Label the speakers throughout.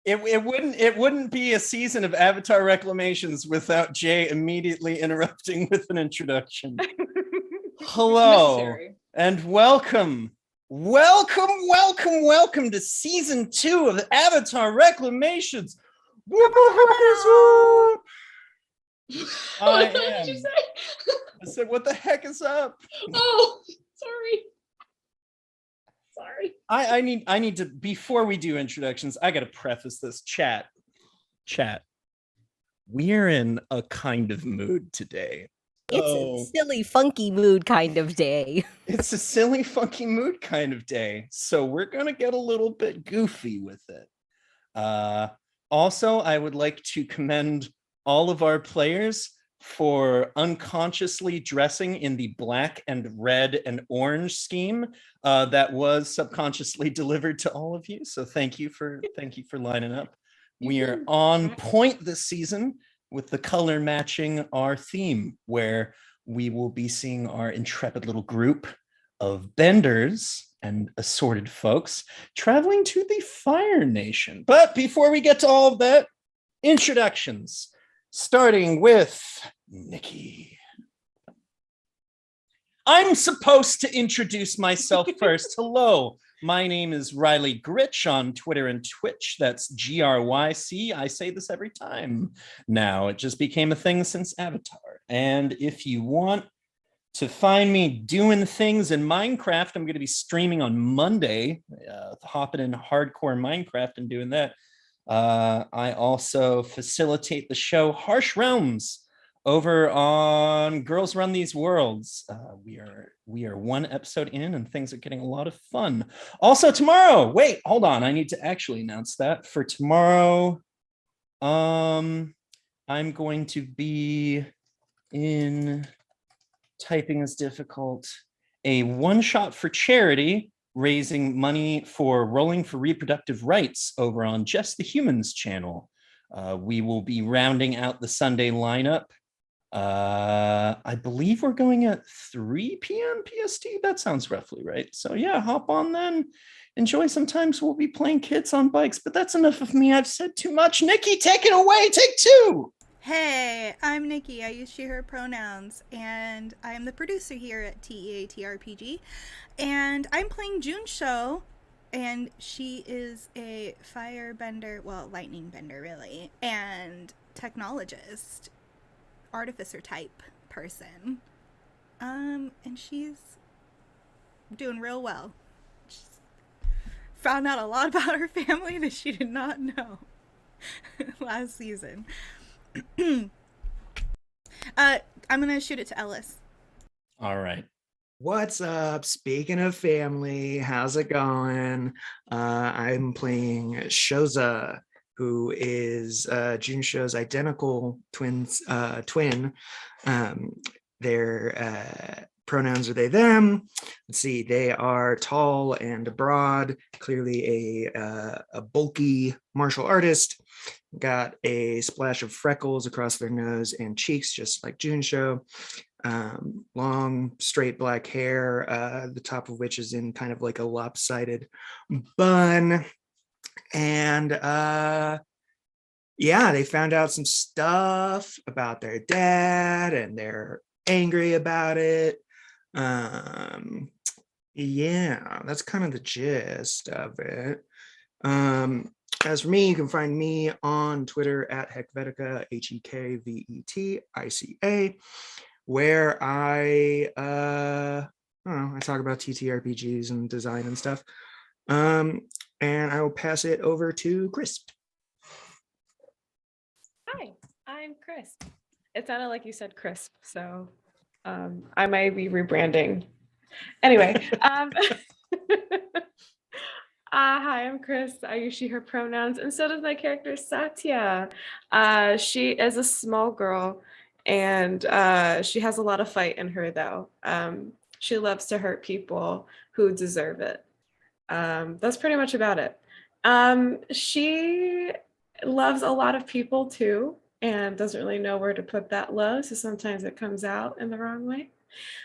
Speaker 1: it wouldn't be a season of Avatar Reclamations without Jay immediately interrupting with an introduction. Hello and welcome to season 2 of Avatar Reclamations. What the heck is up?
Speaker 2: What did you say?
Speaker 1: I said, what the heck is up?
Speaker 2: Oh, sorry.
Speaker 1: I need to, before we do introductions, I gotta preface this. Chat. We're in a kind of mood today.
Speaker 3: It's a silly, funky mood kind of day.
Speaker 1: It's a silly, funky mood kind of day. So we're gonna get a little bit goofy with it. Also, I would like to commend all of our players for unconsciously dressing in the black and red and orange scheme that was subconsciously delivered to all of you. So thank you for lining up. We are on point this season with the color matching our theme, where we will be seeing our intrepid little group of benders and assorted folks traveling to the Fire Nation. But before we get to all of that, introductions, starting with Nikki. I'm supposed to introduce myself first. Hello, my name is Riley Gritch on Twitter and Twitch. That's GRYC. I say this every time now. It just became a thing since Avatar. And if you want to find me doing things in Minecraft, I'm going to be streaming on Monday, hopping in hardcore Minecraft and doing that. I also facilitate the show Harsh Realms over on Girls Run These Worlds. We are one episode in and things are getting a lot of fun. Also tomorrow, wait, hold on. I need to actually announce that. For tomorrow, I'm going to be in, typing is difficult, a one-shot for charity, raising money for Rolling for Reproductive Rights over on Just the Humans channel. We will be rounding out the Sunday lineup. I believe we're going at 3 p.m. PST. That sounds roughly right. So yeah, hop on then. Enjoy. Sometimes we'll be playing kids on bikes, but that's enough of me. I've said too much. Nikki, take it away. Take 2.
Speaker 4: Hey, I'm Nikki. I use she, her pronouns, and I am the producer here at TEATRPG. And I'm playing Junsho, and she is a firebender, well, lightning bender, really, and technologist, artificer type person. And she's doing real well. She's found out a lot about her family that she did not know last season. I'm gonna shoot it to Ellis.
Speaker 1: All right.
Speaker 5: What's up? Speaking of family, how's it going? I'm playing Shoza, who is Junsho's identical twin. Their pronouns are they, them. Let's see, they are tall and broad, clearly a bulky martial artist. Got a splash of freckles across their nose and cheeks, just like Junsho. Long, straight black hair, the top of which is in kind of like a lopsided bun. And yeah, they found out some stuff about their dad and they're angry about it. Yeah, that's kind of the gist of it. As for me, you can find me on Twitter at Hekvetica, HEKVETICA, where I don't know, I talk about TTRPGs and design and stuff. And I will pass it over to Chris.
Speaker 2: Hi, I'm Chris. It sounded like you said crisp, so I might be rebranding. Anyway, hi, I'm Chris. I use she, her pronouns, and so does my character Satya. She is a small girl, and she has a lot of fight in her, though. She loves to hurt people who deserve it. That's pretty much about it. She loves a lot of people, too, and doesn't really know where to put that love, so sometimes it comes out in the wrong way.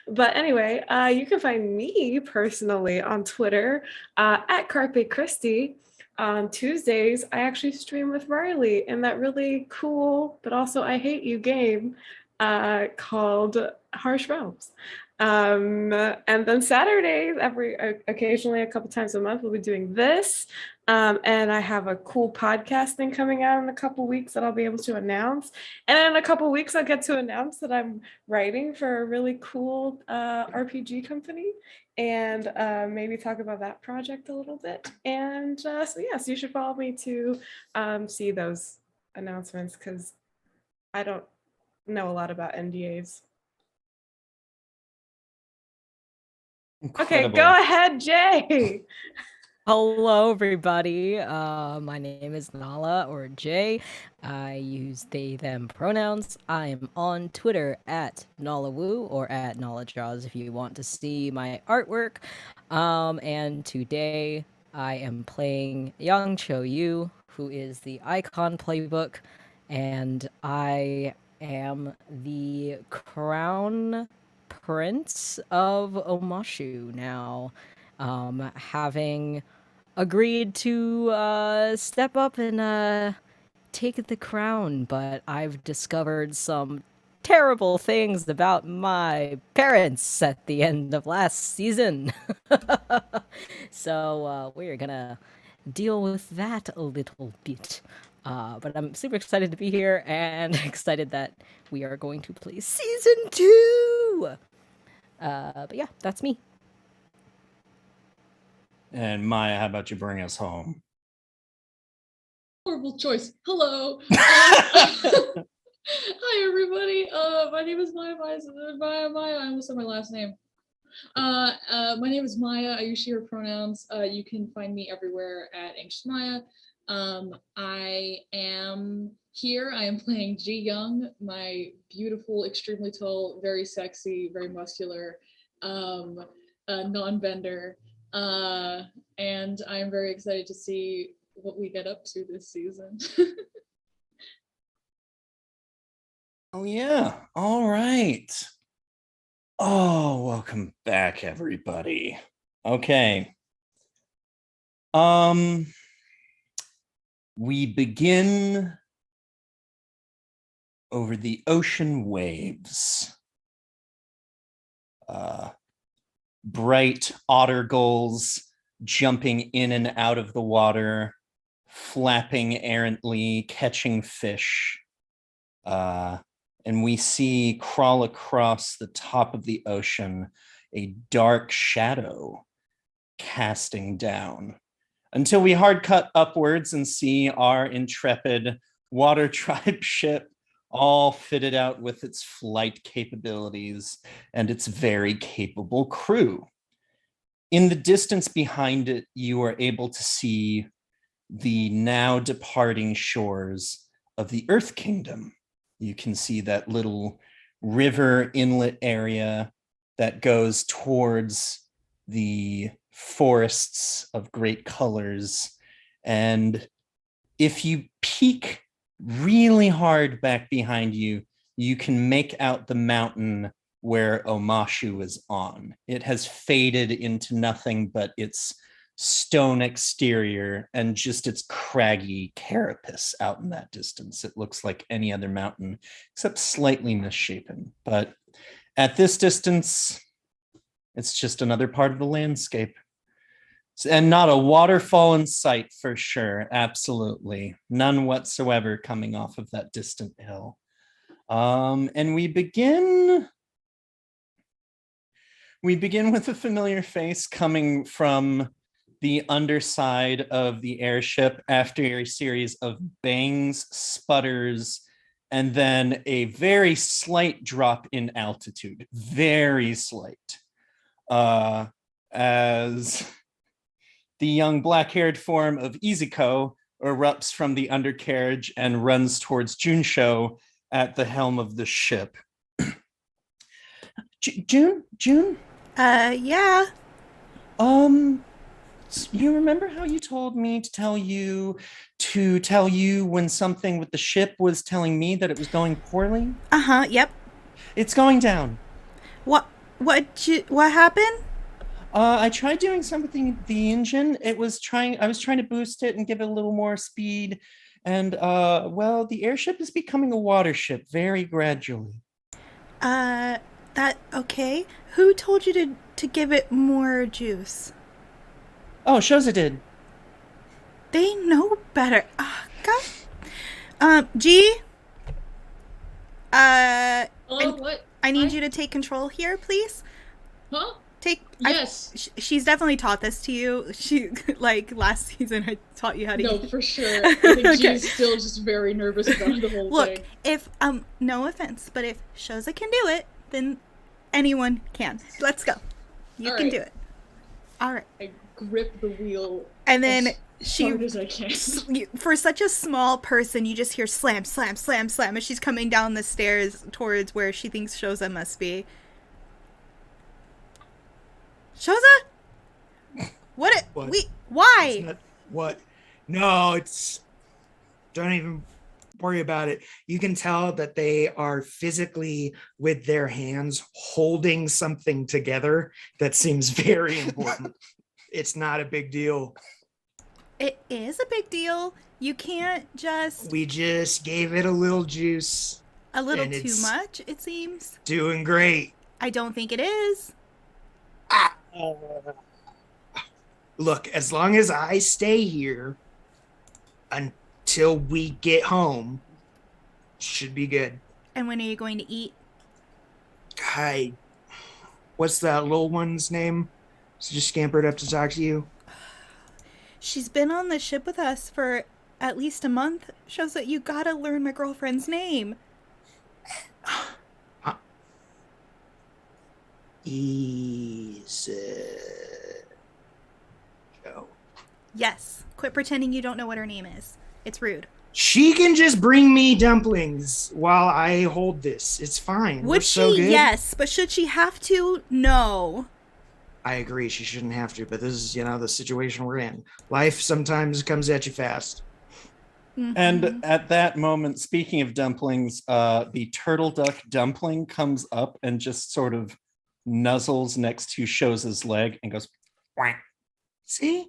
Speaker 2: But anyway, you can find me personally on Twitter at Carpe Christie, On Tuesdays, I actually stream with Riley in that really cool, but also I hate you game called Harsh Realms. And then Saturdays, occasionally a couple times a month, we'll be doing this. And I have a cool podcast thing coming out in a couple weeks that I'll be able to announce. And in a couple weeks, I'll get to announce that I'm writing for a really cool RPG company, and maybe talk about that project a little bit. And so yes, you should follow me to see those announcements, because I don't know a lot about NDAs. Okay,
Speaker 1: Incredible.
Speaker 2: go ahead, Jay.
Speaker 3: Hello, everybody. My name is Nala, or Jay. I use they, them pronouns. I am on Twitter at NalaWoo or at NalaJaws if you want to see my artwork. And today I am playing Yang Cho Yu, who is the Icon Playbook, and I am the Crown Prince of Omashu now. Having agreed to step up and take the crown, but I've discovered some terrible things about my parents at the end of last season. So we're gonna deal with that a little bit. But I'm super excited to be here and excited that we are going to play season 2. But yeah, that's me.
Speaker 1: And Maya, how about you bring us home?
Speaker 6: Horrible choice. Hello. Hi, everybody. My name is Maya. Maya. I almost said my last name. My name is Maya. I use she, her pronouns. You can find me everywhere at Anxious Maya. I am here. I am playing Ji Young, my beautiful, extremely tall, very sexy, very muscular, non-bender. And I'm very excited to see what we get up to this season.
Speaker 1: Oh yeah. All right. Oh, welcome back, everybody. Okay. We begin over the ocean waves. Bright otter gulls jumping in and out of the water, flapping errantly, catching fish. And we see crawl across the top of the ocean a dark shadow casting down, until we hard cut upwards and see our intrepid water tribe ship all fitted out with its flight capabilities and its very capable crew. In the distance behind it, you are able to see the now departing shores of the Earth Kingdom. You can see that little river inlet area that goes towards the forests of great colors. And if you peek really hard back behind you, you can make out the mountain where Omashu is on. It has faded into nothing but its stone exterior and just its craggy carapace out in that distance. It looks like any other mountain, except slightly misshapen. But at this distance, it's just another part of the landscape. And not a waterfall in sight for sure. Absolutely. None whatsoever coming off of that distant hill. And we begin with a familiar face coming from the underside of the airship after a series of bangs, sputters, and then a very slight drop in altitude. Very slight. As the young black-haired form of Izuko erupts from the undercarriage and runs towards Junsho at the helm of the ship. June?
Speaker 4: Yeah.
Speaker 1: You remember how you told me to tell you when something with the ship was telling me that it was going poorly?
Speaker 4: Yep.
Speaker 1: It's going down.
Speaker 4: What happened?
Speaker 1: I tried doing something with the engine. I was trying to boost it and give it a little more speed. And well, the airship is becoming a water ship very gradually.
Speaker 4: That okay? Who told you to give it more juice?
Speaker 1: Oh, Shoza did.
Speaker 4: They know better. Ah, God. G.
Speaker 6: What?
Speaker 4: I need
Speaker 6: Hi?
Speaker 4: you to take control here, please.
Speaker 6: Huh?
Speaker 4: Take.
Speaker 6: Yes.
Speaker 4: She's definitely taught this to you. She like last season I taught you how to.
Speaker 6: No,
Speaker 4: use.
Speaker 6: for sure. I think
Speaker 4: Okay.
Speaker 6: she's still just very nervous about the whole
Speaker 4: Look,
Speaker 6: thing.
Speaker 4: if no offense, but if Shoza can do it, then anyone can. Let's go. You
Speaker 6: All
Speaker 4: can
Speaker 6: right.
Speaker 4: do it. All right.
Speaker 6: I grip the wheel
Speaker 4: And then
Speaker 6: as
Speaker 4: she,
Speaker 6: hard as I can.
Speaker 4: for such a small person, you just hear slam, slam, slam, slam as she's coming down the stairs towards where she thinks Shoza must be. Shoza? What?
Speaker 5: What?
Speaker 4: We? Why?
Speaker 5: It's not, what? No, it's. Don't even worry about it. You can tell that they are physically with their hands holding something together that seems very important. It's not a big deal.
Speaker 4: It is a big deal. You can't just
Speaker 5: We just gave it a little juice.
Speaker 4: a little
Speaker 5: and
Speaker 4: too
Speaker 5: it's
Speaker 4: much, it seems.
Speaker 5: Doing great.
Speaker 4: I don't think it is.
Speaker 5: Look, as long as I stay here until we get home, should be good.
Speaker 4: And when are you going to eat?
Speaker 5: What's that little one's name? So just scampered up to talk to you.
Speaker 4: She's been on the ship with us for at least a month. Shows that you gotta learn my girlfriend's name.
Speaker 5: Easy. Joe.
Speaker 4: Yes. Quit pretending you don't know what her name is. It's rude.
Speaker 5: She can just bring me dumplings while I hold this. It's fine. We're
Speaker 4: Would
Speaker 5: so
Speaker 4: she?
Speaker 5: good.
Speaker 4: Yes. But should she have to? No.
Speaker 5: I agree. She shouldn't have to, but this is, the situation we're in. Life sometimes comes at you fast.
Speaker 4: Mhm.
Speaker 1: And at that moment, speaking of dumplings, the turtle duck dumpling comes up and just sort of nuzzles next to Shoza's leg and goes, "Quack."
Speaker 5: See?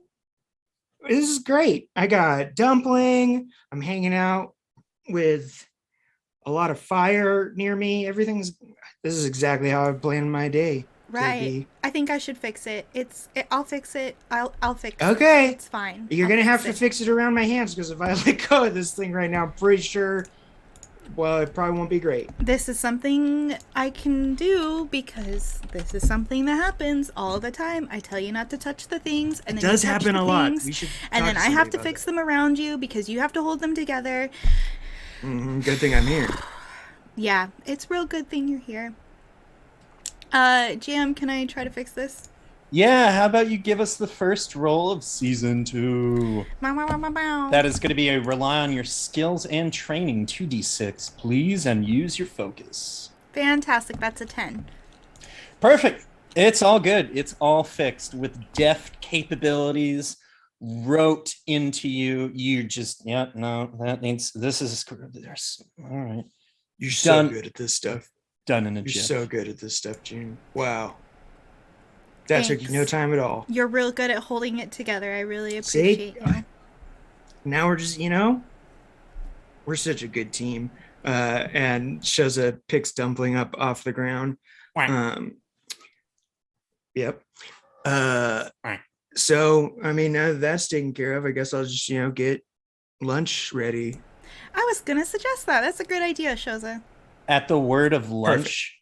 Speaker 5: This is great. I got dumpling. I'm hanging out with a lot of fire near me. This is exactly how I planned my day.
Speaker 4: Right. I think I should fix it. I'll fix it. I'll fix it.
Speaker 5: Okay.
Speaker 4: It's fine.
Speaker 5: You're
Speaker 4: I'll
Speaker 5: going to have
Speaker 4: fix
Speaker 5: to fix it around my hands because if I let go of this thing right now, I'm pretty sure, well, it probably won't be great.
Speaker 4: This is something I can do because this is something that happens all the time. I tell you not to touch the things, and
Speaker 5: It
Speaker 4: then
Speaker 5: does
Speaker 4: you touch
Speaker 5: happen
Speaker 4: the
Speaker 5: a lot.
Speaker 4: things,
Speaker 5: We should
Speaker 4: and
Speaker 5: talk
Speaker 4: then
Speaker 5: to
Speaker 4: I have
Speaker 5: somebody
Speaker 4: to
Speaker 5: about
Speaker 4: fix
Speaker 5: that.
Speaker 4: them around you because you have to hold them together.
Speaker 5: Good thing I'm here.
Speaker 4: Yeah, it's a real good thing you're here. Jam, can I try to fix this?
Speaker 1: Yeah, how about you give us the first roll of season 2?
Speaker 4: Bow, bow, bow, bow, bow.
Speaker 1: That is going to be a rely on your skills and training 2d6, please, and use your focus.
Speaker 4: Fantastic. That's a 10.
Speaker 1: Perfect. It's all good. It's all fixed with deft capabilities wrote into you. You just, this is, all right.
Speaker 5: You're
Speaker 1: Done.
Speaker 5: so good at this stuff.
Speaker 1: Done in a
Speaker 5: You're
Speaker 1: jiff.
Speaker 5: so good at this stuff, June. Wow. That took you no
Speaker 4: Thanks.
Speaker 5: time at all.
Speaker 4: You're real good at holding it together. I really
Speaker 5: See?
Speaker 4: appreciate you.
Speaker 5: Now we're just, we're such a good team. And Shoza picks Dumpling up off the ground. Yep. So, now that that's taken care of, I guess I'll just, get lunch ready.
Speaker 4: I was gonna suggest that. That's a good idea, Shoza.
Speaker 1: At the word of lunch,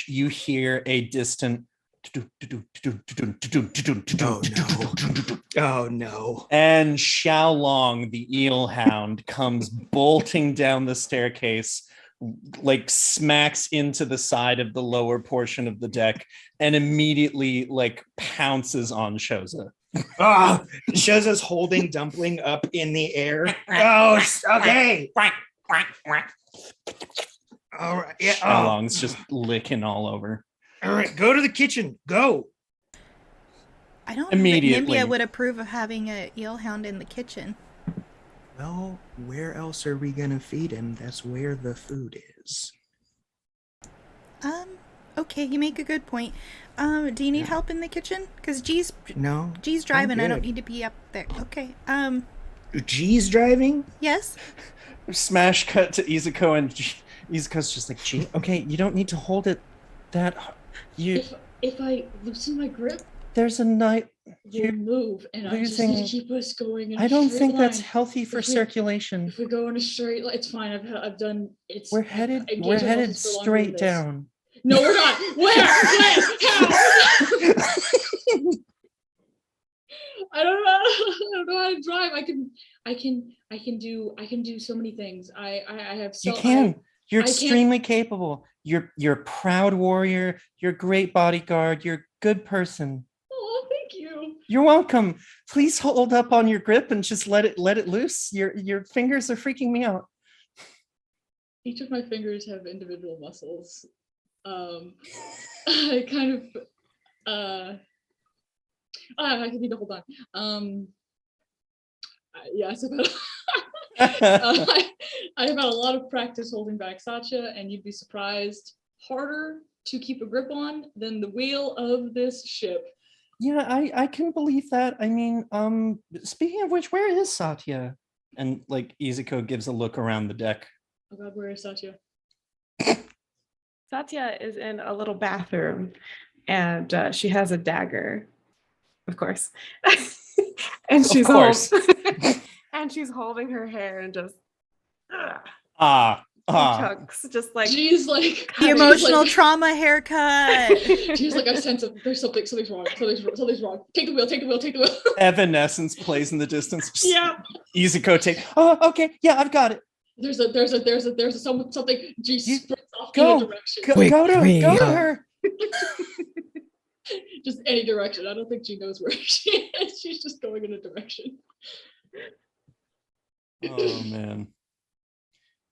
Speaker 1: you hear a distant
Speaker 5: Oh no.
Speaker 1: And Xiaolong, the eel hound, comes bolting down the staircase, like smacks into the side of the lower portion of the deck, and immediately like pounces on Shoza.
Speaker 5: Shoza's holding Dumpling up in the air. Oh, okay. All right. Yeah.
Speaker 1: Xiaolong's just licking all over.
Speaker 5: All right. Go to the kitchen. Go.
Speaker 4: I don't
Speaker 1: Immediately.
Speaker 4: think Nimbia would approve of having a eelhound in the kitchen.
Speaker 5: Well, where else are we gonna feed him? That's where the food is.
Speaker 4: Okay, you make a good point. Do you need help in the kitchen? Because G's
Speaker 5: No.
Speaker 4: driving. I don't
Speaker 5: good.
Speaker 4: need to be up there. Okay.
Speaker 5: G's driving?
Speaker 4: Yes.
Speaker 1: Smash cut to Izuko, and Izuko's just like, gee, okay, you don't need to hold it that you
Speaker 6: If I loosen my grip,
Speaker 1: there's a night
Speaker 6: we'll
Speaker 1: you're
Speaker 6: move, and I just need
Speaker 1: losing.
Speaker 6: to keep us going in a
Speaker 1: I don't
Speaker 6: straight
Speaker 1: think that's
Speaker 6: line.
Speaker 1: healthy for
Speaker 6: If we-
Speaker 1: circulation.
Speaker 6: If we go in a straight line, it's fine. I've done it's.
Speaker 1: We're
Speaker 6: I've
Speaker 1: headed
Speaker 6: engaged our muscles for longer than
Speaker 1: straight
Speaker 6: this.
Speaker 1: down.
Speaker 6: No, we're not. Where? How? I don't know. I don't know how to drive. I can do so many things. I have so.
Speaker 1: You can. You're
Speaker 6: I can't-
Speaker 1: extremely capable. You're a proud warrior. You're a great bodyguard. You're a good person.
Speaker 6: Oh, thank you.
Speaker 1: You're welcome. Please hold up on your grip and just let it loose. Your fingers are freaking me out.
Speaker 6: Each of my fingers have individual muscles. I kind of I need to hold on. Yes, I've had a lot of practice holding back Satya, and you'd be surprised, harder to keep a grip on than the wheel of this ship.
Speaker 1: Yeah, I can believe that. I mean, speaking of which, where is Satya? And like Izuko gives a look around the deck.
Speaker 6: Oh God, where is Satya?
Speaker 2: Satya is in a little bathroom, and she has a dagger, of course. And
Speaker 1: Of
Speaker 2: she's
Speaker 1: course.
Speaker 2: and she's holding her hair and just in
Speaker 1: Ah.
Speaker 2: chunks, just like
Speaker 6: She's like
Speaker 4: The
Speaker 6: she's
Speaker 4: emotional
Speaker 6: like-
Speaker 4: trauma haircut.
Speaker 6: She's like, I sense there's something's wrong. Something's wrong. Take the wheel. Take the wheel. Take the wheel.
Speaker 1: Evanescence plays in the distance.
Speaker 6: Yeah.
Speaker 1: Izuko take. Oh, okay. Yeah, I've got it.
Speaker 6: There's something. She sprints off in
Speaker 1: Go.
Speaker 6: a direction.
Speaker 1: Go to her.
Speaker 6: Just any direction. I don't think she knows where she is. She's just going in a direction.
Speaker 1: Oh man.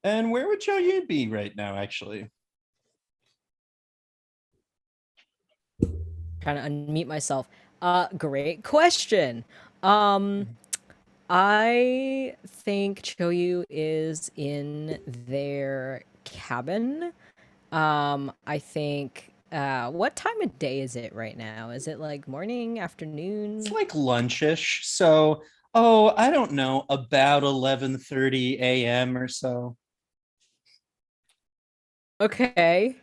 Speaker 1: And where would Choyu be right now, actually?
Speaker 3: Trying to unmute myself. Great question. I think Choyu is in their cabin. I think what time of day is it right now? Is it like morning, afternoon?
Speaker 1: It's like lunchish. So, I don't know, about 11:30 a.m. or so.
Speaker 3: Okay.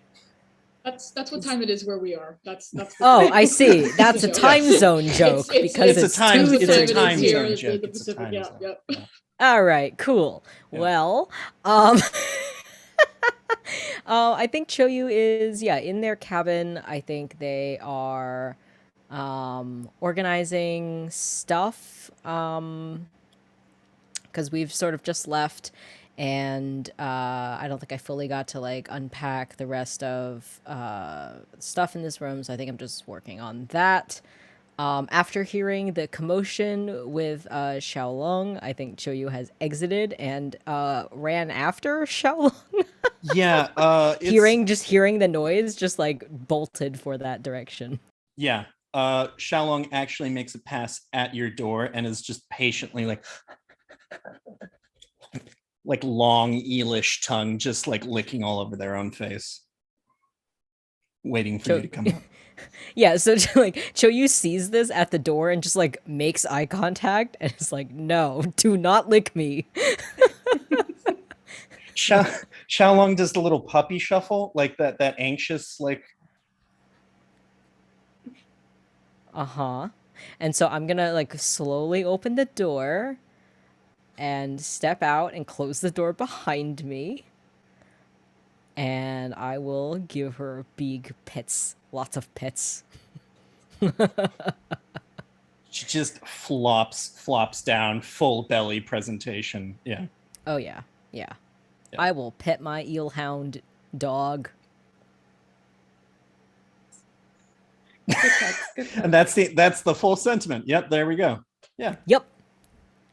Speaker 6: That's what time it is where we are. That's the
Speaker 3: Oh,
Speaker 6: thing.
Speaker 3: I see. That's a
Speaker 6: Yes.
Speaker 3: time zone joke because
Speaker 1: it's a time-
Speaker 3: two
Speaker 1: it's a
Speaker 6: That's the
Speaker 1: time
Speaker 6: it is
Speaker 1: zone
Speaker 6: here,
Speaker 1: joke.
Speaker 6: The
Speaker 1: It's a
Speaker 6: Pacific,
Speaker 1: time
Speaker 6: yeah,
Speaker 1: zone.
Speaker 6: yep.
Speaker 1: Yeah.
Speaker 3: All right, cool.
Speaker 1: Yeah.
Speaker 3: Well, I think Choyu is in their cabin. I think they are organizing stuff because we've sort of just left, and I don't think I fully got to like unpack the rest of stuff in this room, so I think I'm just working on that. After hearing the commotion with Xiaolong, I think Choyu has exited and ran after Xiaolong.
Speaker 1: Yeah.
Speaker 3: Hearing the noise, just like bolted for that direction.
Speaker 1: Yeah. Xiaolong actually makes a pass at your door and is just patiently like long eelish tongue, just like licking all over their own face, waiting for you to come out.
Speaker 3: Yeah, so like Choyu sees this at the door and just like makes eye contact and is like, "No, do not lick me."
Speaker 1: Xiaolong does the little puppy shuffle, like that anxious, like.
Speaker 3: Uh-huh. And so I'm gonna like slowly open the door and step out and close the door behind me. And I will give her big pets, lots of pets.
Speaker 1: She just flops down, full belly presentation. Yeah.
Speaker 3: Oh yeah. I will pet my eelhound dog.
Speaker 2: good pets, good pets.
Speaker 1: And that's the full sentiment. Yep, there we go. Yeah.
Speaker 3: Yep.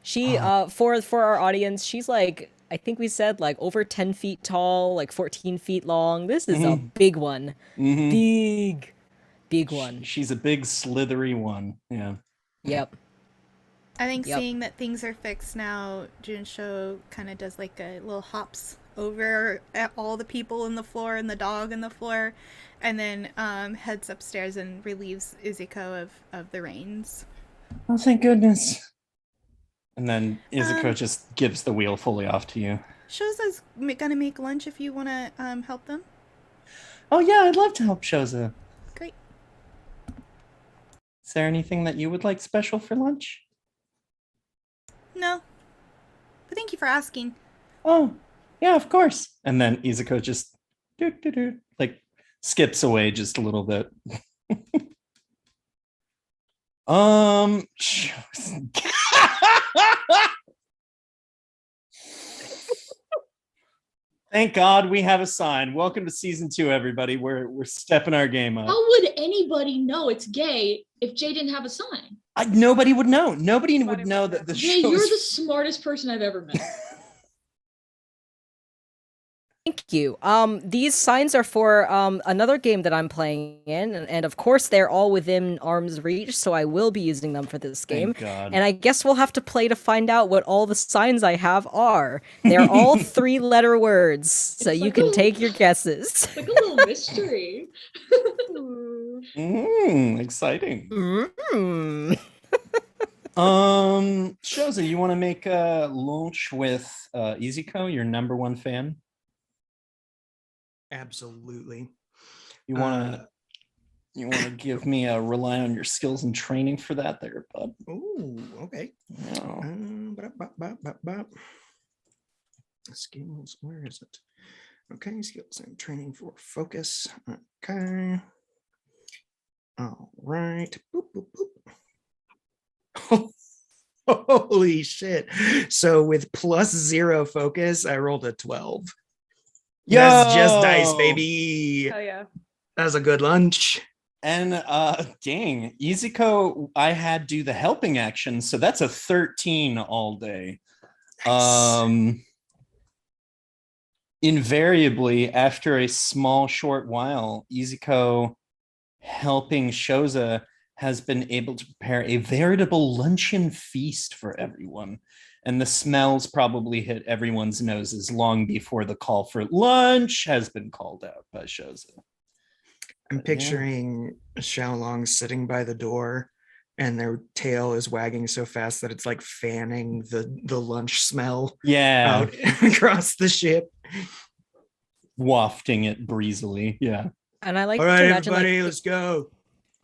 Speaker 3: She for our audience, she's like, I think we said like over 10 feet tall, like 14 feet long. This is a big one.
Speaker 1: Mhm.
Speaker 3: Big one.
Speaker 1: She's a big slithery one. Yeah.
Speaker 3: Yep.
Speaker 4: I think
Speaker 3: Yep.
Speaker 4: seeing that things are fixed now, Junsho kind of does like a little hops over at all the people on the floor and the dog on the floor, and then heads upstairs and relieves Izuko of the reins.
Speaker 1: Oh, thank goodness. And then Izuko
Speaker 4: Um,
Speaker 1: just gives the wheel fully off to you.
Speaker 4: Shoza's gonna make lunch if you want to help them.
Speaker 1: Oh yeah, I'd love to help Shoza.
Speaker 4: Great.
Speaker 1: Is there anything that you would like special for lunch?
Speaker 4: No, but thank you for asking.
Speaker 1: Oh, yeah, of course. And then Izuko just like skips away just a little bit. um Thank God we have a sign. Welcome to season 2, everybody. We're stepping our game up.
Speaker 6: How would anybody know it's gay if Jay didn't have a sign?
Speaker 1: Nobody would know. Nobody would know that the
Speaker 6: Jay,
Speaker 1: show
Speaker 6: you're
Speaker 1: is
Speaker 6: the smartest person I've ever met.
Speaker 3: Thank you. These signs are for another game that I'm playing in, and of course they're all within arm's reach, so I will be using them for this game.
Speaker 1: Thank God.
Speaker 3: And I guess we'll have to play to find out what all the signs I have are. They're all 3-letter words, so
Speaker 6: It's
Speaker 3: you
Speaker 6: like
Speaker 3: can
Speaker 6: a-
Speaker 3: take your guesses.
Speaker 6: It's like a little mystery.
Speaker 1: Exciting.
Speaker 3: Mm.
Speaker 1: Shoza, you want to make lunch with Izuko, your number one fan?
Speaker 5: Absolutely.
Speaker 1: You want to give me a rely on your skills and training for that there, bud?
Speaker 5: Oh, okay.
Speaker 1: Yeah.
Speaker 5: Skills, where is it? Okay, skills and training for focus. Okay. All right. Boop, boop, boop. Holy shit. So with +0 focus, I rolled a 12. That's just dice, baby.
Speaker 2: Oh yeah.
Speaker 5: That was a good lunch.
Speaker 1: And dang, Izuko, I had do the helping action, so that's a 13 all day.
Speaker 5: Nice.
Speaker 1: Invariably, after a small short while, Izuko helping Shoza has been able to prepare a veritable luncheon feast for everyone. And the smells probably hit everyone's noses long before the call for lunch has been called out by Shoza.
Speaker 5: I'm picturing Xiaolong sitting by the door and their tail is wagging so fast that it's like fanning the lunch smell out across the ship.
Speaker 1: Wafting it breezily. Yeah.
Speaker 3: And I like
Speaker 5: All
Speaker 3: to
Speaker 5: right,
Speaker 3: imagine
Speaker 5: everybody,
Speaker 3: like
Speaker 5: let's go.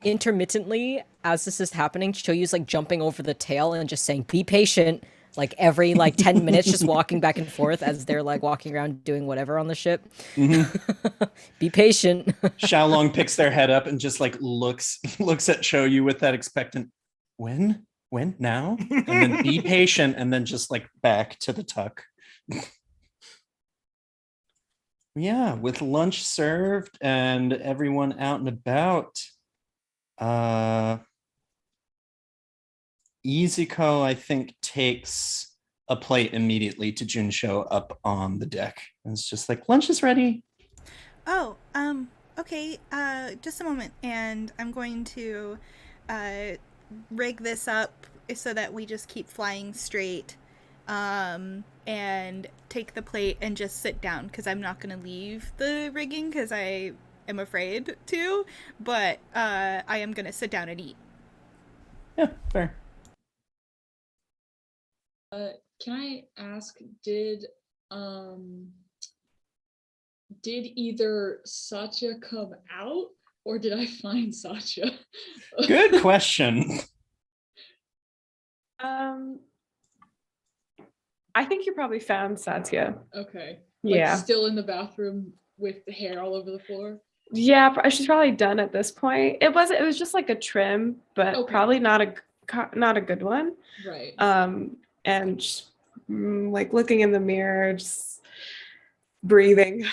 Speaker 3: intermittently as this is happening, Choyu's like jumping over the tail and just saying, "Be patient." Like every 10 minutes, just walking back and forth as they're like walking around doing whatever on the ship.
Speaker 1: Mm-hmm.
Speaker 3: Be patient.
Speaker 1: Xiaolong picks their head up and just like looks at Shoyu with that expectant, when now? And then be patient, and then just like back to the tuck. Yeah, with lunch served and everyone out and about. Izuko, I think, takes a plate immediately to Junsho up on the deck. And it's just like, lunch is ready.
Speaker 4: Oh, okay, just a moment, and I'm going to rig this up so that we just keep flying straight, and take the plate and just sit down, because I'm not going to leave the rigging, because I am afraid to, but I am going to sit down and eat.
Speaker 1: Yeah, fair.
Speaker 6: Can I ask, did either Satya come out or did I find Satya?
Speaker 1: Good question.
Speaker 2: I think you probably found Satya.
Speaker 6: Okay.
Speaker 2: Yeah.
Speaker 6: Like still in the bathroom with the hair all over the floor.
Speaker 2: Yeah, she's probably done at this point. It was just like a trim, but
Speaker 6: Okay.
Speaker 2: probably not a good one.
Speaker 6: Right.
Speaker 2: And just, like looking in the mirror, just breathing.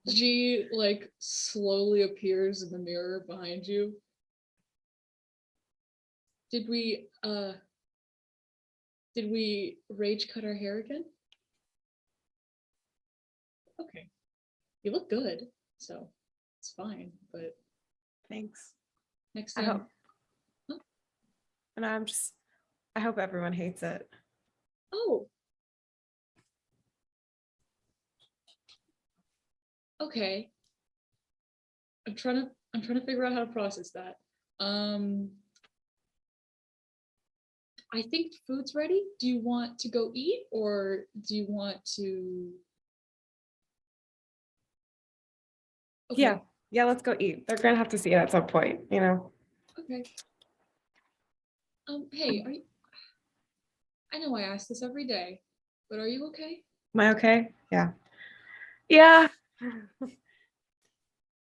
Speaker 6: G like slowly appears in the mirror behind you. Did we rage cut our hair again? Okay. You look good, so it's fine, but
Speaker 2: Thanks.
Speaker 6: next
Speaker 2: I
Speaker 6: time.
Speaker 2: hope.
Speaker 6: Huh?
Speaker 2: And I hope everyone hates it.
Speaker 6: Oh. Okay. I'm trying to figure out how to process that. I think food's ready. Do you want to go eat, or do you want to? Okay.
Speaker 2: Yeah, let's go eat. They're gonna have to see it at some point, you know.
Speaker 6: Okay. Hey, I know I ask this every day, but are you okay?
Speaker 2: Am I okay? Yeah. Yeah.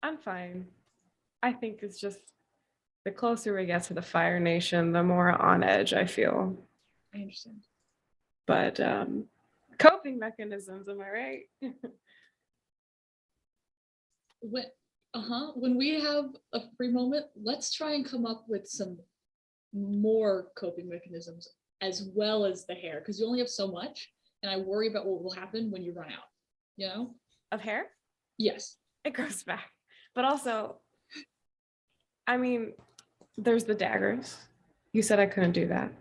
Speaker 2: I'm fine. I think it's just the closer we get to the Fire Nation, the more on edge I feel.
Speaker 6: I understand.
Speaker 2: But coping mechanisms, am I right?
Speaker 6: When we have a free moment, let's try and come up with some more coping mechanisms as well as the hair, because you only have so much, and I worry about what will happen when you run out. You know?
Speaker 2: Of hair?
Speaker 6: Yes.
Speaker 2: It grows back. But also, I mean, there's the daggers. You said I couldn't do that.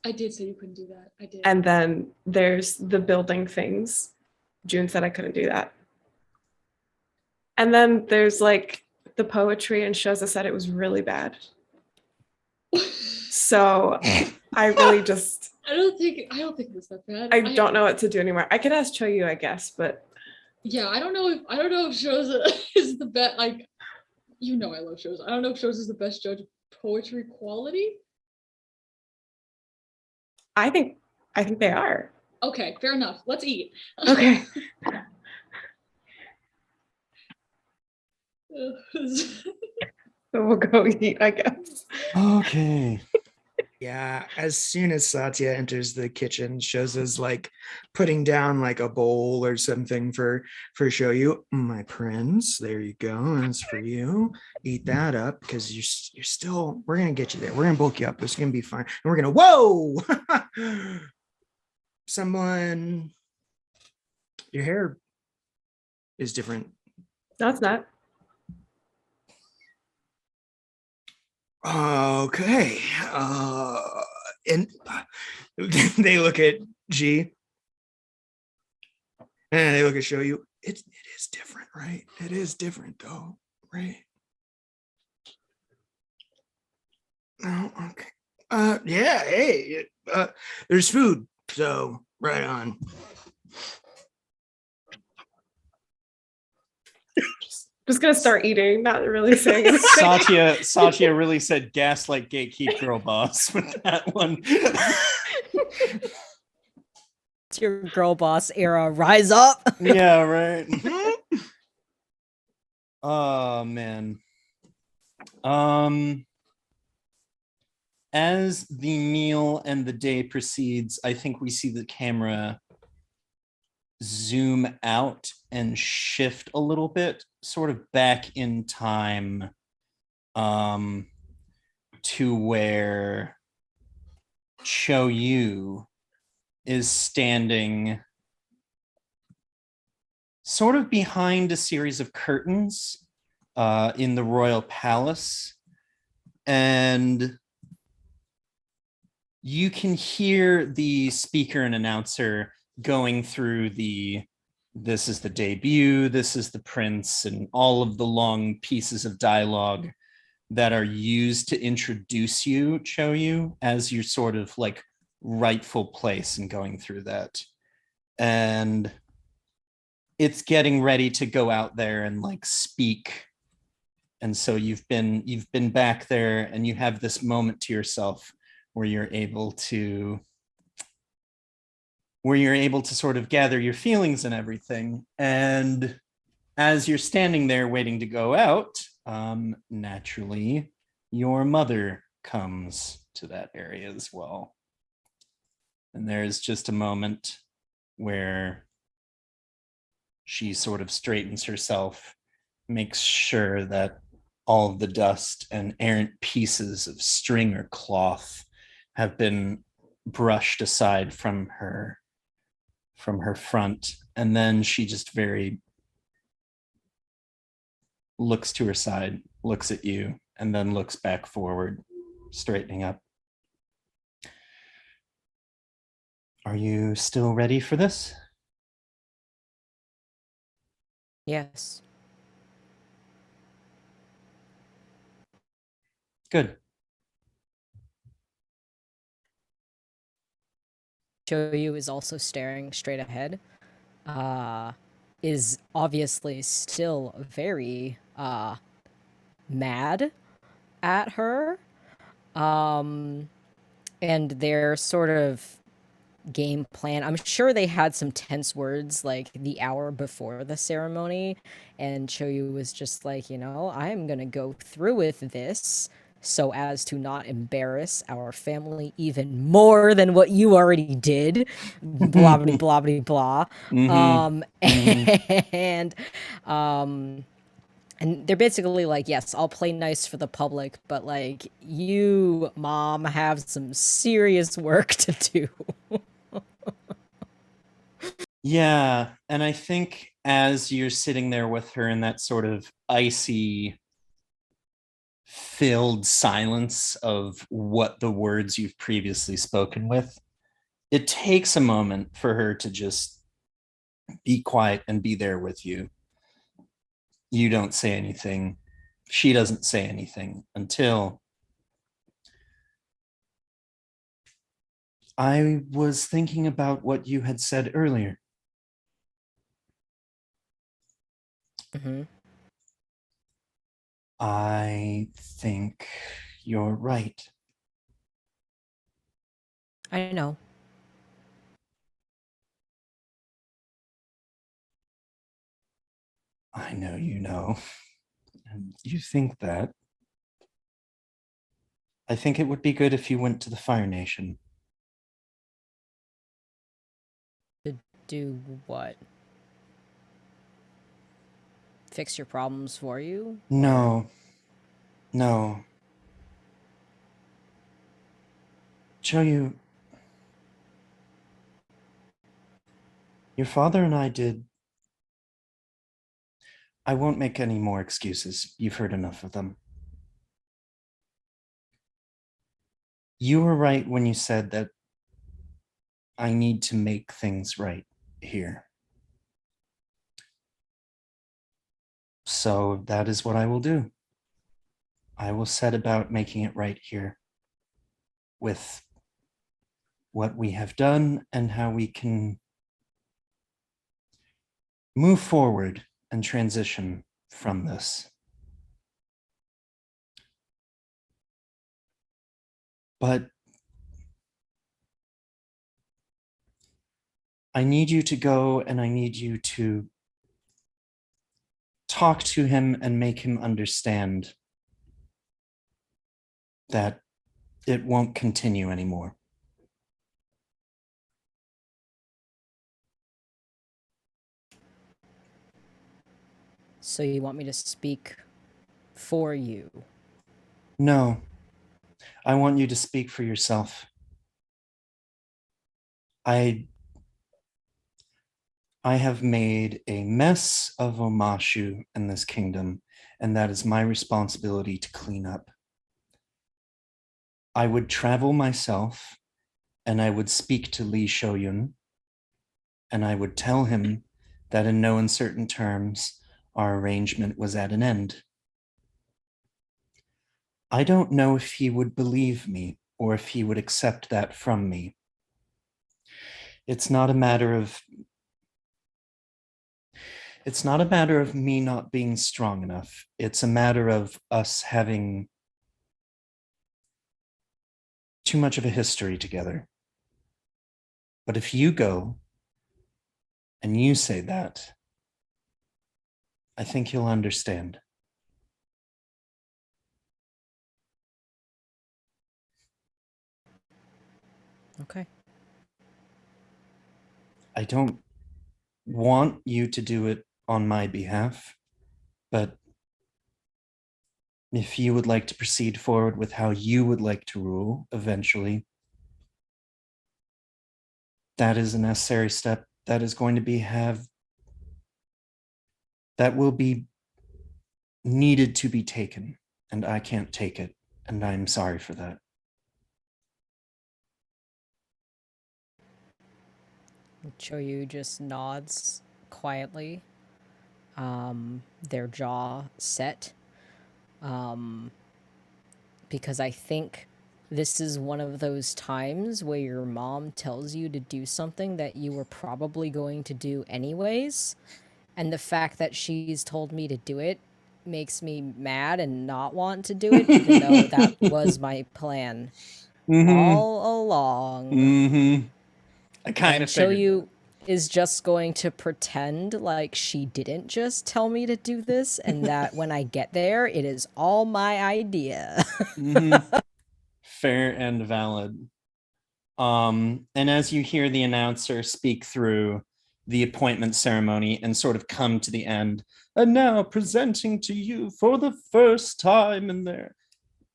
Speaker 6: I did say you couldn't do that. I did.
Speaker 2: And then there's the building things. June said I couldn't do that. And then there's like the poetry, and Shoza said it was really bad. So I really just
Speaker 6: I don't think it was that bad.
Speaker 2: I don't know what to do anymore. I could ask Choyu, I guess, but
Speaker 6: Yeah, I don't know if Shoza is the best. Like, you know, I love Shoza. I don't know if Shoza is the best judge of poetry quality.
Speaker 2: I think they are.
Speaker 6: Okay, fair enough. Let's eat.
Speaker 2: Okay. So we'll go eat, I guess.
Speaker 1: Okay.
Speaker 5: Yeah, as soon as Satya enters the kitchen, Shoza's like putting down like a bowl or something for Shoyu. My prince, there you go. That's for you. Eat that up because you're still. We're gonna get you there. We're gonna bulk you up. It's gonna be fine. And we're gonna. Whoa! Someone, your hair is different.
Speaker 2: No, it's not.
Speaker 5: Okay. And they look at G and they look at Shoyu. It is different, right? It is different though, right? Oh, okay. Yeah, hey, there's food, so right on.
Speaker 2: Just gonna start eating, not really saying anything.
Speaker 1: Satya really said gaslight gatekeep girl boss with that one.
Speaker 3: It's your girl boss era. Rise up.
Speaker 1: Yeah, right. Oh man. As the meal and the day proceeds, I think we see the camera zoom out and shift a little bit, sort of back in time, to where Cho Yu is standing sort of behind a series of curtains in the royal palace, and you can hear the speaker and announcer going through this is the debut, this is the prince, and all of the long pieces of dialogue that are used to introduce you, Cho Yu, as your sort of like rightful place, and going through that. And it's getting ready to go out there and like speak. And so you've been back there, and you have this moment to yourself where you're able to sort of gather your feelings and everything. And as you're standing there waiting to go out, naturally, your mother comes to that area as well. And there's just a moment where she sort of straightens herself, makes sure that all of the dust and errant pieces of string or cloth have been brushed aside from her front, and then she just very looks to her side, looks at you, and then looks back forward, straightening up. Are you still ready for this?
Speaker 3: Yes.
Speaker 1: Good.
Speaker 3: Shoyu is also staring straight ahead. Is obviously still very mad at her. And their sort of game plan. I'm sure they had some tense words like the hour before the ceremony, and Shoyu was just like, I'm gonna go through with this so as to not embarrass our family even more than what you already did. Blah blah blah blah blah. And and they're basically like, yes, I'll play nice for the public, but like, you, mom, have some serious work to do.
Speaker 1: Yeah, and I think as you're sitting there with her in that sort of icy filled silence of what the words you've previously spoken with, it takes a moment for her to just be quiet and be there with you. You don't say anything. She doesn't say anything until I was thinking about what you had said earlier.
Speaker 3: Mm-hmm.
Speaker 1: I think you're right.
Speaker 3: I know.
Speaker 1: I know you know. And you think that. I think it would be good if you went to the Fire Nation.
Speaker 3: To do what? Fix your problems for you?
Speaker 1: No. No. Show you. Your father and I did. I won't make any more excuses. You've heard enough of them. You were right when you said that I need to make things right here. So that is what I will do. I will set about making it right here with what we have done and how we can move forward and transition from this. But I need you to go and I need you to talk to him and make him understand that it won't continue anymore.
Speaker 3: So you want me to speak for you?
Speaker 1: No, I want you to speak for yourself. I have made a mess of Omashu in this kingdom, and that is my responsibility to clean up. I would travel myself, and I would speak to Li Shoyun, and I would tell him that in no uncertain terms, our arrangement was at an end. I don't know if he would believe me or if he would accept that from me. It's not a matter of me not being strong enough. It's a matter of us having too much of a history together. But if you go and you say that, I think he'll understand.
Speaker 3: Okay.
Speaker 1: I don't want you to do it on my behalf, but if you would like to proceed forward with how you would like to rule eventually, that is a necessary step that is going to that will be needed to be taken, and I can't take it, and I'm sorry for that.
Speaker 3: Choyu just nods quietly, their jaw set. because I think this is one of those times where your mom tells you to do something that you were probably going to do anyways. And the fact that she's told me to do it makes me mad and not want to do it, even though that was my plan all along.
Speaker 1: I kind
Speaker 3: And
Speaker 1: of figured
Speaker 3: Choyu is just going to pretend like she didn't just tell me to do this, and that when I get there, it is all my idea.
Speaker 1: Fair and valid. And as you hear the announcer speak through the appointment ceremony and sort of come to the end, and now presenting to you for the first time in there,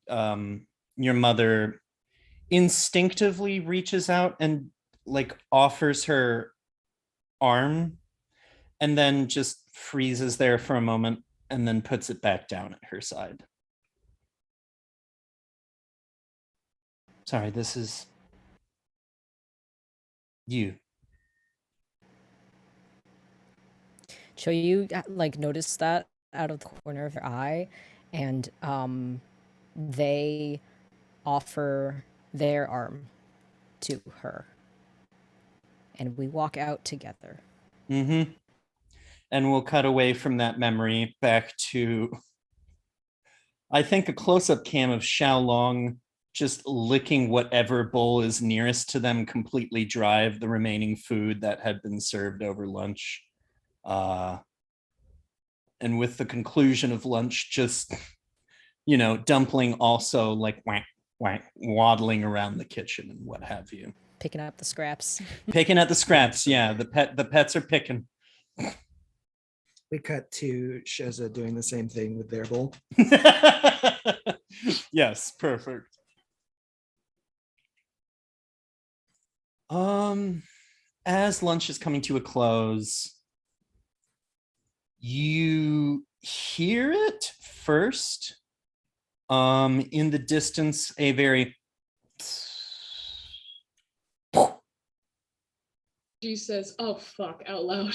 Speaker 1: your mother instinctively reaches out and like offers her arm, and then just freezes there for a moment and then puts it back down at her side. Sorry, this is you.
Speaker 3: Choyu like noticed that out of the corner of their eye, and they offer their arm to her, and we walk out together.
Speaker 1: And we'll cut away from that memory back to, I think, a close-up cam of Xiaolong just licking whatever bowl is nearest to them completely dry of the remaining food that had been served over lunch. And with the conclusion of lunch, just, Dumpling also like waddling around the kitchen and what have you.
Speaker 3: Picking up the scraps.
Speaker 1: Picking at the scraps, yeah. The pets are picking.
Speaker 5: We cut to Sheza doing the same thing with their bowl.
Speaker 1: Yes, perfect. As lunch is coming to a close, you hear it first. In the distance, a very
Speaker 6: She says, "Oh fuck," out loud.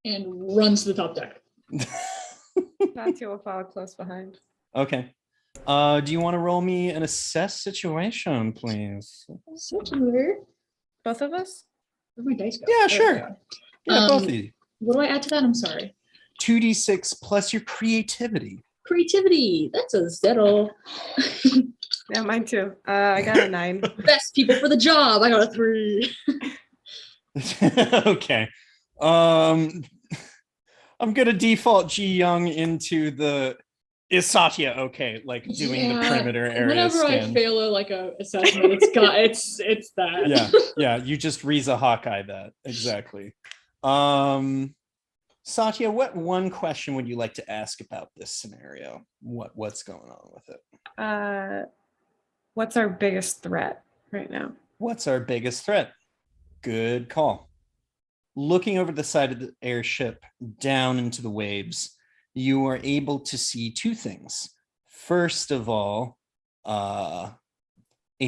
Speaker 6: And runs to the top deck.
Speaker 2: Satya will follow close behind.
Speaker 1: Okay. Do you want to roll me an assess situation, please?
Speaker 2: Both of us?
Speaker 6: Where'd my dice go?
Speaker 1: Yeah,
Speaker 6: There
Speaker 1: sure.
Speaker 6: we go.
Speaker 1: Yeah, both of you.
Speaker 6: What do I add to that? I'm sorry.
Speaker 1: 2d6 plus your creativity.
Speaker 6: Creativity. That's a 0.
Speaker 2: Yeah, mine too. I got a 9.
Speaker 6: Best people for the job. I got a 3.
Speaker 1: Okay. I'm gonna default Ji Young into the is Satya okay, like doing the perimeter area
Speaker 6: Whenever
Speaker 1: scan.
Speaker 6: I fail a assessment, it's that.
Speaker 1: Yeah. You just Riza Hawkeye that exactly. Satya, what one question would you like to ask about this scenario? What's going on with it?
Speaker 2: What's our biggest threat right now?
Speaker 1: What's our biggest threat? Good call. Looking over the side of the airship down into the waves, you are able to see two things. First of all, a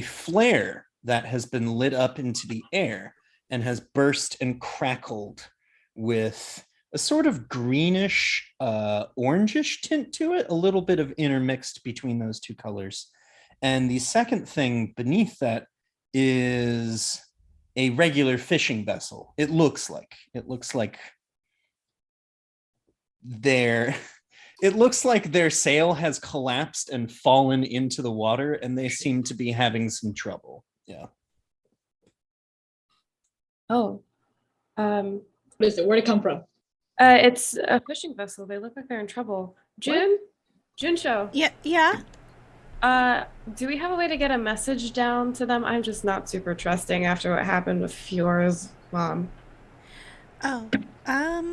Speaker 1: flare that has been lit up into the air and has burst and crackled with a sort of greenish, orangish tint to it, a little bit of intermixed between those two colors. And the second thing beneath that is a regular fishing vessel. It looks like their sail has collapsed and fallen into the water, and they seem to be having some trouble. Yeah.
Speaker 2: Oh.
Speaker 6: What is it? Where'd it come from?
Speaker 2: It's a fishing vessel. They look like they're in trouble. Jun Show.
Speaker 4: Yeah.
Speaker 2: Do we have a way to get a message down to them? I'm just not super trusting after what happened with Fiora's mom.
Speaker 4: Oh.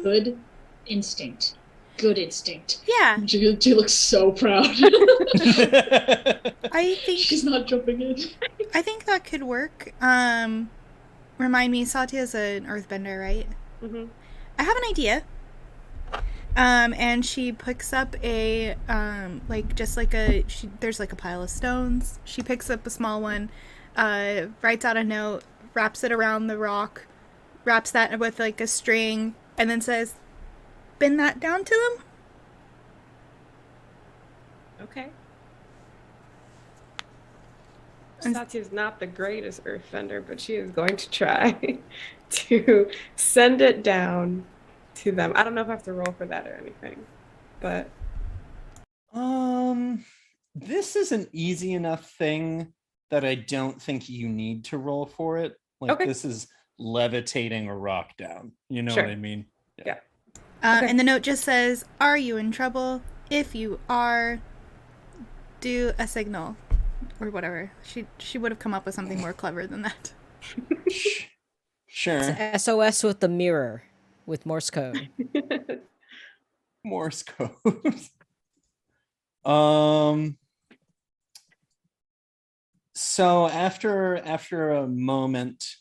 Speaker 6: Good instinct.
Speaker 4: Yeah.
Speaker 6: She looks so proud.
Speaker 4: I think
Speaker 6: she's not jumping in.
Speaker 4: I think that could work. Remind me, Satya's an earthbender, right?
Speaker 2: Mm-hmm.
Speaker 4: I have an idea. And she picks up a there's like a pile of stones. She picks up a small one, writes out a note, wraps it around the rock, wraps that with like a string, and then says, "Bend that down to them."
Speaker 2: Okay.
Speaker 4: And-
Speaker 2: Satya's not the greatest earthbender, but she is going to try to send it down to them. I don't know if I have to roll for that or anything, but
Speaker 1: This is an easy enough thing that I don't think you need to roll for it. Like
Speaker 2: Okay.
Speaker 1: this is levitating a rock down. You know
Speaker 2: Sure.
Speaker 1: what I mean?
Speaker 2: Yeah. Okay.
Speaker 4: And the note just says, "Are you in trouble? If you are, do a signal." Or whatever. She would have come up with something more clever than that.
Speaker 1: Sure.
Speaker 3: It's SOS with the mirror with Morse code.
Speaker 1: Morse code. So after a moment,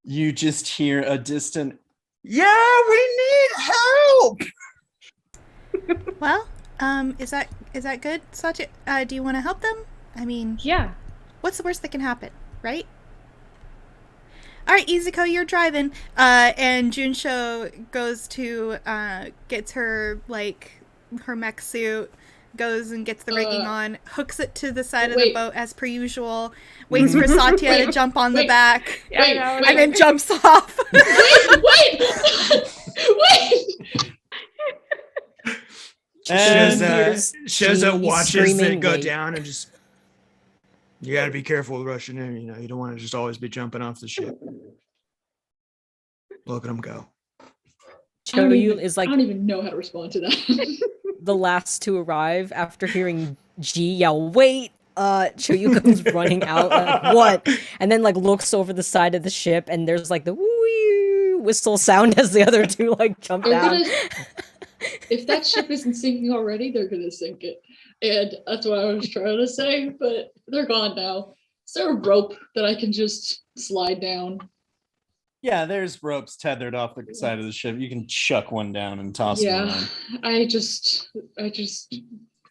Speaker 1: you just hear a distant, "Yeah, we need help."
Speaker 4: Well, is that good, Satya? Do you want to help them? I mean,
Speaker 2: Yeah.
Speaker 4: what's the worst that can happen, right? All right, Izuko, you're driving. And Junsho goes to gets her her mech suit, goes and gets the rigging on, hooks it to the side of the
Speaker 6: wait.
Speaker 4: boat as per usual, waits for Satya to jump on the
Speaker 6: wait.
Speaker 4: back,
Speaker 2: Yeah, I know.
Speaker 4: and then jumps off.
Speaker 6: Wait!
Speaker 1: And
Speaker 5: Sheza
Speaker 3: G
Speaker 5: watches
Speaker 3: screaming,
Speaker 5: it go
Speaker 3: "Wait."
Speaker 5: down and just. You got to be careful with rushing in. You know, you don't want to just always be jumping off the ship. Look at them go.
Speaker 3: Choyu is like
Speaker 6: I don't even know how to respond to that.
Speaker 3: the last to arrive after hearing G yell, "Wait!" Choyu comes running out, like, "What?" And then like looks over the side of the ship, and there's like the woo whistle sound as the other two like jump
Speaker 6: They're
Speaker 3: down.
Speaker 6: gonna, if that ship isn't sinking already, they're gonna sink it. And that's what I was trying to say, but they're gone now. Is there a rope that I can just slide down?
Speaker 1: Yeah, there's ropes tethered off the side of the ship. You can chuck one down and toss it
Speaker 6: Yeah,
Speaker 1: around.
Speaker 6: I just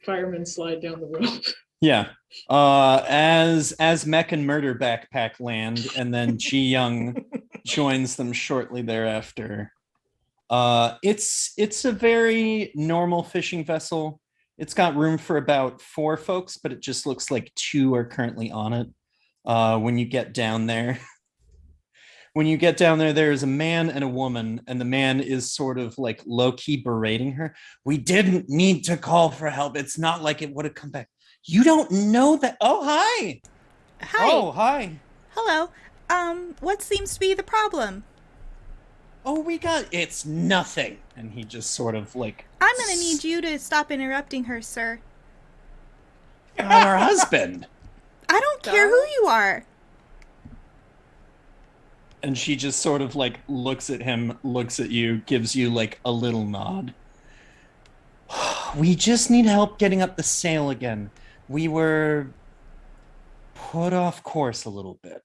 Speaker 6: fireman slide down the rope.
Speaker 1: Yeah. As Mech and Murder Backpack land, and then Chi Young joins them shortly thereafter. It's a very normal fishing vessel. It's got room for about 4 folks, but it just looks like 2 are currently on it. When you get down there, there is a man and a woman, and the man is sort of like low-key berating her. "We didn't need to call for help. It's not like it would have come back. You don't know that." Oh, hi.
Speaker 4: Hi.
Speaker 1: Oh, hi.
Speaker 4: Hello. What seems to be the problem?
Speaker 1: Oh, it's nothing. And he just sort of like,
Speaker 4: I'm gonna need you to stop interrupting her, sir.
Speaker 1: "I'm our husband."
Speaker 4: I don't care who you are.
Speaker 1: And she just sort of like looks at him, looks at you, gives you like a little nod. "We just need help getting up the sail again. We were put off course a little bit."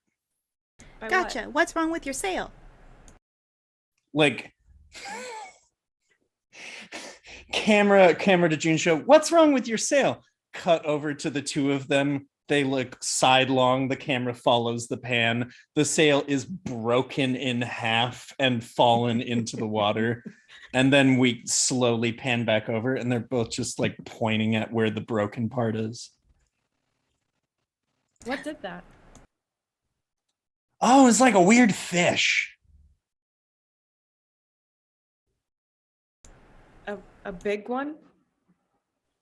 Speaker 2: By what?
Speaker 4: Gotcha. What's wrong with your sail?
Speaker 1: Like, camera to Junsho, "What's wrong with your sail?" Cut over to the 2 of them. They look sidelong. The camera follows the pan. The sail is broken in half and fallen into the water. And then we slowly pan back over, and they're both just like pointing at where the broken part is.
Speaker 2: What did that?
Speaker 1: "Oh, it's like a weird fish."
Speaker 2: A big one?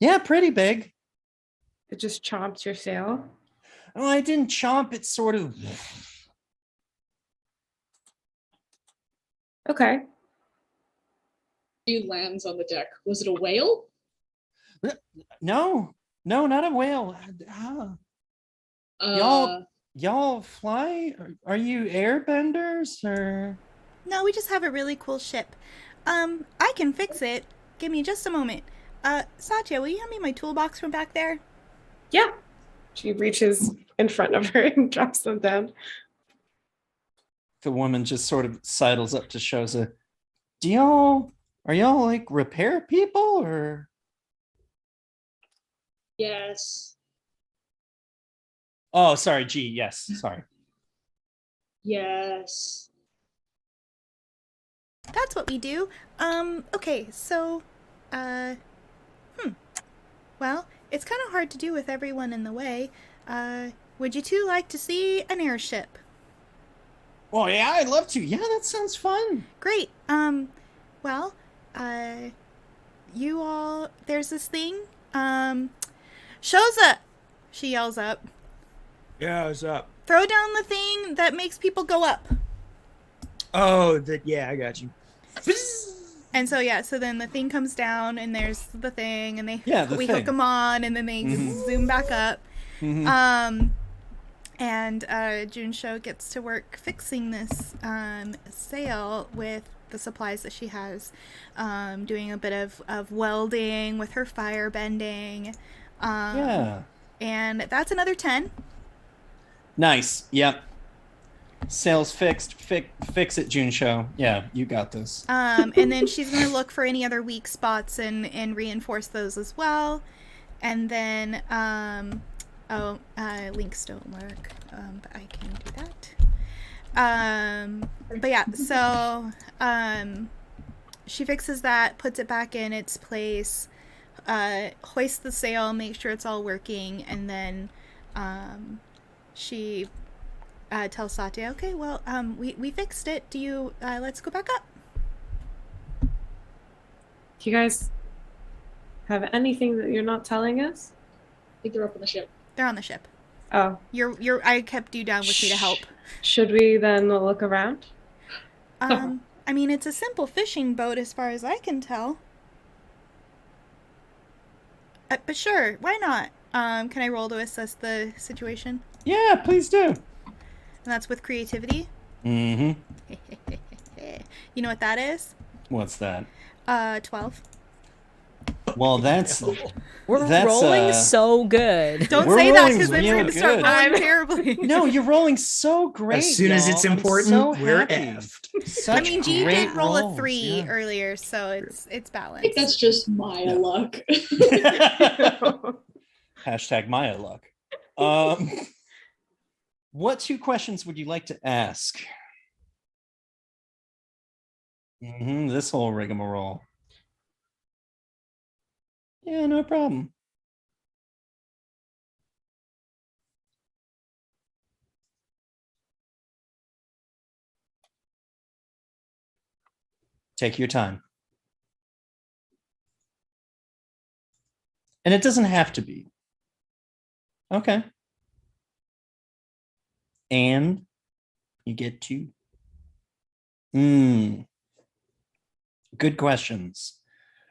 Speaker 1: Yeah, pretty big.
Speaker 2: It just chomped your sail?
Speaker 1: Oh, I didn't chomp it, sort of.
Speaker 2: Okay.
Speaker 6: He lands on the deck. Was it a whale?
Speaker 1: No, not a whale. Ah. Y'all fly? Are you airbenders or?
Speaker 4: No, we just have a really cool ship. I can fix it. Give me just a moment. Satya, will you hand me my toolbox from back there?
Speaker 2: Yeah. She reaches in front of her and drops them down.
Speaker 1: The woman just sort of sidles up to Shoza. Are y'all like repair people or?
Speaker 6: Yes.
Speaker 1: Oh, sorry, G, yes, sorry.
Speaker 6: Yes.
Speaker 4: That's what we do. Okay, so, well, if it's kind of hard to do with everyone in the way. Would you two like to see an airship?
Speaker 1: Oh yeah, I'd love to. Yeah, that sounds fun.
Speaker 4: Great. Well, you all, there's this thing. Shoza, she yells up.
Speaker 5: Yeah, what's up?
Speaker 4: Throw down the thing that makes people go up.
Speaker 5: Oh, yeah, I got you.
Speaker 4: And so so then the thing comes down, and there's the thing, and we
Speaker 1: thing.
Speaker 4: hook them on, and then they zoom back up.
Speaker 1: Mhm.
Speaker 4: And Junsho gets to work fixing this sail with the supplies that she has, doing a bit of welding with her fire bending.
Speaker 1: Yeah.
Speaker 4: And that's another 10.
Speaker 1: Nice. Yep. Sales fixed. Fix it, Junsho. Yeah, you got this.
Speaker 4: And then she's going to look for any other weak spots and reinforce those as well. And then, links don't work, but I can do that. But yeah, so she fixes that, puts it back in its place, hoists the sail, makes sure it's all working, and then she tells Satya, okay, well, we fixed it. Do you, let's go back up.
Speaker 2: Do you guys have anything that you're not telling us?
Speaker 6: I think they're up on the ship.
Speaker 4: They're on the ship.
Speaker 2: Oh,
Speaker 4: I kept you down with me to help.
Speaker 2: should we then look around?
Speaker 4: I mean, it's a simple fishing boat as far as I can tell. But sure, why not? Can I roll to assess the situation?
Speaker 1: Yeah, please do.
Speaker 4: And that's with creativity.
Speaker 1: Mm-hmm.
Speaker 4: You know what that is?
Speaker 1: What's that?
Speaker 4: 12.
Speaker 1: Well, that's
Speaker 3: rolling so good.
Speaker 4: Don't
Speaker 1: We're
Speaker 4: say that
Speaker 1: rolling
Speaker 4: because then
Speaker 1: real
Speaker 4: we're going to start
Speaker 1: good.
Speaker 4: rolling terribly.
Speaker 1: no, you're rolling so great.
Speaker 5: As soon as it's
Speaker 1: y'all. I'm
Speaker 5: important,
Speaker 1: so
Speaker 5: we're
Speaker 1: happy.
Speaker 5: effed.
Speaker 1: Such
Speaker 4: I mean, G
Speaker 1: great
Speaker 4: did roll a
Speaker 1: rolls,
Speaker 4: 3
Speaker 1: yeah.
Speaker 4: earlier, so it's
Speaker 6: I think
Speaker 4: balanced.
Speaker 6: that's just Maya luck.
Speaker 1: Hashtag Maya luck. What 2 questions would you like to ask? This whole rigmarole. Yeah, no problem. Take your time. And it doesn't have to be. Okay. And you get 2. Good questions.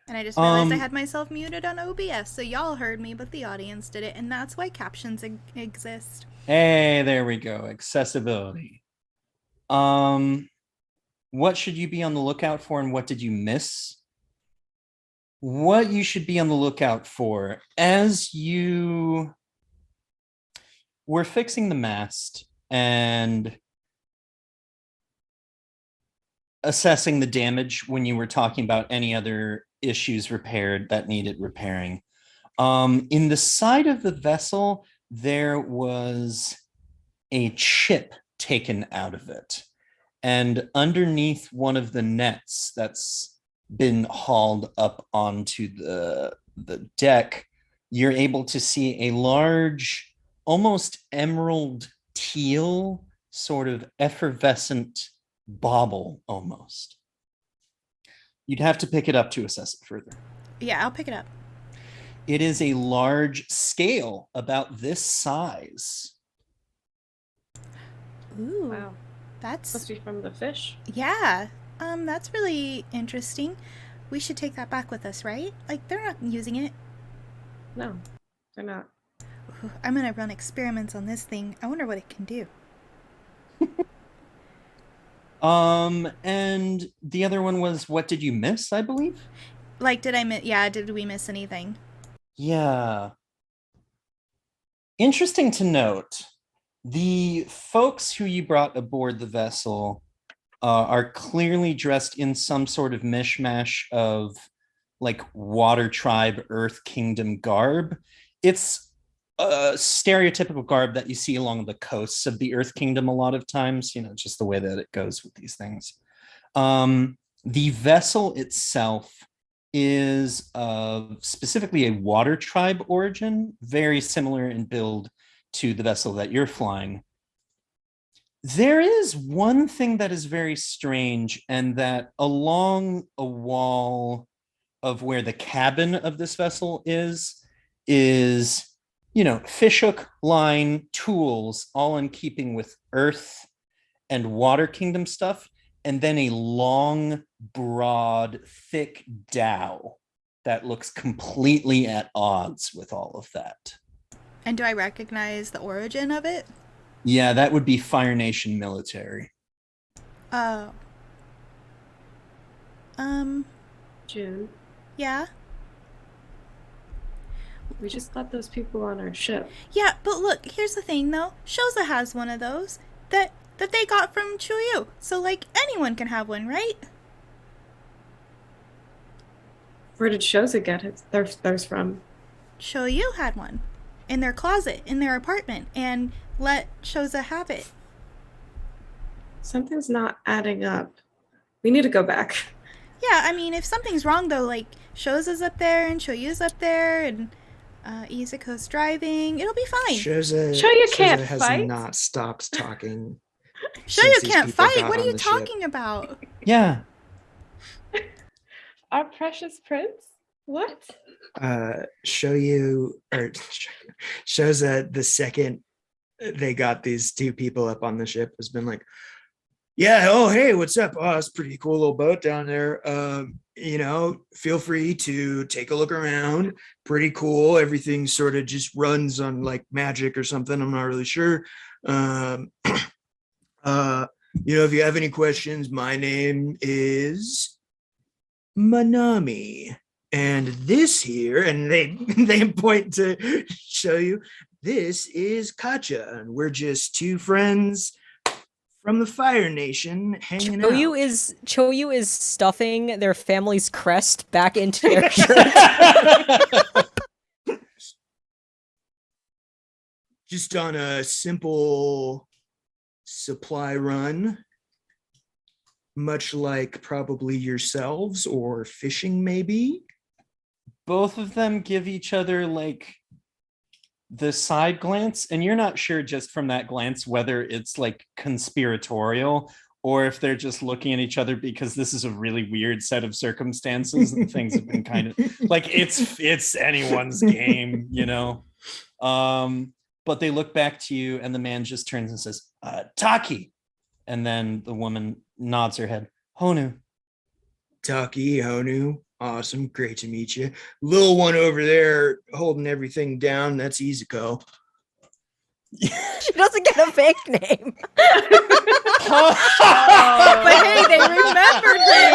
Speaker 4: And I just realized I had myself muted on OBS, so y'all heard me, but the audience did it, and that's why captions exist.
Speaker 1: Hey, there we go. Accessibility. What should you be on the lookout for, and what did you miss? What you should be on the lookout for as you were fixing the mast and assessing the damage when you were talking about any other issues repaired that needed repairing. In the side of the vessel, there was a chip taken out of it. And underneath one of the nets that's been hauled up onto the deck, you're able to see a large, almost emerald teal, sort of effervescent bauble almost. You'd have to pick it up to assess it further.
Speaker 4: Yeah, I'll pick it up.
Speaker 1: It is a large scale, about this size.
Speaker 4: Ooh,
Speaker 2: Wow.
Speaker 4: that's
Speaker 2: Must be from the fish.
Speaker 4: yeah. That's really interesting. We should take that back with us, right? Like, they're not using it.
Speaker 2: No, they're not.
Speaker 4: Ooh, I'm gonna run experiments on this thing. I wonder what it can do.
Speaker 1: And the other one was, what did you miss, I believe?
Speaker 4: Like, did we miss anything?
Speaker 1: Yeah. Interesting to note, the folks who you brought aboard the vessel are clearly dressed in some sort of mishmash of like water tribe, earth kingdom garb. It's a stereotypical garb that you see along the coasts of the earth kingdom a lot of times, you know, just the way that it goes with these things. The vessel itself is of specifically a water tribe origin, very similar in build to the vessel that you're flying. There is one thing that is very strange, and that along a wall of where the cabin of this vessel is, fishhook line tools, all in keeping with earth and water kingdom stuff, and then a long, broad, thick dowel that looks completely at odds with all of that.
Speaker 4: And do I recognize the origin of it?
Speaker 1: Yeah, that would be Fire Nation military.
Speaker 4: Oh.
Speaker 2: June,
Speaker 4: Yeah?
Speaker 2: we just got those people on our ship.
Speaker 4: Yeah, but look, here's the thing though. Shoza has one of those that they got from Chuyu. So like anyone can have one, right?
Speaker 2: Where did Shoza get theirs from?
Speaker 4: Shoyu had one in their closet in their apartment and let Shoza have it.
Speaker 2: Something's not adding up. We need to go back.
Speaker 4: Yeah, I mean, if something's wrong though, like Shoza's up there and Shoyu's up there and Izuko's driving, it'll be fine.
Speaker 2: Shoyu can't
Speaker 5: has
Speaker 2: fight?
Speaker 5: not stopped talking.
Speaker 4: Shoyu
Speaker 5: since these
Speaker 4: can't
Speaker 5: people
Speaker 4: fight.
Speaker 5: got
Speaker 4: What are
Speaker 5: on
Speaker 4: you
Speaker 5: the ship.
Speaker 4: talking about?
Speaker 1: Yeah.
Speaker 2: Our precious prince? What?
Speaker 5: Shoyu or Shoza, the second they got these two people up on the ship, has been like, yeah, oh hey, what's up? Oh, it's a pretty cool little boat down there. Feel free to take a look around. Pretty cool. Everything sort of just runs on like magic or something. I'm not really sure. If you have any questions, my name is Manami. And this here, and they point to show you, this is Katja, and we're just two friends from the Fire Nation hanging out.
Speaker 3: Choyu is stuffing their family's crest back into their shirt.
Speaker 5: Just on a simple supply run, much like probably yourselves or fishing maybe.
Speaker 1: Both of them give each other like the side glance, and you're not sure just from that glance whether it's like conspiratorial or if they're just looking at each other because this is a really weird set of circumstances and things have been kind of like it's anyone's game, but they look back to you and the man just turns and says, Taki. And then the woman nods her head. Honu.
Speaker 5: Taki, Honu. Awesome. Great to meet you. Little one over there holding everything down. That's Izuko.
Speaker 3: She doesn't get a fake name.
Speaker 4: But hey, they remembered her name.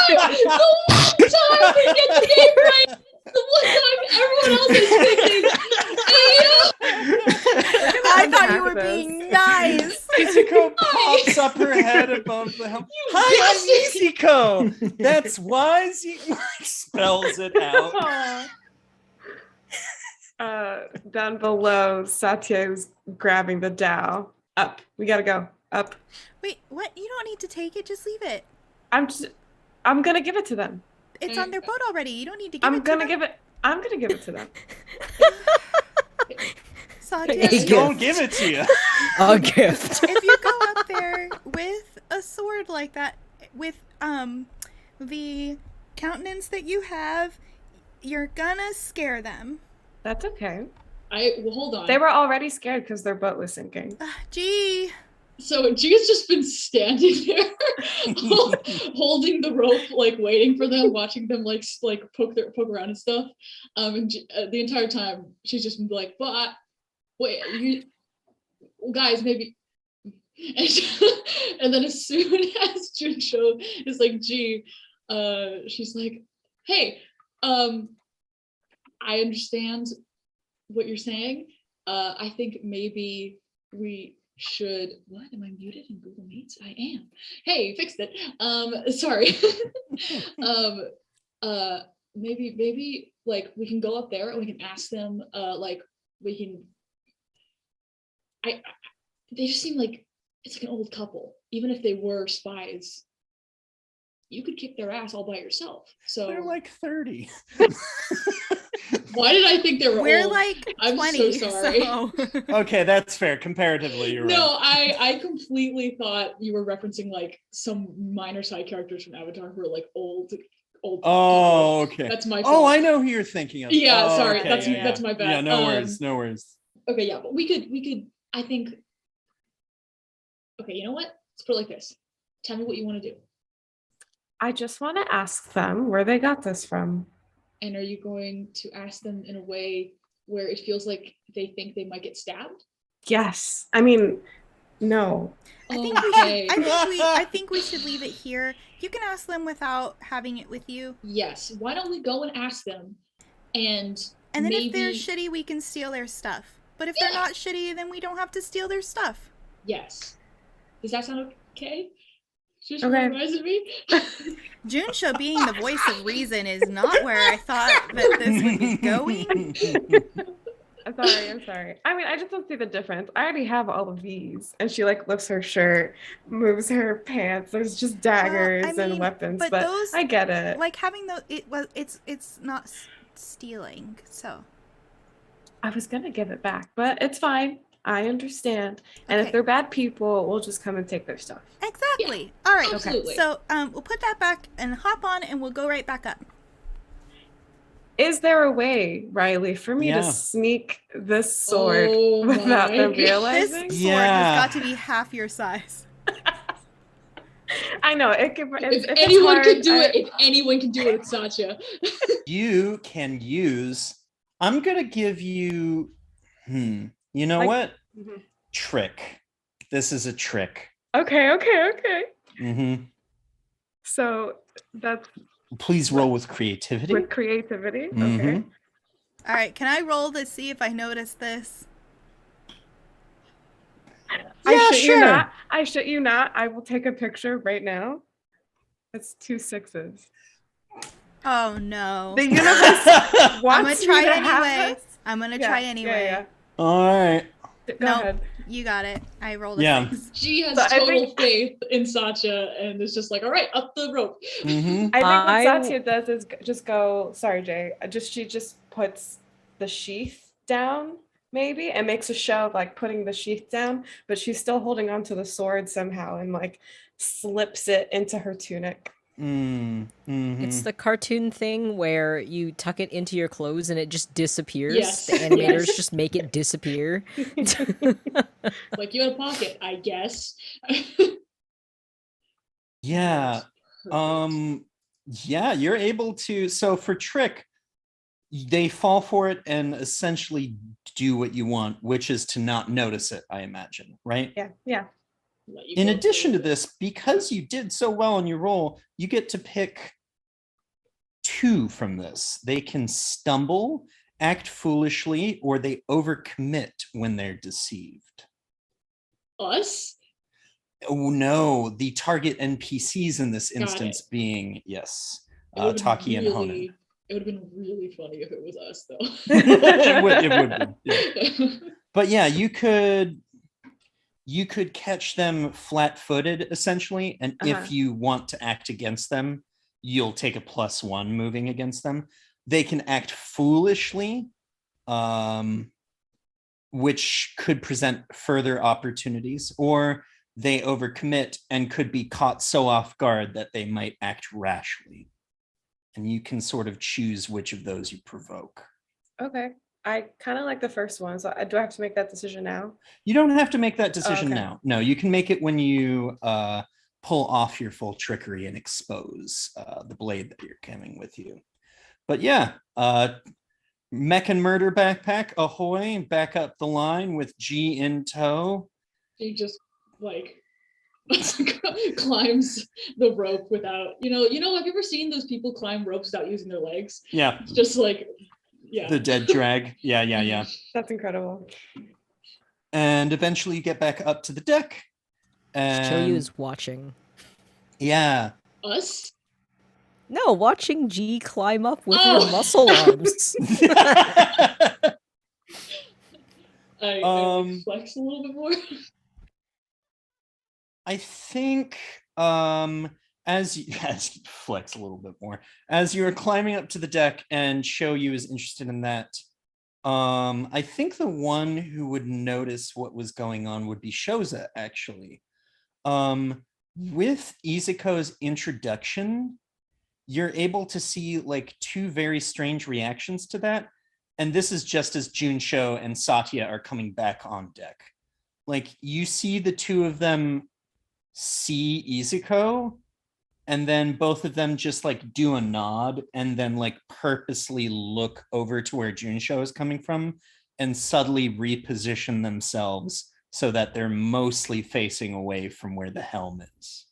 Speaker 6: The one time we get the name right, the one time everyone else is thinking,
Speaker 4: I thought you were being nice.
Speaker 1: Izuko pops up her head above the helm. Hi, I'm Izuko. That's wise. He spells it out.
Speaker 2: Down below, Satya was grabbing the dowel. Up. We gotta go. Up.
Speaker 4: Wait, what? You don't need to take it. Just leave it.
Speaker 2: I'm gonna give it to them.
Speaker 4: It's on their boat already. You don't need to give it to them.
Speaker 2: I'm gonna give it to them.
Speaker 4: Satya,
Speaker 3: Hey,
Speaker 1: Don't give it to you.
Speaker 3: A gift.
Speaker 4: if you go up there with a sword like that, with the countenance that you have, you're gonna scare them.
Speaker 2: That's okay.
Speaker 6: hold on.
Speaker 2: They were already scared because their boat was sinking.
Speaker 4: Gee.
Speaker 6: So Gia's just been standing there, holding the rope, like waiting for them, watching them like poke around and stuff. And the entire time she's just been like, "But wait, you guys, maybe." And then as soon as Junsho is like, "G," she's like, "Hey, I understand what you're saying. I think maybe we should." What? Am I muted in Google Meets? I am. Hey, fixed it. Sorry. Maybe like we can go up there and we can ask them. They just seem like it's like an old couple, even if they were spies. you could kick their ass all by yourself. So
Speaker 1: They're like 30.
Speaker 6: why did I think they were
Speaker 4: We're
Speaker 6: old?
Speaker 4: like
Speaker 6: I'm
Speaker 4: 20,
Speaker 6: so sorry.
Speaker 4: so.
Speaker 1: Okay, that's fair. Comparatively, you're
Speaker 6: No,
Speaker 1: right.
Speaker 6: I completely thought you were referencing like some minor side characters from Avatar who are like old.
Speaker 1: Oh, okay.
Speaker 6: That's my
Speaker 1: Oh,
Speaker 6: fault.
Speaker 1: I know who you're thinking of.
Speaker 6: Yeah,
Speaker 1: Oh,
Speaker 6: sorry.
Speaker 1: okay,
Speaker 6: That's my bad.
Speaker 1: Yeah, no worries, no worries.
Speaker 6: Okay, yeah, but we could. I think. Okay, you know what? Let's put it like this. Tell me what you want to do.
Speaker 2: I just want to ask them where they got this from.
Speaker 6: And are you going to ask them in a way where it feels like they think they might get stabbed?
Speaker 2: Yes. I mean, no.
Speaker 4: I think we
Speaker 6: Okay.
Speaker 4: should. I think we should leave it here. You can ask them without having it with you.
Speaker 6: Yes. Why don't we go and ask them, and
Speaker 4: And then
Speaker 6: maybe
Speaker 4: if they're shitty, we can steal their stuff. But if they're not shitty, then we don't have to steal their stuff.
Speaker 6: yes. Does that sound okay? Just
Speaker 2: Okay.
Speaker 6: reminds me.
Speaker 4: Junsha being the voice of reason is not where I thought that this would be going.
Speaker 2: I'm sorry. I mean, I just don't see the difference. I already have all of these. And she like lifts her shirt, moves her pants. There's just daggers and weapons. But
Speaker 4: those,
Speaker 2: I get it.
Speaker 4: Like having those, it's not stealing. So
Speaker 2: I was gonna give it back, but it's fine. I understand. And
Speaker 4: Okay.
Speaker 2: if they're bad people, we'll just come and take their stuff.
Speaker 4: exactly. All right.
Speaker 6: Absolutely.
Speaker 4: So we'll put that back and hop on, and we'll go right back up.
Speaker 2: Is there a way, Riley, for me
Speaker 1: Yeah.
Speaker 2: to sneak this sword
Speaker 6: Oh
Speaker 2: without
Speaker 6: my
Speaker 2: them
Speaker 6: God.
Speaker 4: This
Speaker 2: realizing?
Speaker 4: sword
Speaker 1: Yeah.
Speaker 4: has got to be half your size.
Speaker 2: I know it could.
Speaker 6: If
Speaker 2: it's
Speaker 6: anyone
Speaker 2: hard,
Speaker 6: could do it, if anyone can do it, it's Satya.
Speaker 1: You can use. I'm gonna give you. You know
Speaker 2: Like-
Speaker 1: what?
Speaker 2: Mhm.
Speaker 1: Trick. This is a trick.
Speaker 2: Okay. So that's
Speaker 1: Please roll with creativity.
Speaker 2: with creativity. Okay.
Speaker 1: Mhm.
Speaker 4: All right. Can I roll to see if I notice this?
Speaker 2: I shit
Speaker 1: sure.
Speaker 2: you not. I shit you not. I will take a picture right now. It's 2 6s.
Speaker 4: Oh no.
Speaker 2: The universe
Speaker 4: I'm gonna
Speaker 2: wants
Speaker 4: try
Speaker 2: me to have
Speaker 4: anyway.
Speaker 2: this.
Speaker 4: I'm gonna
Speaker 2: Yeah,
Speaker 4: try
Speaker 2: yeah,
Speaker 4: anyway.
Speaker 2: yeah.
Speaker 1: All right.
Speaker 2: Go
Speaker 4: No.
Speaker 2: ahead.
Speaker 4: You got it. I rolled a
Speaker 1: Yeah.
Speaker 4: 6.
Speaker 6: She has
Speaker 2: So I
Speaker 6: total
Speaker 2: think-
Speaker 6: faith in Satya, and it's just like, all right, up the rope.
Speaker 1: Mhm.
Speaker 2: I think
Speaker 3: I-
Speaker 2: what Satya does is just go. Sorry, Jay. She just puts the sheath down, maybe, and makes a show of like putting the sheath down, but she's still holding onto the sword somehow, and like slips it into her tunic.
Speaker 3: It's the cartoon thing where you tuck it into your clothes and it just disappears.
Speaker 6: Yes,
Speaker 3: The animators
Speaker 6: yes.
Speaker 3: just make it disappear.
Speaker 6: Like, you had a pocket, I guess.
Speaker 1: Yeah.
Speaker 6: Perfect.
Speaker 1: Yeah, you're able to. So for trick, they fall for it and essentially do what you want, which is to not notice it, I imagine, right?
Speaker 2: Yeah.
Speaker 6: Let you
Speaker 1: In
Speaker 6: go
Speaker 1: addition to
Speaker 6: through it.
Speaker 1: this, because you did so well on your roll, you get to pick 2 from this. They can stumble, act foolishly, or they overcommit when they're deceived.
Speaker 6: Us?
Speaker 1: Oh no, the target NPCs in this
Speaker 6: Got
Speaker 1: instance being, yes,
Speaker 6: It would've been
Speaker 1: Taki and Honan.
Speaker 6: really- It would have been really funny if it was us, though.
Speaker 1: It would be, yeah. But yeah, you could catch them flat-footed essentially, and
Speaker 2: Uh-huh.
Speaker 1: if you want to act against them, you'll take a +1 moving against them. They can act foolishly, which could present further opportunities, or they overcommit and could be caught so off guard that they might act rashly. And you can sort of choose which of those you provoke.
Speaker 2: Okay. I kind of like the first one. So do I have to make that decision now?
Speaker 1: You don't have to make that decision
Speaker 2: okay.
Speaker 1: now. No, you can make it when you pull off your full trickery and expose the blade that you're carrying with you. But yeah, Mech and Murder Backpack, ahoy, back up the line with G in tow.
Speaker 6: He just, like, climbs the rope without, have you ever seen those people climb ropes without using their legs?
Speaker 1: Yeah,
Speaker 6: It's just like, yeah.
Speaker 1: the dead drag. Yeah.
Speaker 2: That's incredible.
Speaker 1: And eventually you get back up to the deck. And
Speaker 3: Shoyu is watching.
Speaker 1: yeah.
Speaker 6: Us?
Speaker 3: No, watching G climb up with
Speaker 6: Oh.
Speaker 3: her muscle arms.
Speaker 6: I flex a little bit more.
Speaker 1: I think as you as you flex a little bit more, as you are climbing up to the deck and Shoyu is interested in that. I think the one who would notice what was going on would be Shoza, actually. With Izuko's introduction, you're able to see like two very strange reactions to that. And this is just as Junsho and Satya are coming back on deck. Like you see the two of them see Izuko, and then both of them just like do a nod and then like purposely look over to where Junsho is coming from and subtly reposition themselves so that they're mostly facing away from where the helm is.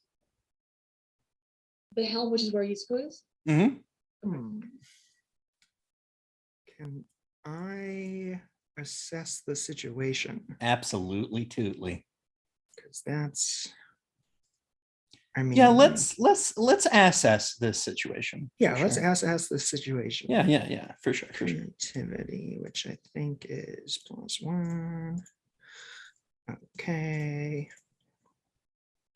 Speaker 6: The helm, which is where Yusuko is?
Speaker 1: Mm-hmm.
Speaker 5: Can I assess the situation?
Speaker 1: Absolutely, Tootly.
Speaker 5: Because that's, I mean,
Speaker 1: Yeah, let's assess this situation.
Speaker 5: yeah,
Speaker 1: for
Speaker 5: let's
Speaker 1: sure.
Speaker 5: assess the situation.
Speaker 1: Yeah, for sure.
Speaker 5: Creativity, which I think is +1. Okay.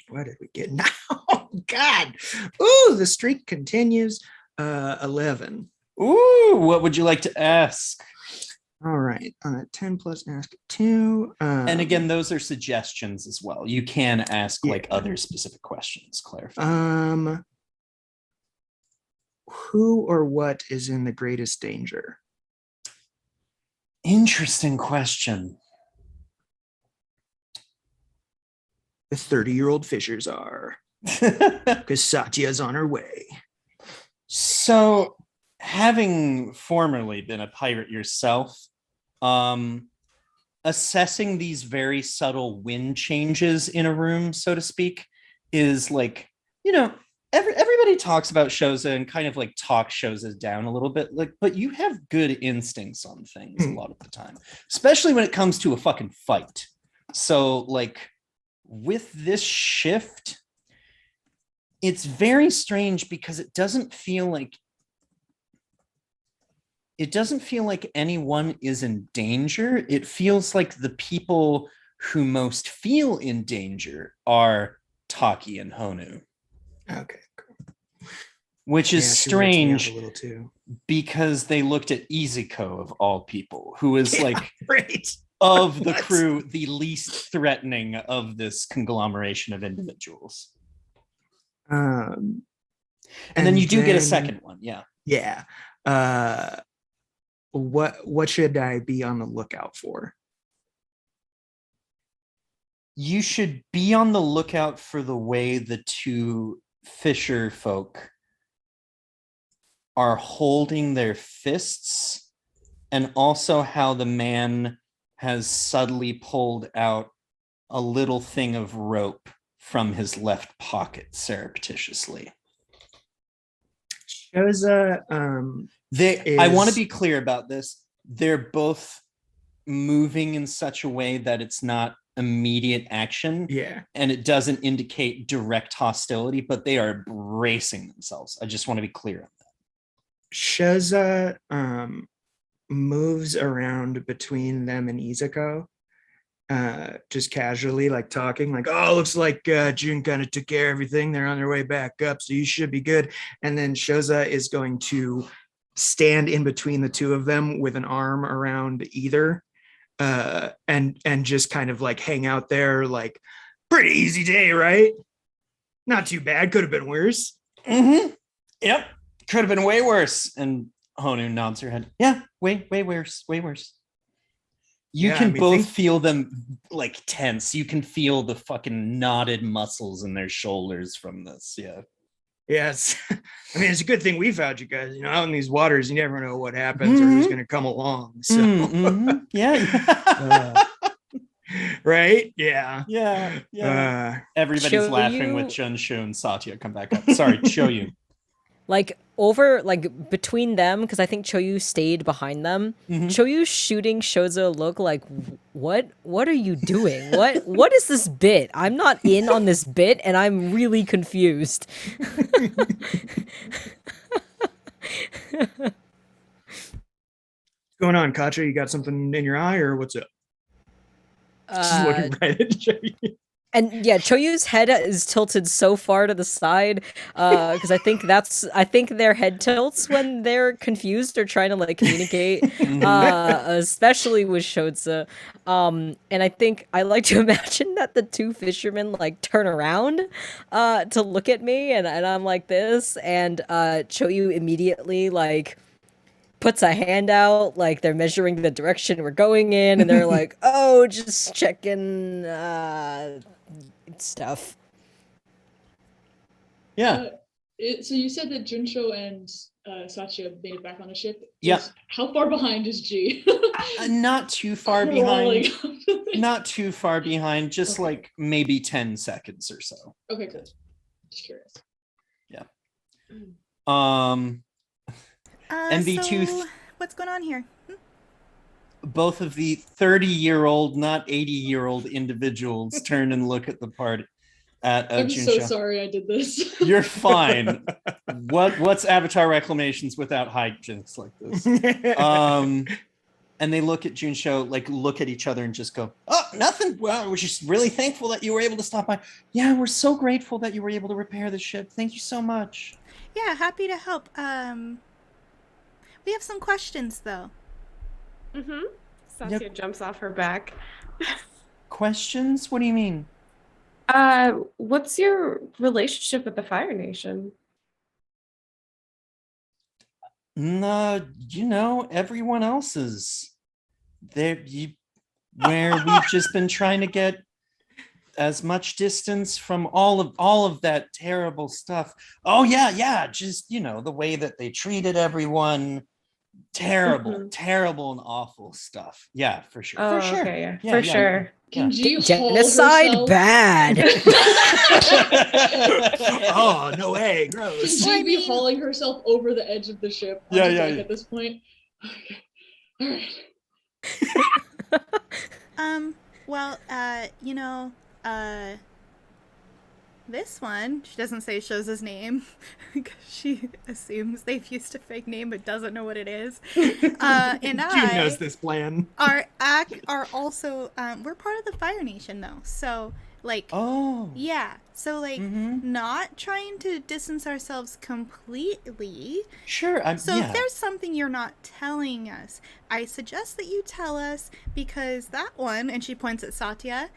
Speaker 5: What did we get now? Oh God. Ooh, the streak continues. 11.
Speaker 1: Ooh, what would you like to ask?
Speaker 5: All right. 10 plus ask 2.
Speaker 1: And again, those are suggestions as well. You can ask like other specific questions, clarify.
Speaker 5: Who or what is in the greatest danger?
Speaker 1: Interesting question.
Speaker 5: The 30-year-old fishers are. Because Satya's on her way.
Speaker 1: So, having formerly been a pirate yourself, assessing these very subtle wind changes in a room, so to speak, is like, everybody talks about Shoza and kind of like talk Shoza down a little bit, like, but you have good instincts on things a lot of the time, especially when it comes to a fucking fight. So, like, with this shift, it's very strange because it doesn't feel like anyone is in danger. It feels like the people who most feel in danger are Taki and Honu.
Speaker 5: Okay, cool.
Speaker 1: Which is strange
Speaker 5: a little too.
Speaker 1: Because they looked at Izuko of all people, who is like
Speaker 5: right.
Speaker 1: of the crew, the least threatening of this conglomeration of individuals. And then you do get a second one, yeah.
Speaker 5: Yeah. What should I be on the lookout for?
Speaker 1: You should be on the lookout for the way the two fisher folk are holding their fists, and also how the man has subtly pulled out a little thing of rope from his left pocket surreptitiously.
Speaker 5: Shoza,
Speaker 1: I want to be clear about this. They're both moving in such a way that it's not immediate action.
Speaker 5: Yeah.
Speaker 1: And it doesn't indicate direct hostility, but they are bracing themselves. I just want to be clear on that.
Speaker 5: Shoza moves around between them and Izuko, just casually, like talking, like, oh, looks like June kind of took care of everything. They're on their way back up, so you should be good. And then Shoza is going to stand in between the two of them with an arm around either, and just kind of like hang out there, like, pretty easy day, right? Not too bad. Could have been worse.
Speaker 1: Mm-hmm. Yep. Could have been way worse. And Honu nods her head. Yeah, way worse. You can both feel them like tense. You can feel the fucking knotted muscles in their shoulders from this. Yeah.
Speaker 5: Yes. I mean, it's a good thing we found you guys. Out in these waters, you never know what happens or who's going to come along. So,
Speaker 1: yeah.
Speaker 5: Right? Yeah.
Speaker 1: Yeah. Everybody's laughing with Junsho and Satya come back up. Sorry, Shoyu.
Speaker 3: Like between them, because I think Choyu stayed behind them.
Speaker 1: Mm-hmm.
Speaker 3: Choyu shooting Shoza look like, what are you doing? What is this bit? I'm not in on this bit, and I'm really confused.
Speaker 5: What's going on, Katja? You got something in your eye, or what's up? Just looking right at Choyu.
Speaker 3: And yeah, Choyu's head is tilted so far to the side, because I think their head tilts when they're confused or trying to like communicate, especially with Shotze. And I think I like to imagine that the two fishermen like turn around, to look at me, and I'm like this, and Choyu immediately like puts a hand out like they're measuring the direction we're going in, and they're like, oh, just checking stuff.
Speaker 1: Yeah.
Speaker 6: So you said that Junsho and Satya made it back on the ship.
Speaker 1: Yeah.
Speaker 6: How far behind is G?
Speaker 1: Not too far behind. Not too far behind. Just like maybe 10 seconds or so.
Speaker 6: Okay, cool. Just curious.
Speaker 1: Yeah.
Speaker 4: MV2. So what's going on here?
Speaker 1: Both of the 30-year-old, not 80-year-old individuals turn and look at the party.
Speaker 6: I'm so sorry I did this.
Speaker 1: You're fine. What's Avatar Reclamations without hijinks like this? And they look at Junsho, like look at each other and just go, oh, nothing. Well, we're just really thankful that you were able to stop by. Yeah, we're so grateful that you were able to repair the ship. Thank you so much.
Speaker 4: Yeah, happy to help. We have some questions though.
Speaker 2: Satya jumps off her back.
Speaker 1: Questions? What do you mean?
Speaker 2: What's your relationship with the Fire Nation?
Speaker 1: Everyone else's. Where we've just been trying to get as much distance from all of that terrible stuff. Oh yeah, just the way that they treated everyone. Terrible and awful stuff. Yeah, for sure.
Speaker 2: Oh,
Speaker 1: for sure.
Speaker 2: Okay, yeah, for sure.
Speaker 6: Can G
Speaker 3: genocide
Speaker 6: herself?
Speaker 3: bad.
Speaker 5: Oh, no way, gross.
Speaker 6: Can G be hauling herself over the edge of the ship?
Speaker 1: Yeah.
Speaker 6: At this point. Okay. All
Speaker 4: right. This one, she doesn't say shows his name because she assumes they've used a fake name but doesn't know what it is. And
Speaker 5: June knows this plan.
Speaker 4: Are also we're part of the Fire Nation though, so like not trying to distance ourselves completely.
Speaker 1: Sure.
Speaker 4: If there's something you're not telling us, I suggest that you tell us, because that one, and she points at Satya,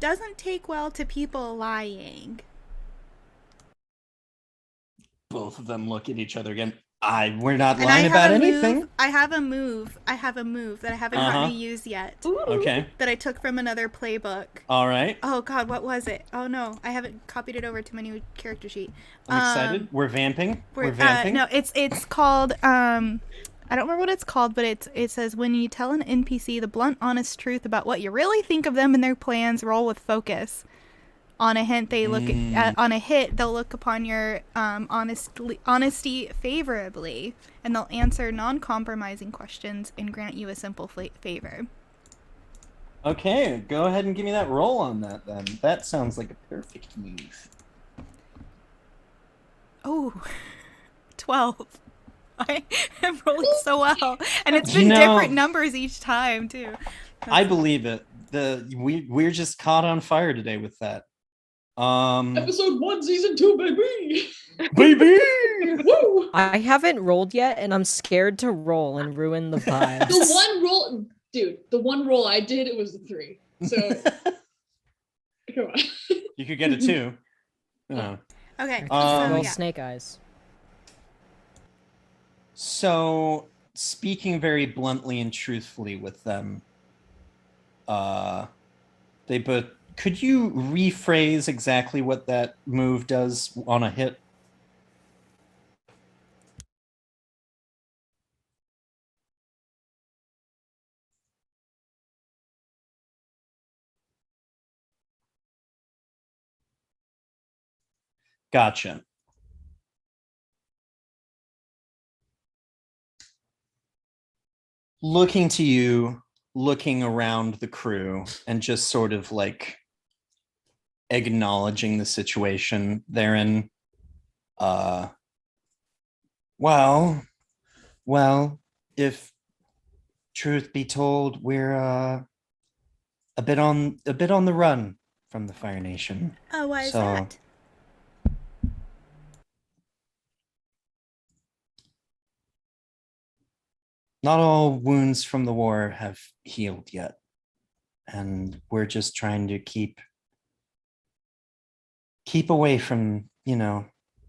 Speaker 4: doesn't take well to people lying.
Speaker 1: Both of them look at each other again. We're not lying about anything.
Speaker 4: I have a move that I haven't gotten to use yet.
Speaker 2: Ooh.
Speaker 1: Okay.
Speaker 4: That I took from another playbook.
Speaker 1: All right.
Speaker 4: Oh God, what was it? Oh no, I haven't copied it over to my new character sheet.
Speaker 1: I'm excited. We're vamping. We're vamping.
Speaker 4: No, it's called I don't remember what it's called, but it says, when you tell an NPC the blunt, honest truth about what you really think of them and their plans, roll with focus. On a hint, they look on a hit, they'll look upon your honesty favorably, and they'll answer non-compromising questions and grant you a simple favor.
Speaker 1: Okay, go ahead and give me that roll on that then. That sounds like a perfect move.
Speaker 4: Oh, 12. I am rolling so well, and it's been different numbers each time too.
Speaker 1: I believe it. We're just caught on fire today with that.
Speaker 6: Episode 1, season 2, baby.
Speaker 1: Baby.
Speaker 6: Woo!
Speaker 3: I haven't rolled yet, and I'm scared to roll and ruin the vibes.
Speaker 6: The one roll I did, it was a 3. So come on.
Speaker 1: You could get a 2. Oh.
Speaker 4: Okay.
Speaker 3: Roll snake eyes.
Speaker 1: So, speaking very bluntly and truthfully with them, could you rephrase exactly what that move does on a hit? Gotcha. Looking to you, looking around the crew, and just sort of like acknowledging the situation they're in. Well, if truth be told, we're a bit on the run from the Fire Nation.
Speaker 4: Oh, why is
Speaker 1: So-
Speaker 4: that?
Speaker 1: Not all wounds from the war have healed yet. And we're just trying to keep away from,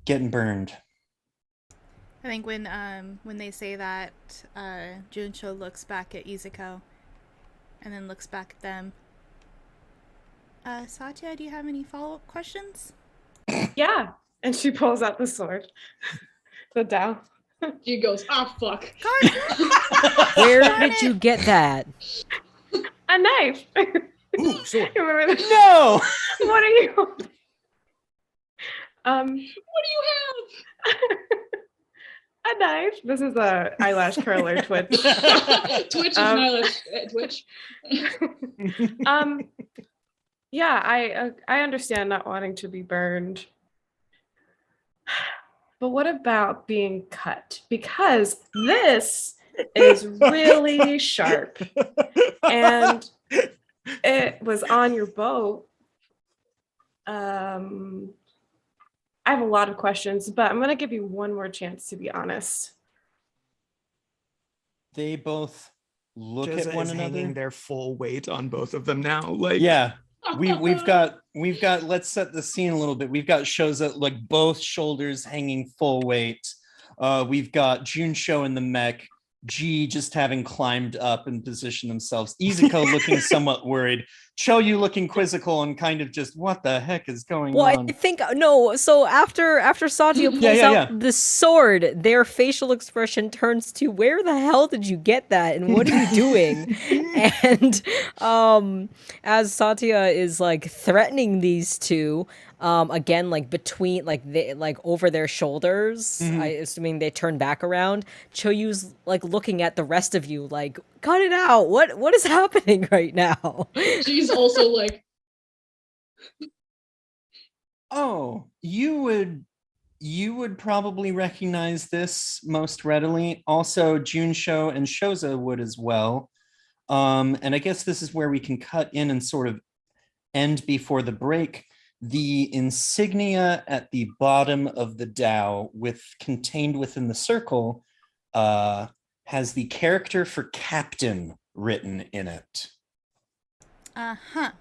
Speaker 1: getting burned.
Speaker 4: I think when they say that, Juncho looks back at Izuko and then looks back at them. Satya, do you have any follow-up questions?
Speaker 2: Yeah. And she pulls out the sword. The Dao.
Speaker 6: She goes, ah, fuck.
Speaker 3: Where
Speaker 4: Darn
Speaker 3: did
Speaker 4: it.
Speaker 3: you get that?
Speaker 2: A knife.
Speaker 5: Ooh, sword.
Speaker 2: Remember that?
Speaker 1: No!
Speaker 2: What are you?
Speaker 6: What do you
Speaker 2: A knife. This is a eyelash curler twitch.
Speaker 6: have? Twitch is
Speaker 2: Um,
Speaker 6: an eyelash twitch.
Speaker 2: Yeah, I understand not wanting to be burned. But what about being cut? Because this is really sharp and it was on your boat. I have a lot of questions, but I'm going to give you one more chance to be honest.
Speaker 1: They both look
Speaker 5: Jezza
Speaker 1: at one
Speaker 5: is
Speaker 1: another.
Speaker 5: hanging their full weight on both of them now. Like,
Speaker 1: Yeah. We've got let's set the scene a little bit. We've got shows that like both shoulders hanging full weight. We've got Junsho in the mech, G just having climbed up and positioned themselves, Izuko looking somewhat worried, Choyu looking quizzical and kind of just what the heck is going
Speaker 3: Well,
Speaker 1: on?
Speaker 3: I think no. So after Satya pulls out the sword, their facial expression turns to "Where the hell did you get that? And what are you doing?" And as Satya is like threatening these two, again like between like over their shoulders, I assuming they turn back around. Choyu's like looking at the rest of you, like, cut it out. What is happening right now?
Speaker 6: She's also like,
Speaker 1: Oh, you would probably recognize this most readily. Also, Junsho and Shoza would as well. And I guess this is where we can cut in and sort of end before the break. The insignia at the bottom of the Dao, contained within the circle, has the character for captain written in it.
Speaker 4: Uh-huh.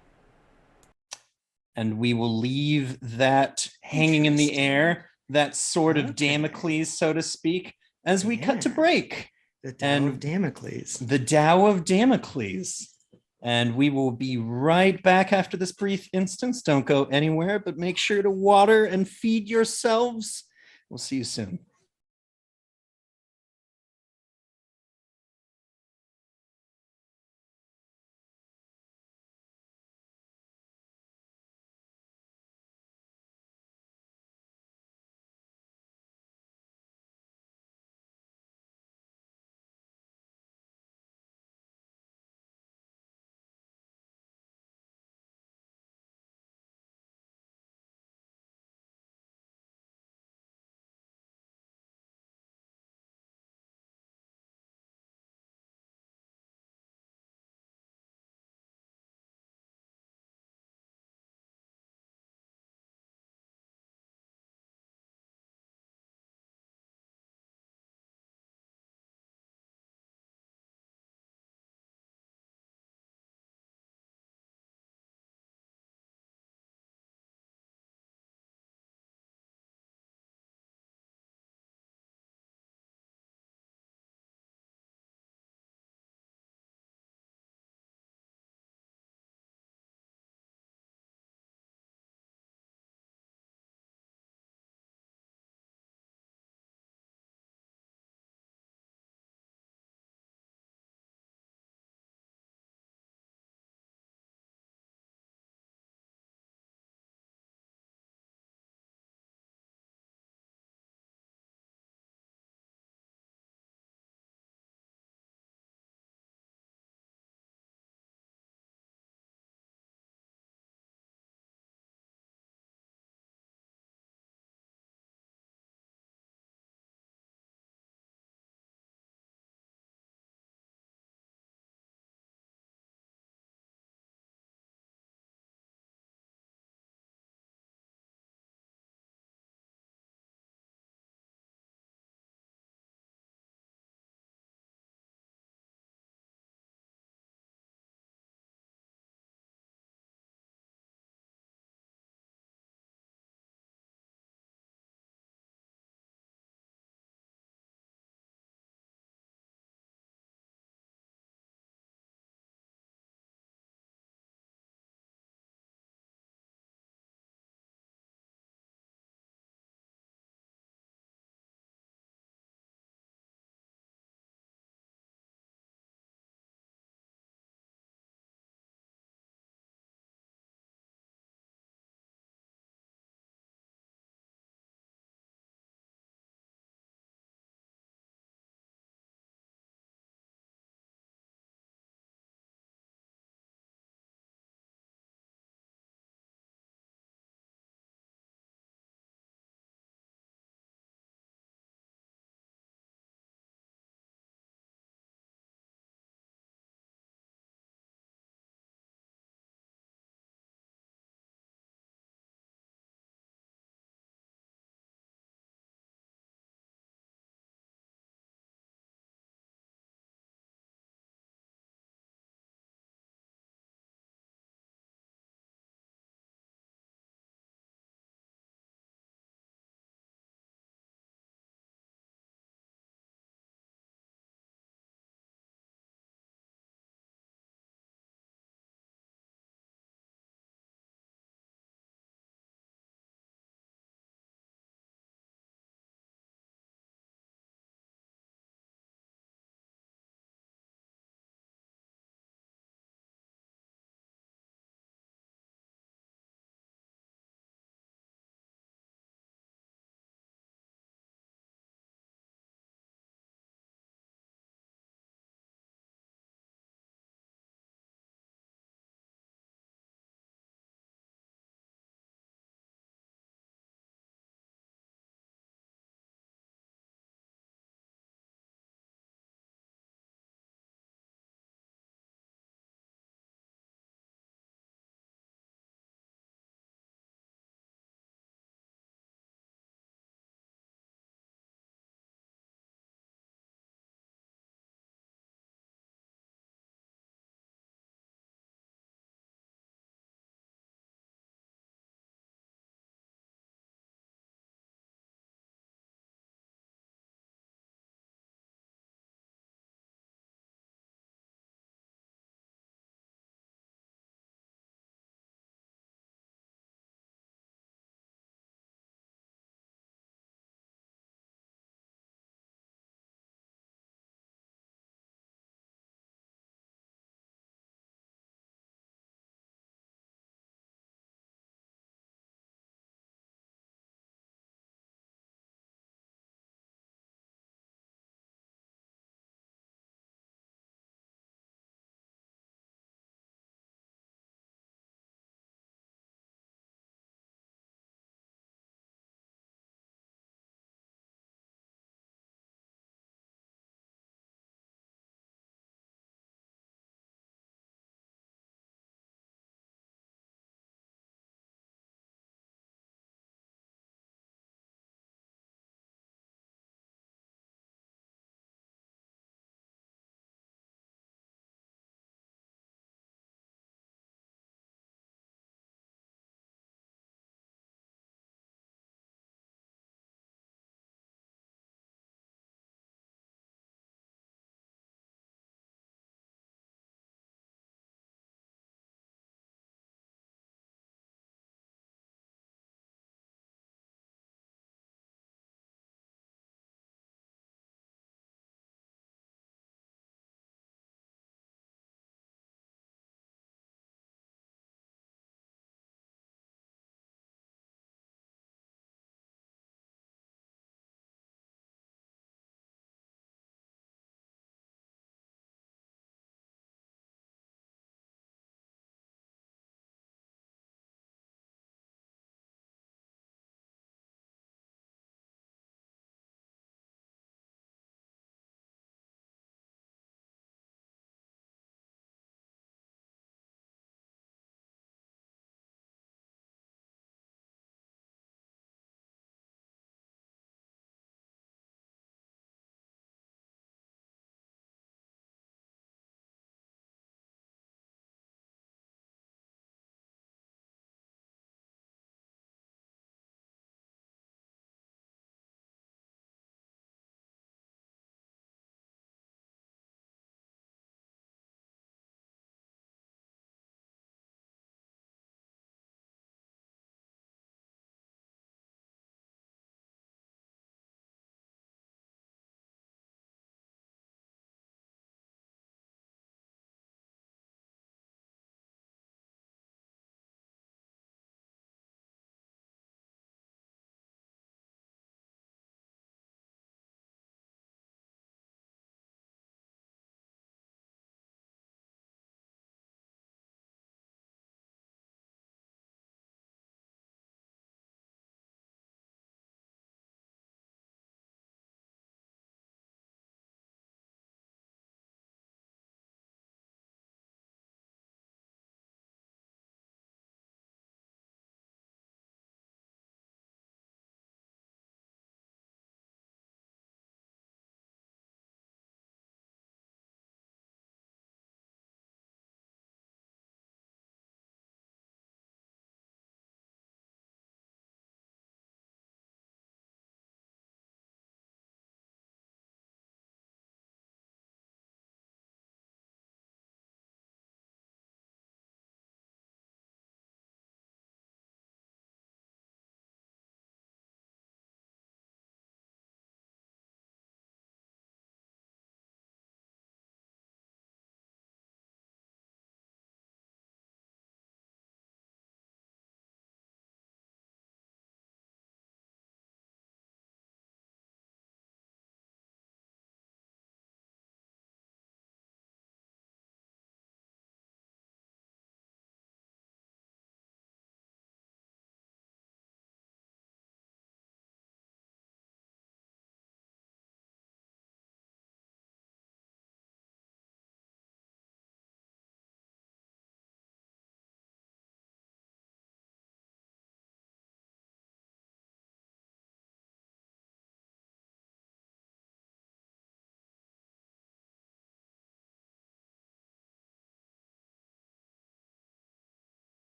Speaker 1: And we will leave that hanging in the
Speaker 5: Interesting.
Speaker 1: air, that sword of
Speaker 5: Okay.
Speaker 1: Damocles, so to speak, as we cut to
Speaker 5: Yeah.
Speaker 1: break.
Speaker 5: The Tao
Speaker 1: And
Speaker 5: of Damocles.
Speaker 1: The Tao of Damocles. And we will be right back after this brief instance. Don't go anywhere, but make sure to water and feed yourselves. We'll see you soon.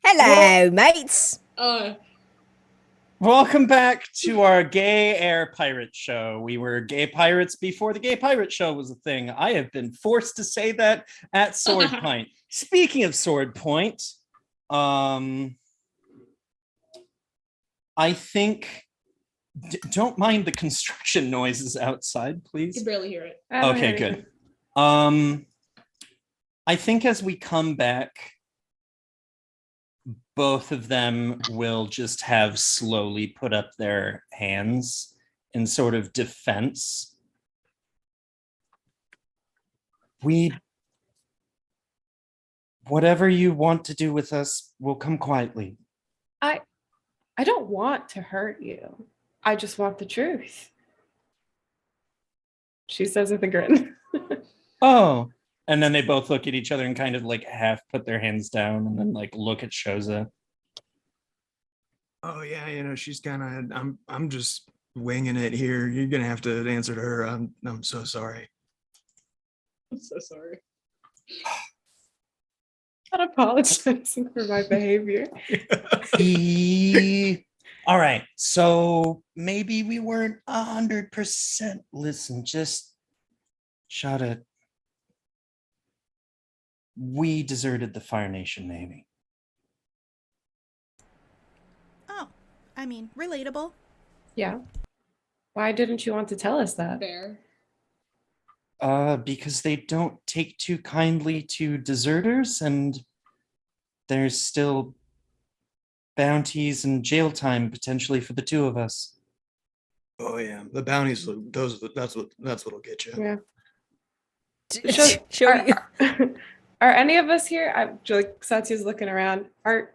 Speaker 3: Hello, mates.
Speaker 1: Welcome back to our gay air pirate show. We were gay pirates before the gay pirate show was a thing. I have been forced to say that at Sword Point. Speaking of Sword Point, I think don't mind the construction noises outside,
Speaker 6: You
Speaker 1: please.
Speaker 6: can barely hear it.
Speaker 2: I don't hear
Speaker 1: Okay,
Speaker 2: anything.
Speaker 1: good. I think as we come back, both of them will just have slowly put up their hands in sort of defense. Whatever you want to do with us will come quietly.
Speaker 2: I don't want to hurt you. I just want the truth. She says with a grin.
Speaker 1: Oh, and then they both look at each other and kind of like half put their hands down and then like look at Shoza.
Speaker 5: Oh yeah, she's kind of. I'm just winging it here. You're gonna have to answer to her. I'm so sorry.
Speaker 6: I'm so sorry.
Speaker 2: Not apologizing for my behavior.
Speaker 1: All right, so maybe we weren't 100%. Listen, just shout it. We deserted the Fire Nation Navy.
Speaker 4: Oh, I mean, relatable.
Speaker 2: Yeah. Why didn't you want to tell us that?
Speaker 6: Fair.
Speaker 1: Because they don't take too kindly to deserters, and there's still bounties and jail time potentially for the two of us.
Speaker 5: Oh yeah, the bounties. That's what'll get you.
Speaker 2: Yeah.
Speaker 3: Show
Speaker 2: are,
Speaker 3: you.
Speaker 2: are any of us here? Like Satya's looking around. Are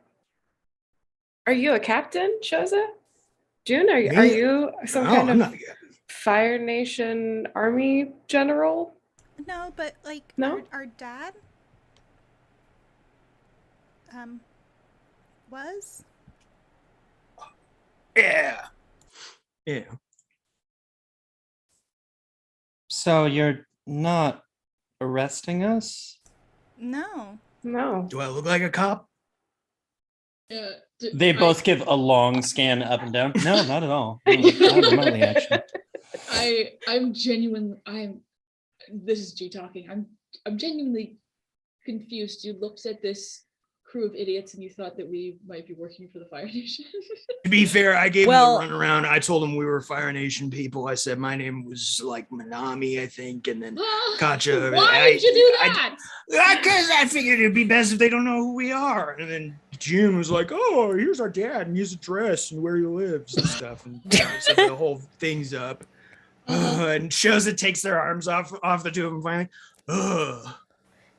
Speaker 2: you a captain, Shoza? June, are
Speaker 5: Me?
Speaker 2: you some
Speaker 5: No,
Speaker 2: kind
Speaker 5: I'm
Speaker 2: of
Speaker 5: not a captain.
Speaker 2: Fire Nation army general?
Speaker 4: No, but like
Speaker 2: No?
Speaker 4: our dad was.
Speaker 5: Yeah. Yeah.
Speaker 1: So you're not arresting us?
Speaker 4: No.
Speaker 2: No.
Speaker 5: Do I look like a cop?
Speaker 1: They both give a long scan up and down. No, not at all. No, not remotely, actually.
Speaker 6: I'm genuine. This is G talking. I'm genuinely confused. You looked at this crew of idiots and you thought that we might be working for the Fire Nation.
Speaker 5: To be fair, I gave
Speaker 3: Well-
Speaker 5: him the runaround. I told him we were Fire Nation people. I said my name was like Manami, I think, and then Gotcha.
Speaker 6: Why did you do that?
Speaker 5: Because I figured it'd be best if they don't know who we are. And then June was like, "Oh, here's our dad and his address and where he lives and stuff." And set the whole thing's up. And Shoza takes their arms off the two of them finally.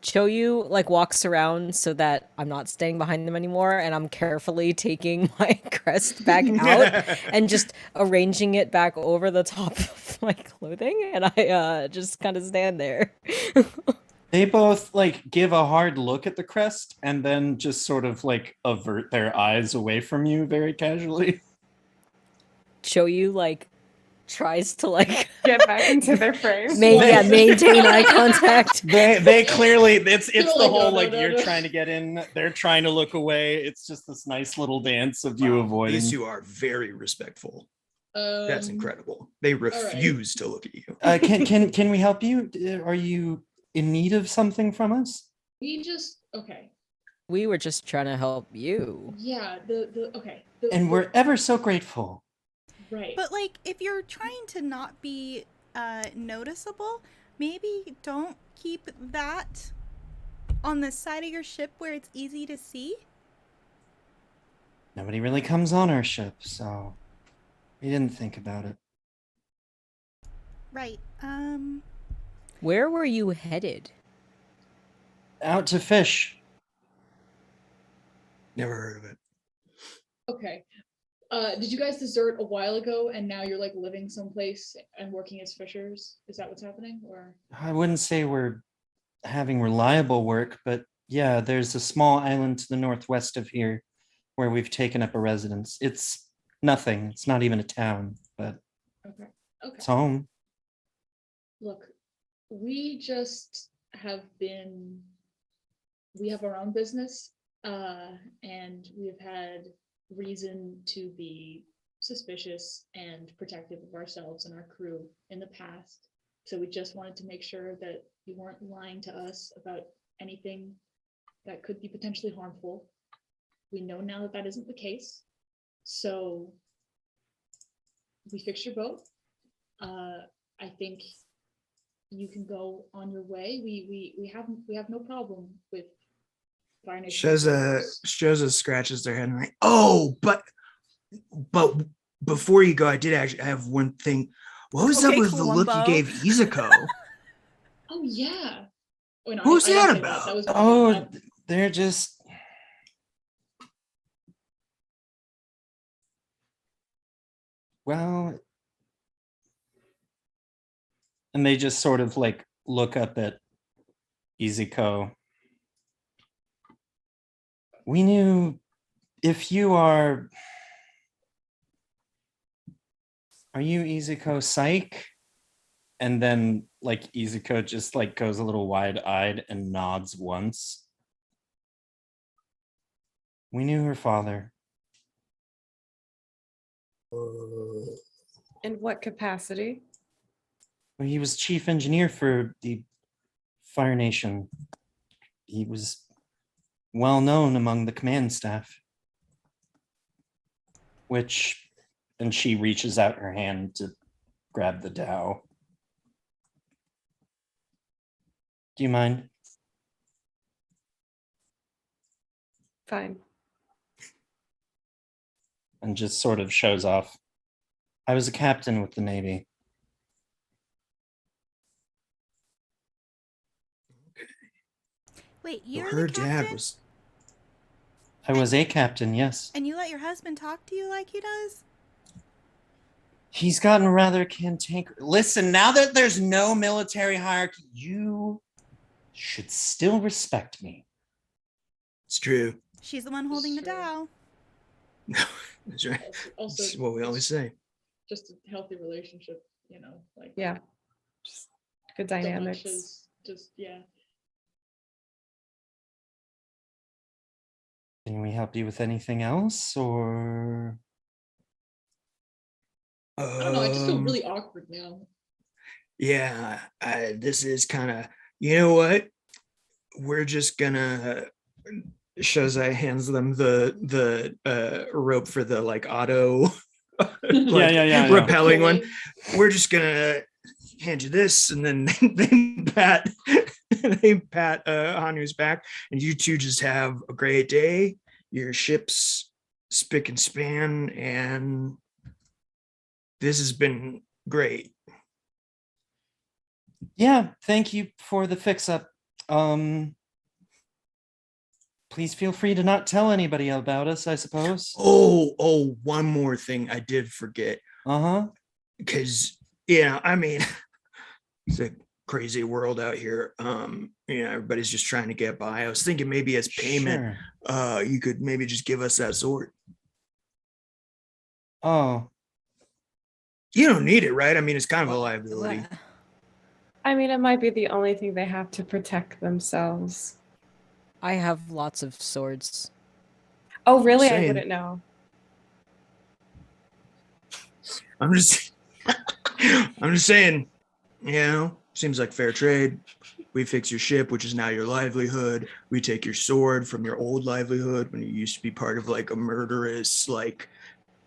Speaker 3: Choyu like walks around so that I'm not staying behind them anymore, and I'm carefully taking my crest back out and just arranging it back over the top of my clothing, and I just kind of stand there.
Speaker 1: They both like give a hard look at the crest and then just sort of like avert their eyes away from you very casually.
Speaker 3: Choyu like tries to like
Speaker 2: Get back into their frame.
Speaker 3: maintain eye contact.
Speaker 1: They clearly it's
Speaker 6: They're
Speaker 1: the
Speaker 6: like,
Speaker 1: whole
Speaker 6: no,
Speaker 1: like
Speaker 6: no,
Speaker 1: you're
Speaker 6: no.
Speaker 1: trying to get in, they're trying to look away. It's just this nice little dance of you avoiding.
Speaker 5: These two are very respectful. That's incredible. They
Speaker 6: right.
Speaker 5: refuse to look at you.
Speaker 1: Can we help you? Are you in need of something from us?
Speaker 6: Okay.
Speaker 3: We were just trying to help you.
Speaker 6: Yeah, okay.
Speaker 1: And we're ever so grateful.
Speaker 6: right.
Speaker 4: But like, if you're trying to not be noticeable, maybe don't keep that on the side of your ship where it's easy to see.
Speaker 1: Nobody really comes on our ship, so we didn't think about it.
Speaker 4: Right.
Speaker 3: Where were you headed?
Speaker 1: Out to fish.
Speaker 5: Never heard of it.
Speaker 6: Okay. Did you guys desert a while ago and now you're like living someplace and working as fishers? Is that what's happening? Or
Speaker 1: I wouldn't say we're having reliable work, but yeah, there's a small island to the northwest of here where we've taken up a residence. It's nothing. It's not even a town, but
Speaker 6: okay.
Speaker 1: it's home.
Speaker 6: Look, we have our own business. and we have had reason to be suspicious and protective of ourselves and our crew in the past. So we just wanted to make sure that you weren't lying to us about anything that could be potentially harmful. We know now that that isn't the case. So we fixed your boat. I think you can go on your way. We have no problem with Fire Nation.
Speaker 5: Shoza scratches their head and like, oh, but before you go, I did actually have one thing. What was up
Speaker 4: Okay,
Speaker 5: with the look you
Speaker 4: Columbo.
Speaker 5: gave Izuko?
Speaker 6: Oh yeah. Oh, no,
Speaker 5: Who's
Speaker 6: I didn't
Speaker 5: that
Speaker 6: say
Speaker 5: about?
Speaker 6: That was
Speaker 1: Oh, they're just. Well, and they just sort of like look up at Izuko. We knew if you are you Izuko Psych? And then like Izuko just like goes a little wide-eyed and nods once. We knew her father.
Speaker 2: In what capacity?
Speaker 1: Well, he was chief engineer for the Fire Nation. He was well known among the command staff. Which, and she reaches out her hand to grab the dowel. Do you mind?
Speaker 2: Fine.
Speaker 1: And just sort of shows off. I was a captain with the Navy.
Speaker 4: Wait, you're
Speaker 5: Her
Speaker 4: the
Speaker 5: dad
Speaker 4: captain?
Speaker 5: was.
Speaker 1: I was a captain, yes.
Speaker 4: And you let your husband talk to you like he does?
Speaker 1: He's gotten rather cantankerous. Listen, now that there's no military hierarchy, you should still respect me.
Speaker 5: It's true.
Speaker 4: She's the one holding the
Speaker 6: Sure.
Speaker 4: dowel.
Speaker 5: That's right.
Speaker 6: Also,
Speaker 5: That's what we always say.
Speaker 6: just a healthy relationship, you know, like
Speaker 2: Yeah.
Speaker 1: Just
Speaker 2: Good
Speaker 6: so much
Speaker 2: dynamics.
Speaker 6: is just yeah.
Speaker 1: can we help you with anything else, or
Speaker 6: I don't know. I just feel
Speaker 5: Um,
Speaker 6: really awkward now.
Speaker 5: Yeah, this is kind of, you know what? We're just gonna. Shozai hands them the rope for the like auto, like
Speaker 1: yeah.
Speaker 5: repelling one.
Speaker 6: Pulling.
Speaker 5: We're just gonna hand you this, and then they pat Hanu's back, and you two just have a great day. Your ship's spick and span, and this has been great.
Speaker 1: Yeah, thank you for the fix-up. Please feel free to not tell anybody about us, I suppose.
Speaker 5: Oh, one more thing I did forget,
Speaker 1: Uh-huh.
Speaker 5: because yeah, I mean, it's a crazy world out here. Everybody's just trying to get by. I was thinking maybe as payment,
Speaker 1: Sure.
Speaker 5: you could maybe just give us that sword.
Speaker 1: Oh,
Speaker 5: You don't need it, right? I mean, it's kind of a liability.
Speaker 2: I mean, it might be the only thing they have to protect themselves.
Speaker 3: I have lots of swords.
Speaker 2: Oh, really? I
Speaker 5: saying.
Speaker 2: wouldn't know.
Speaker 5: I'm just saying, seems like fair trade. We fix your ship, which is now your livelihood. We take your sword from your old livelihood when you used to be part of like a murderous, like,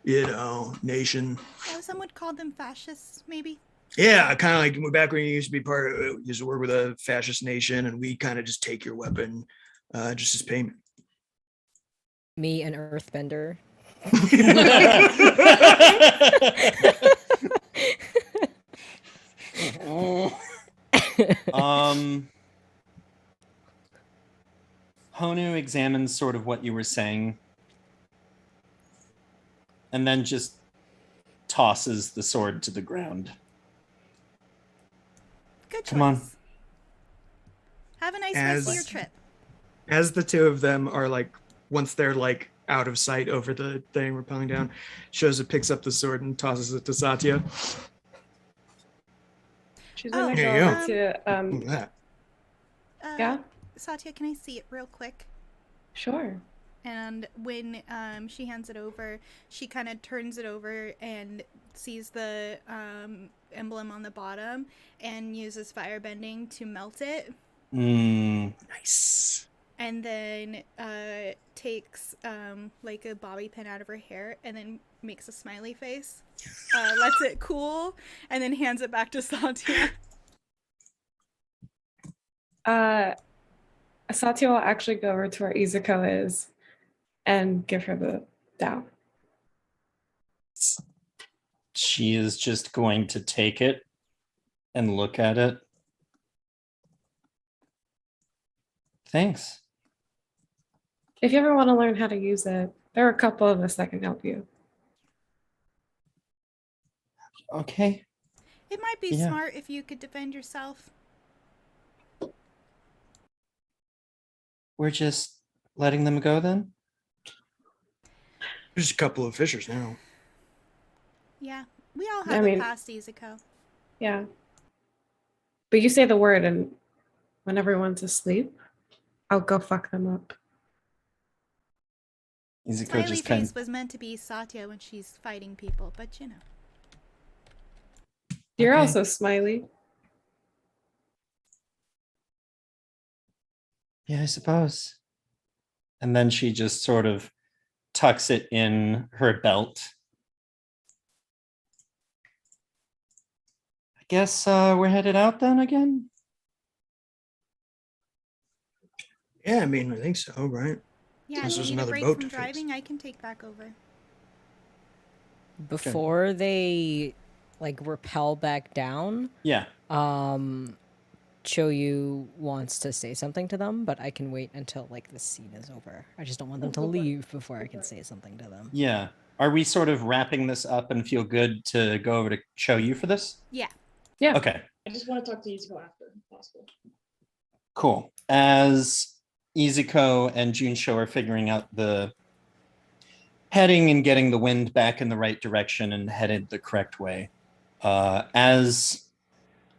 Speaker 5: nation.
Speaker 4: Oh, some would call them fascists, maybe.
Speaker 5: Yeah, kind of like back when you used to be part of, used to work with a fascist nation, and we kind of just take your weapon just as payment.
Speaker 3: Me, an earthbender.
Speaker 1: Honu examines sort of what you were saying and then just tosses the sword to the ground.
Speaker 4: Good choice.
Speaker 1: Come on.
Speaker 4: Have a nice
Speaker 5: As-
Speaker 4: rest of your trip.
Speaker 5: As the two of them are like, once they're like out of sight over the thing rappelling down, Shoza picks up the sword and tosses it to Satya.
Speaker 2: She's
Speaker 4: Oh,
Speaker 2: gonna
Speaker 5: there
Speaker 2: go
Speaker 5: you
Speaker 2: to
Speaker 5: Look at that.
Speaker 2: yeah.
Speaker 4: Satya, can I see it real quick?
Speaker 2: Sure.
Speaker 4: And when she hands it over, she kind of turns it over and sees the emblem on the bottom and uses firebending to melt it.
Speaker 5: Nice.
Speaker 4: And then takes like a bobby pin out of her hair and then makes a smiley face. Lets it cool and then hands it back to Satya.
Speaker 2: Satya will actually go over to where Izuko is and give her the Dao.
Speaker 1: She is just going to take it and look at it. Thanks.
Speaker 2: If you ever want to learn how to use it, there are a couple of us that can help you.
Speaker 1: Okay.
Speaker 4: It might be
Speaker 1: Yeah.
Speaker 4: smart if you could defend yourself.
Speaker 1: We're just letting them go then?
Speaker 5: There's a couple of fishers now.
Speaker 4: Yeah, we all
Speaker 2: I
Speaker 4: have
Speaker 2: mean-
Speaker 4: a past, Izuko.
Speaker 2: Yeah. But you say the word, and when everyone's asleep, I'll go fuck them up.
Speaker 1: Izuko
Speaker 4: Smiley
Speaker 1: just kind
Speaker 4: face was meant to be Satya when she's fighting people, but you know.
Speaker 2: You're
Speaker 1: Okay.
Speaker 2: also smiley.
Speaker 1: Yeah, I suppose. And then she just sort of tucks it in her belt. I guess we're headed out then again?
Speaker 5: Yeah, I mean, I think so, right?
Speaker 4: Yeah,
Speaker 5: Unless
Speaker 4: if
Speaker 5: there's
Speaker 4: you need a
Speaker 5: another
Speaker 4: break
Speaker 5: boat
Speaker 4: from
Speaker 5: to fix.
Speaker 4: driving, I can take back over.
Speaker 3: Before they like rappel back down,
Speaker 1: Yeah.
Speaker 3: Choyu wants to say something to them, but I can wait until like the scene is over. I just don't want them to leave before I can say something to them.
Speaker 1: Yeah. Are we sort of wrapping this up and feel good to go over to show you for this?
Speaker 4: Yeah.
Speaker 2: Yeah.
Speaker 1: Okay.
Speaker 6: I just want to talk to Izuko after, if possible.
Speaker 1: Cool. As Izuko and Junsho are figuring out the heading and getting the wind back in the right direction and headed the correct way, as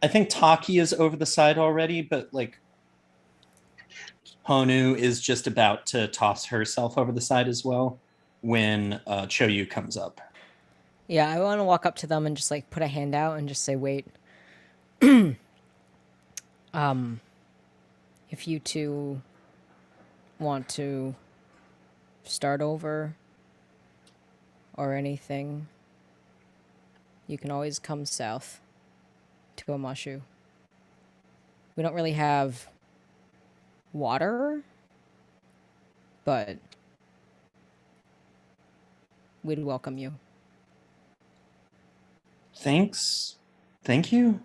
Speaker 1: I think Taki is over the side already, but like Honu is just about to toss herself over the side as well when Choyu comes up.
Speaker 3: Yeah, I want to walk up to them and just like put a hand out and just say, "Wait, if you two want to start over or anything, you can always come south to Amashu. We don't really have water, but we'd welcome you."
Speaker 1: Thanks. Thank you.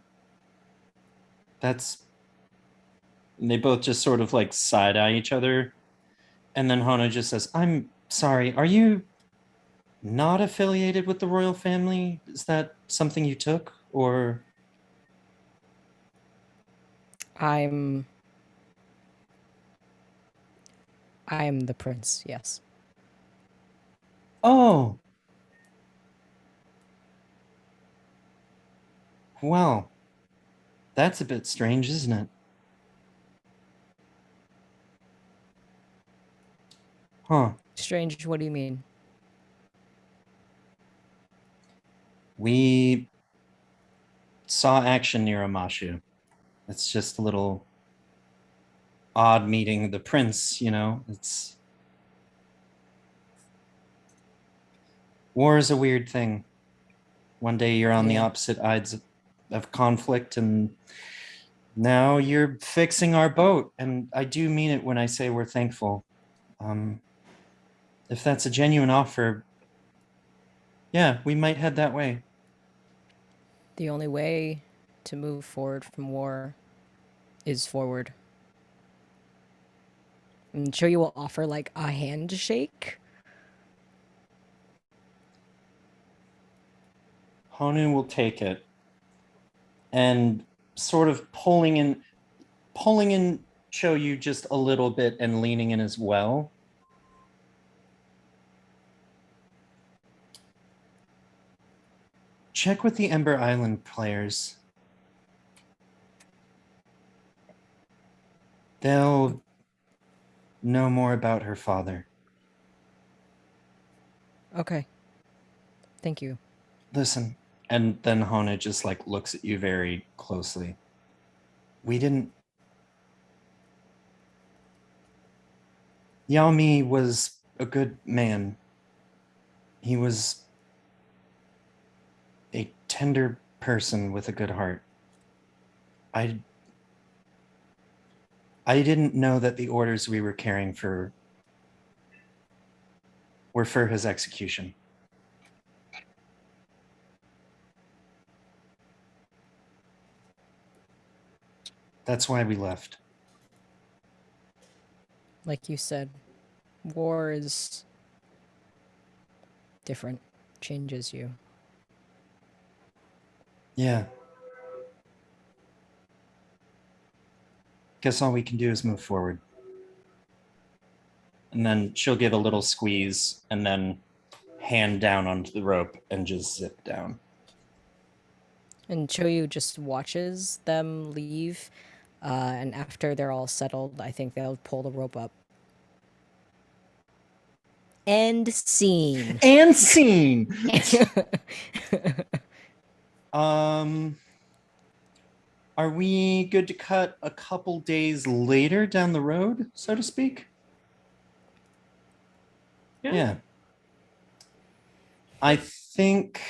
Speaker 1: That's. And they both just sort of like side eye each other. And then Hona just says, I'm sorry, are you not affiliated with the royal family? Is that something you took? Or.
Speaker 3: I'm the prince, yes.
Speaker 1: Oh. Well, that's a bit strange, isn't it? Huh.
Speaker 3: Strange, what do you mean?
Speaker 1: We saw action near Amashu. It's just a little odd meeting the prince, you know? It's. War is a weird thing. One day you're on the
Speaker 3: Yeah.
Speaker 1: opposite sides of conflict, and now you're fixing our boat. And I do mean it when I say we're thankful. If that's a genuine offer, yeah, we might head that way.
Speaker 3: The only way to move forward from war is forward. I'm sure you will offer like a handshake.
Speaker 1: Honu will take it and sort of pulling in Choyu just a little bit and leaning in as well. Check with the Ember Island players. They'll know more about her father.
Speaker 3: Okay. Thank you.
Speaker 1: Listen, and then Hona just like looks at you very closely. We didn't. Yao Mi was a good man. He was a tender person with a good heart. I didn't know that the orders we were carrying for were for his execution. That's why we left.
Speaker 3: Like you said, war is different, changes you.
Speaker 1: Yeah. Guess all we can do is move forward. And then she'll give a little squeeze and then hand down onto the rope and just zip down.
Speaker 3: And Choyu just watches them leave, and after they're all settled, I think they'll pull the rope up. End scene.
Speaker 1: And scene. Are we good to cut a couple days later down the road, so to speak? Yeah. I think.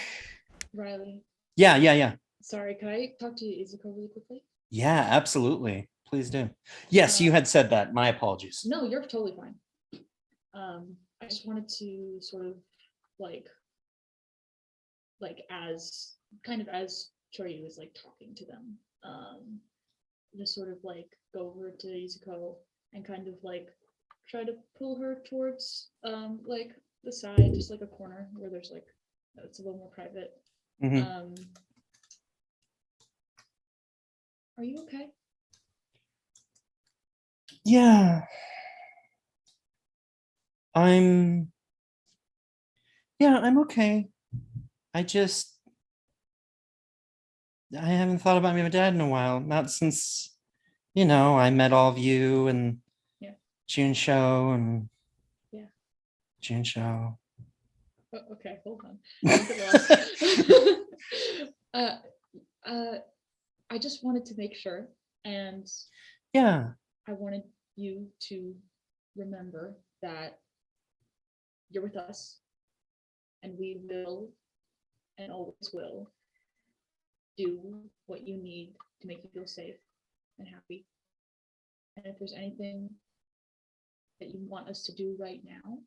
Speaker 6: Riley,
Speaker 1: Yeah.
Speaker 6: sorry, can I talk to Izuko really quickly?
Speaker 1: Yeah, absolutely. Please do. Yes, you had said that. My apologies.
Speaker 6: No, you're totally fine. I just wanted to sort of like as kind of as Choyu was like talking to them, just sort of like go over to Izuko and kind of like try to pull her towards like the side, just like a corner where there's like it's a little more private.
Speaker 1: Mhm.
Speaker 6: Are you okay?
Speaker 1: Yeah. I'm okay. I haven't thought about my dad in a while. Not since, I met all of you and
Speaker 6: Yeah.
Speaker 1: June Show and
Speaker 6: Yeah.
Speaker 1: June Show.
Speaker 6: Oh, okay, hold on. Don't get lost. I just wanted to make sure, and
Speaker 1: Yeah.
Speaker 6: I wanted you to remember that you're with us, and we will and always will do what you need to make you feel safe and happy. And if there's anything that you want us to do right now,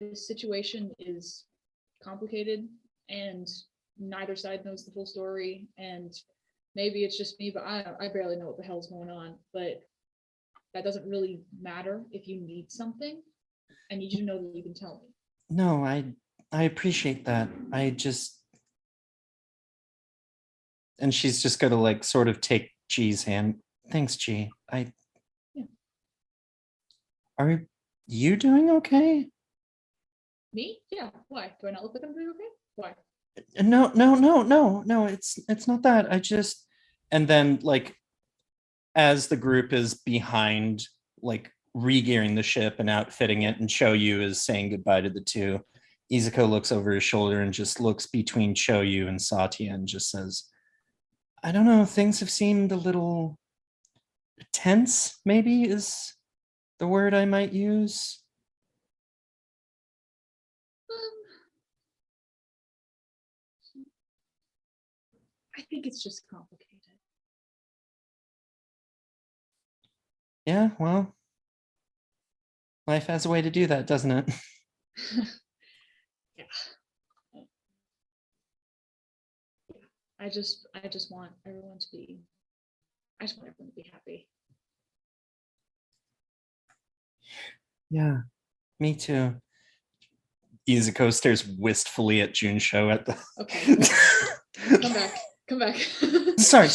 Speaker 6: this situation is complicated and neither side knows the full story. And maybe it's just me, but I barely know what the hell's going on. But that doesn't really matter. If you need something, I need you to know that you can tell me.
Speaker 1: No, I appreciate that. And she's just gonna like sort of take G's hand. Thanks, G.
Speaker 6: Yeah.
Speaker 1: Are you doing okay?
Speaker 6: Me? Yeah. Why? Do I not look like I'm doing okay? Why?
Speaker 1: No. It's not that. And then like as the group is behind, like re-gearing the ship and outfitting it, and Choyu is saying goodbye to the two, Izuko looks over his shoulder and just looks between Choyu and Satya and just says, I don't know, things have seemed a little tense, maybe is the word I might use.
Speaker 6: I think it's just complicated.
Speaker 1: Yeah, well, life has a way to do that, doesn't it?
Speaker 6: Yeah. I just want everyone to be happy.
Speaker 1: Yeah, me too. Izuko stares wistfully at Junsho at the.
Speaker 6: Okay. Come back.
Speaker 1: Sorry.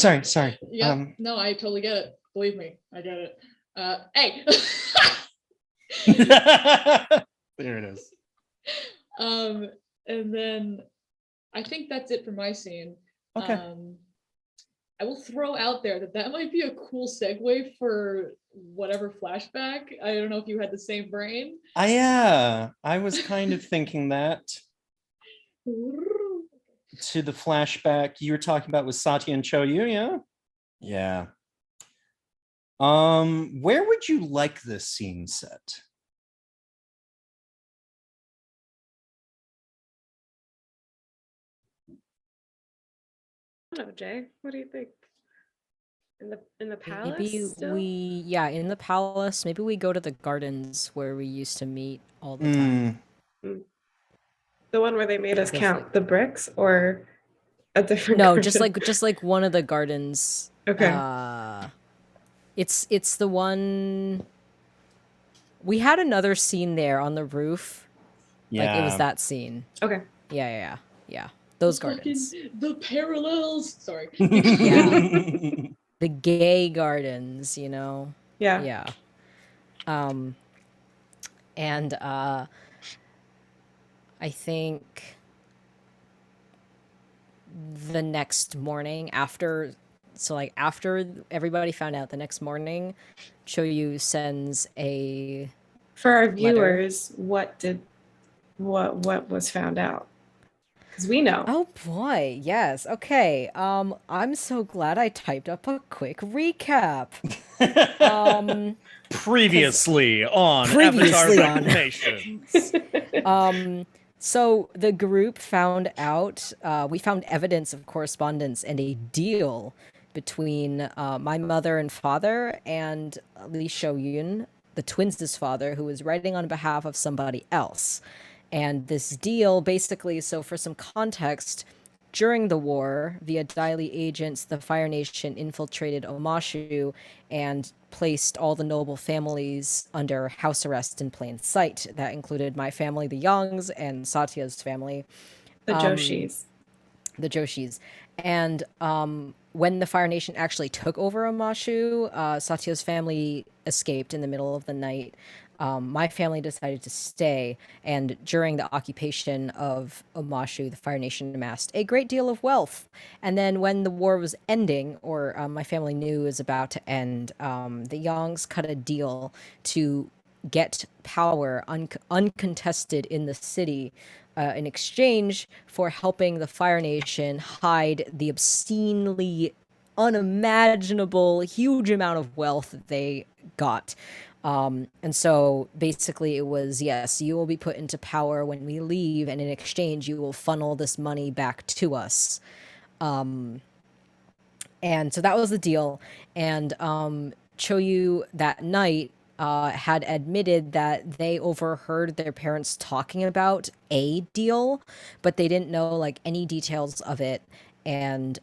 Speaker 6: Yeah. No, I totally get it. Believe me, I get it. Hey.
Speaker 1: There it is.
Speaker 6: And then I think that's it for my scene.
Speaker 1: Okay.
Speaker 6: I will throw out there that might be a cool segue for whatever flashback. I don't know if you had the same brain.
Speaker 1: Yeah, I was kind of thinking that to the flashback you were talking about with Satya and Choyu, yeah? Yeah. Where would you like this scene set?
Speaker 2: I don't know, Jay. What do you think? In the palace?
Speaker 3: Maybe
Speaker 2: still?
Speaker 3: in the palace. Maybe we go to the gardens where we used to meet all the time.
Speaker 2: The one where they made us
Speaker 3: The
Speaker 2: count the bricks, or a different
Speaker 3: No,
Speaker 2: garden?
Speaker 3: just like one of the gardens.
Speaker 2: Okay.
Speaker 3: It's the one. We had another scene there on the roof.
Speaker 1: Yeah.
Speaker 3: Like it was that scene.
Speaker 2: Okay.
Speaker 3: Yeah. Those gardens.
Speaker 6: The parallels. Sorry.
Speaker 3: Yeah. The gay gardens, you know.
Speaker 2: Yeah.
Speaker 3: Yeah. And I think the next morning after everybody found out, the next morning Choyu sends a
Speaker 2: For our
Speaker 3: letter.
Speaker 2: viewers, what was found out? Because we know.
Speaker 3: Oh boy, yes. Okay. I'm so glad I typed up a quick recap.
Speaker 1: Previously on
Speaker 3: Previously
Speaker 1: Avatar
Speaker 3: on.
Speaker 1: Reclamations.
Speaker 3: So the group found out, we found evidence of correspondence and a deal between my mother and father and Lee Shoyun, the twins' father, who was writing on behalf of somebody else. And this deal basically, so for some context, during the war, via Daily agents, the Fire Nation infiltrated Omashu and placed all the noble families under house arrest in plain sight. That included my family, the Youngs, and Satya's family.
Speaker 2: The Joshis.
Speaker 3: The Joshis. And when the Fire Nation actually took over Omashu, Satya's family escaped in the middle of the night. My family decided to stay, and during the occupation of Omashu, the Fire Nation amassed a great deal of wealth. And then when the war was ending, or my family knew it was about to end, the Youngs cut a deal to get power uncontested in the city in exchange for helping the Fire Nation hide the obscenely unimaginable huge amount of wealth that they got. And so basically it was, yes, you will be put into power when we leave, and in exchange you will funnel this money back to us. And so that was the deal. And Choyu that night had admitted that they overheard their parents talking about a deal, but they didn't know like any details of it. And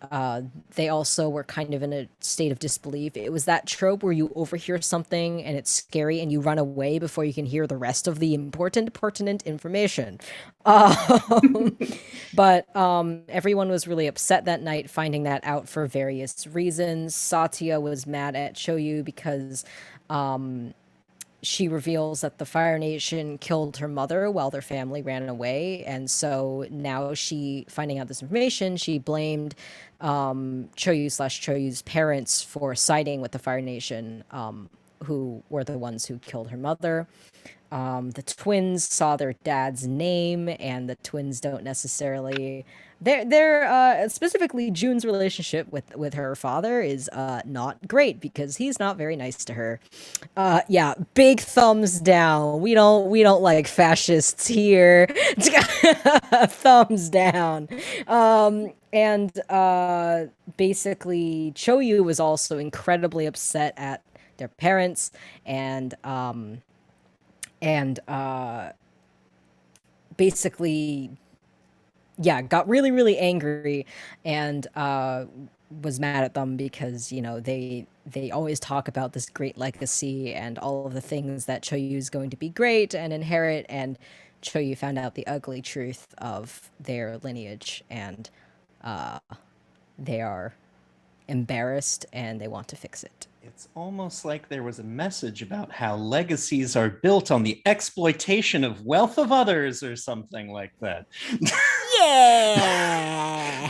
Speaker 3: they also were kind of in a state of disbelief. It was that trope where you overhear something and it's scary and you run away before you can hear the rest of the important, pertinent information. But everyone was really upset that night, finding that out for various reasons. Satya was mad at Choyu because she reveals that the Fire Nation killed her mother while their family ran away. And so now finding out this information, she blamed Choyu's parents for siding with the Fire Nation, who were the ones who killed her mother. The twins saw their dad's name, and the twins don't necessarily... They're specifically June's relationship with her father is not great because he's not very nice to her. Yeah, big thumbs down. We don't like fascists here. Thumbs down. And basically Choyu was also incredibly upset at their parents, and basically, yeah, got really, really angry and was mad at them because, you know, they always talk about this great legacy and all of the things that Choyu is going to be great and inherit, and Choyu found out the ugly truth of their lineage, and they are embarrassed and they want to fix it.
Speaker 1: It's almost like there was a message about how legacies are built on the exploitation of wealth of others or something like that.
Speaker 3: Yeah.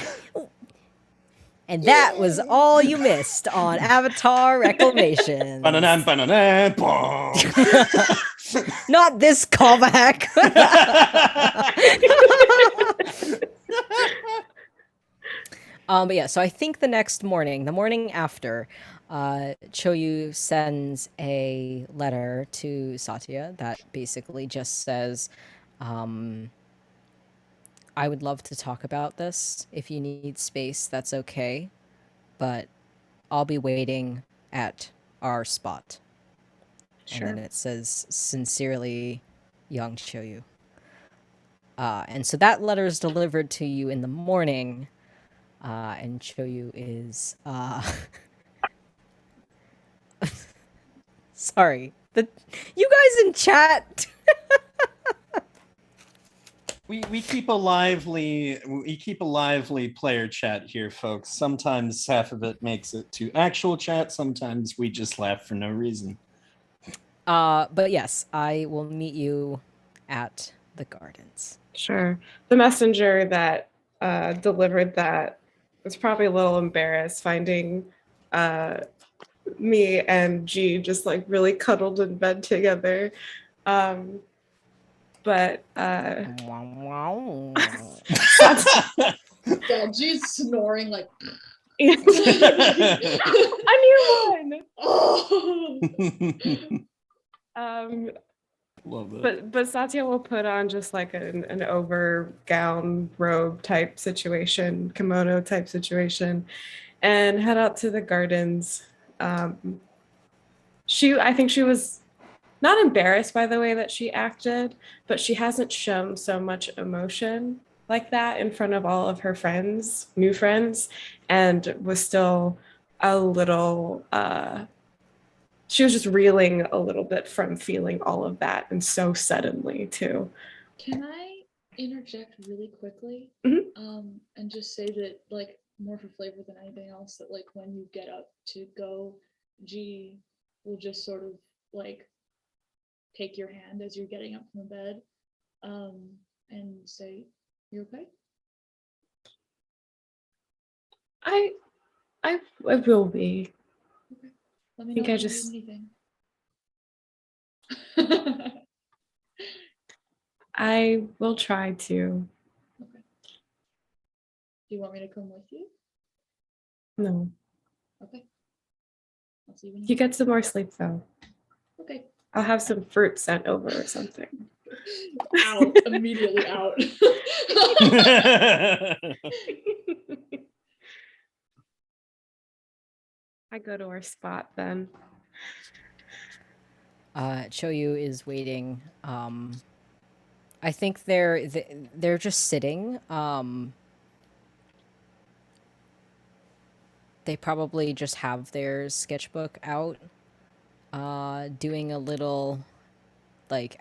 Speaker 3: And that was all you missed on Avatar Reclamations.
Speaker 1: Ba-na-na, ba-na-na, bong.
Speaker 3: Not this callback. But yeah, so I think the next morning, the morning after, Choyu sends a letter to Satya that basically just says, I would love to talk about this. If you need space, that's okay. But I'll be waiting at our spot.
Speaker 2: Sure.
Speaker 3: And then it says, sincerely, young Choyu. And so that letter is delivered to you in the morning. And Choyu is sorry. You guys in chat.
Speaker 1: We keep a lively player chat here, folks. Sometimes half of it makes it to actual chat. Sometimes we just laugh for no reason.
Speaker 3: But yes, I will meet you at the gardens.
Speaker 2: Sure. The messenger that delivered that was probably a little embarrassed finding me and G just like really cuddled in bed together. But
Speaker 3: Wow.
Speaker 6: Yeah, G's snoring like.
Speaker 2: a new one.
Speaker 6: Oh.
Speaker 1: Love it.
Speaker 2: But Satya will put on just like an over gown robe type situation, kimono type situation, and head out to the gardens. I think she was not embarrassed by the way that she acted, but she hasn't shown so much emotion like that in front of all of her friends, new friends, and was still a little she was just reeling a little bit from feeling all of that, and so suddenly too.
Speaker 6: Can I interject really quickly?
Speaker 2: Mhm.
Speaker 6: And just say that, like, more for flavor than anything else, that like when you get up to go, G will just sort of like take your hand as you're getting up from the bed, and say, "You okay?"
Speaker 2: I will be.
Speaker 6: Let me
Speaker 2: think
Speaker 6: know
Speaker 2: I
Speaker 6: if you
Speaker 2: just-
Speaker 6: need anything.
Speaker 2: I will try to.
Speaker 6: Okay. Do you want me to come with you?
Speaker 2: No.
Speaker 6: Okay. I'll see you when
Speaker 2: You get some more sleep though.
Speaker 6: Okay.
Speaker 2: I'll have some fruit sent over or something.
Speaker 6: Out. Immediately out.
Speaker 2: I go to our spot then.
Speaker 3: Choyu is waiting. I think they're just sitting. They probably just have their sketchbook out, doing a little like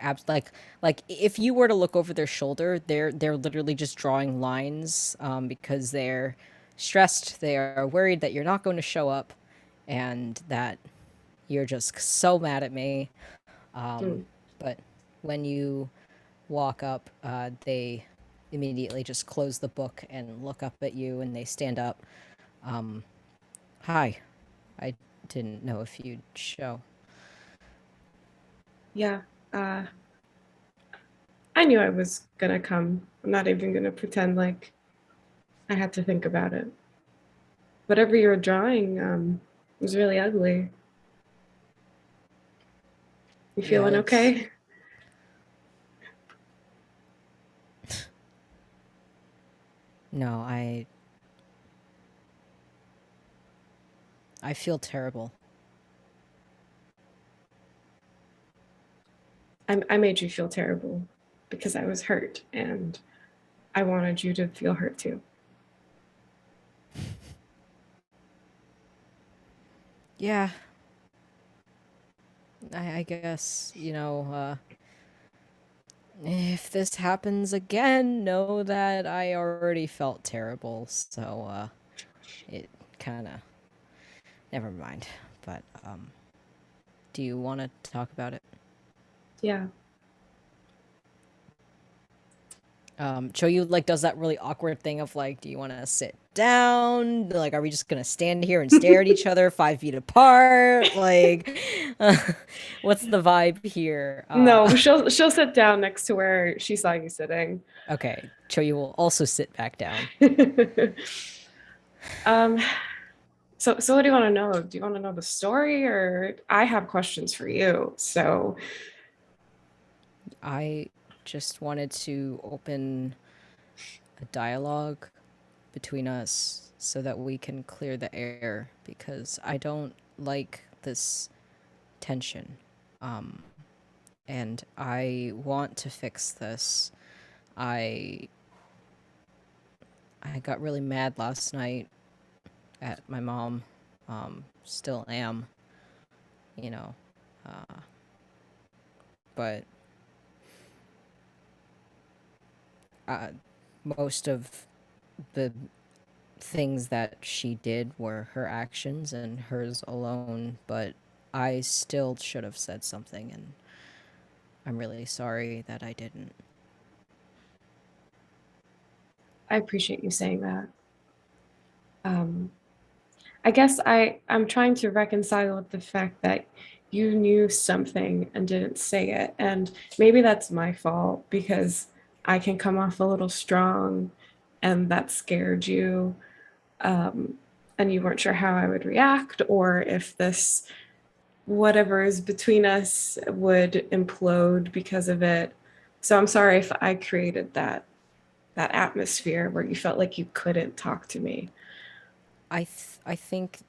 Speaker 3: if you were to look over their shoulder, they're literally just drawing lines, because they're stressed. They are worried that you're not going to show up, and that you're just so mad at me. But when you walk up, they immediately just close the book and look up at you, and they stand up. Hi. I didn't know if you'd show.
Speaker 2: Yeah. I knew I was gonna come. I'm not even gonna pretend like I had to think about it. Whatever you were drawing was really ugly. You feeling
Speaker 3: it's-
Speaker 2: okay?
Speaker 3: No, I feel terrible.
Speaker 2: I made you feel terrible because I was hurt and I wanted you to feel hurt too.
Speaker 3: Yeah. I guess, if this happens again, know that I already felt terrible, so, it kinda... Never mind. But, do you want to talk about it?
Speaker 2: Yeah.
Speaker 3: Choyu, like, does that really awkward thing of, like, do you want to sit down? Like, are we just gonna stand here and stare at each other 5 feet apart? Like, what's the vibe here?
Speaker 2: No, she'll sit down next to where she saw you sitting.
Speaker 3: Okay, Choyu will also sit back down.
Speaker 2: um, so what do you want to know? Do you want to know the story, or I have questions for you? So
Speaker 3: I just wanted to open a dialogue between us so that we can clear the air because I don't like this tension. And I want to fix this. I got really mad last night at my mom. Still am, you know. But most of the things that she did were her actions and hers alone, but I still should have said something, and I'm really sorry that I didn't.
Speaker 2: I appreciate you saying that. I guess I'm trying to reconcile with the fact that you knew something and didn't say it, and maybe that's my fault because I can come off a little strong, and that scared you, um, and you weren't sure how I would react or if this whatever is between us would implode because of it. So I'm sorry if I created that atmosphere where you felt like you couldn't talk to me.
Speaker 3: I think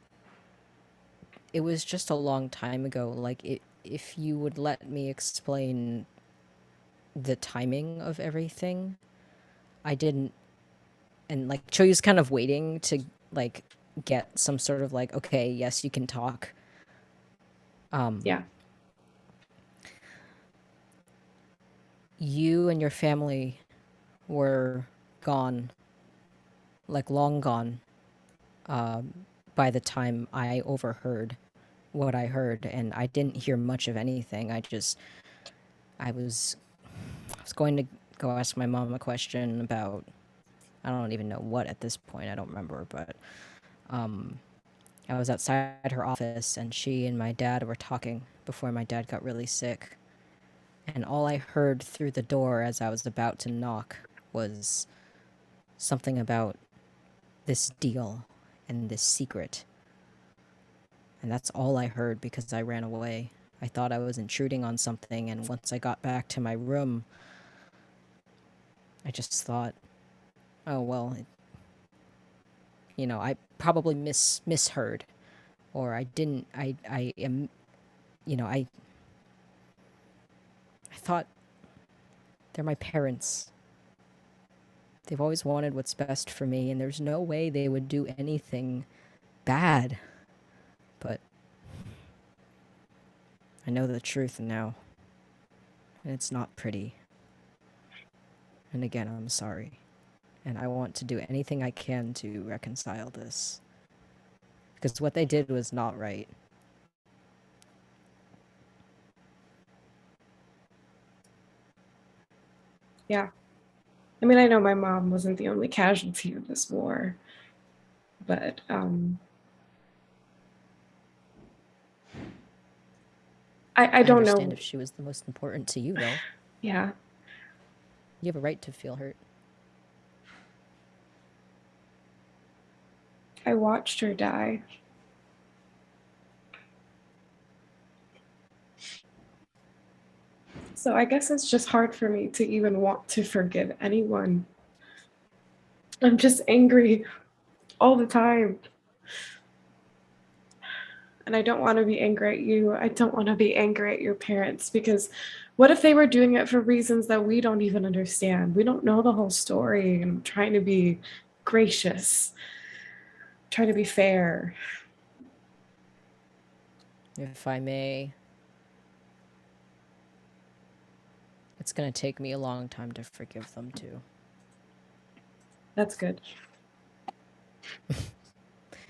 Speaker 3: it was just a long time ago. Like, if you would let me explain the timing of everything, I didn't. And like Choyu's kind of waiting to like get some sort of like, okay, yes, you can talk.
Speaker 2: Yeah.
Speaker 3: You and your family were gone, like long gone, by the time I overheard what I heard, and I didn't hear much of anything. I was going to go ask my mom a question about, I don't even know what at this point. I don't remember, but I was outside her office, and she and my dad were talking before my dad got really sick. And all I heard through the door as I was about to knock was something about this deal and this secret. And that's all I heard because I ran away. I thought I was intruding on something, and once I got back to my room, I just thought, oh, well, I probably misheard. Or I didn't, I am, I thought they're my parents. They've always wanted what's best for me, and there's no way they would do anything bad. But I know the truth now, and it's not pretty. And again, I'm sorry. And I want to do anything I can to reconcile this. Because what they did was not right.
Speaker 2: Yeah. I mean, I know my mom wasn't the only casualty of this war, but I don't
Speaker 3: understand
Speaker 2: know.
Speaker 3: if she was the most important to you, though.
Speaker 2: Yeah.
Speaker 3: You have a right to feel hurt.
Speaker 2: I watched her die. So I guess it's just hard for me to even want to forgive anyone. I'm just angry all the time. And I don't want to be angry at you. I don't want to be angry at your parents because what if they were doing it for reasons that we don't even understand? We don't know the whole story. I'm trying to be gracious, trying to be fair.
Speaker 3: If I may, it's gonna take me a long time to forgive them, too.
Speaker 2: That's good.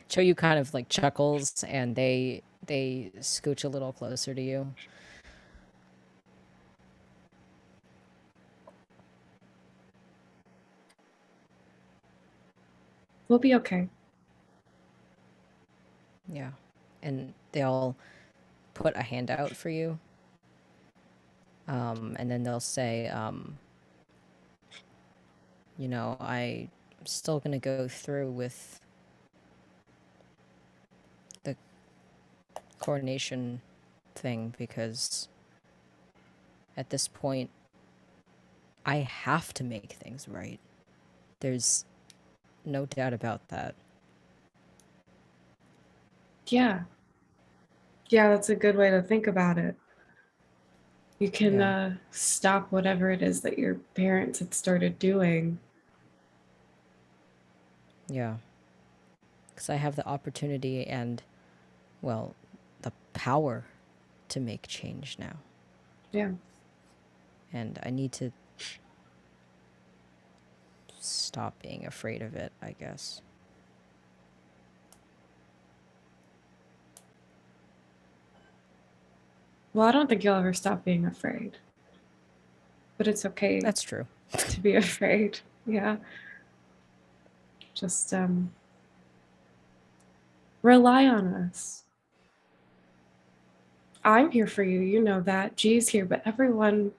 Speaker 3: Choyu kind of like chuckles, and they scooch a little closer to you.
Speaker 2: We'll be okay.
Speaker 3: Yeah. And they'll put a hand out for you. And then they'll say, you know, I'm still gonna go through with the coronation thing because at this point I have to make things right. There's no doubt about that.
Speaker 2: Yeah. Yeah, that's a good way to think about it. You can stop whatever it is that your parents had started doing.
Speaker 3: Yeah. Because I have the opportunity and, well, the power to make change now.
Speaker 2: Yeah.
Speaker 3: And I need to stop being afraid of it, I guess.
Speaker 2: Well, I don't think you'll ever stop being afraid. But it's okay
Speaker 3: That's true.
Speaker 2: to be afraid. Yeah. Just rely on us. I'm here for you. You know that. G's here, but everyone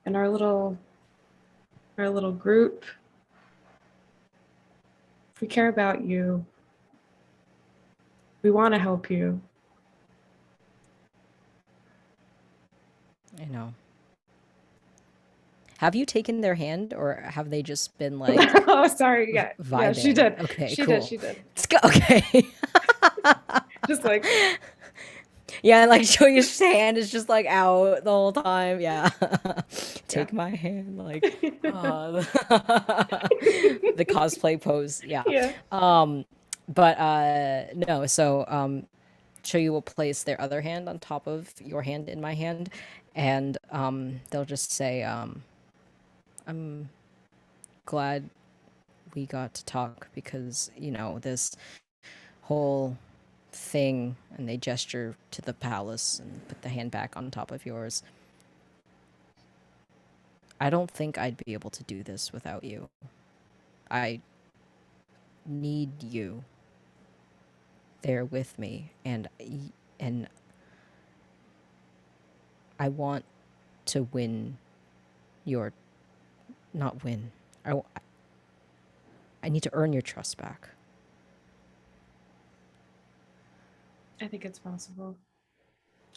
Speaker 2: in our little group, we care about you. We want to help you.
Speaker 3: I know. Have you taken their hand, or have they just been like
Speaker 2: Oh, sorry. Yeah. Yeah, she
Speaker 3: vibing?
Speaker 2: did.
Speaker 3: Okay,
Speaker 2: She
Speaker 3: cool.
Speaker 2: did. She did.
Speaker 3: Let's go. Okay.
Speaker 2: Just like,
Speaker 3: Yeah, and like Shoya's hand is just like out the whole time. Yeah. Take my hand, like the cosplay pose. Yeah.
Speaker 2: yeah.
Speaker 3: But no, so Shoyu will place their other hand on top of your hand in my hand, and they'll just say, I'm glad we got to talk because, you know, this whole thing, and they gesture to the palace and put the hand back on top of yours. I don't think I'd be able to do this without you. I need you there with me, and I want to win your, not win. I need to earn your trust back.
Speaker 2: I think it's possible.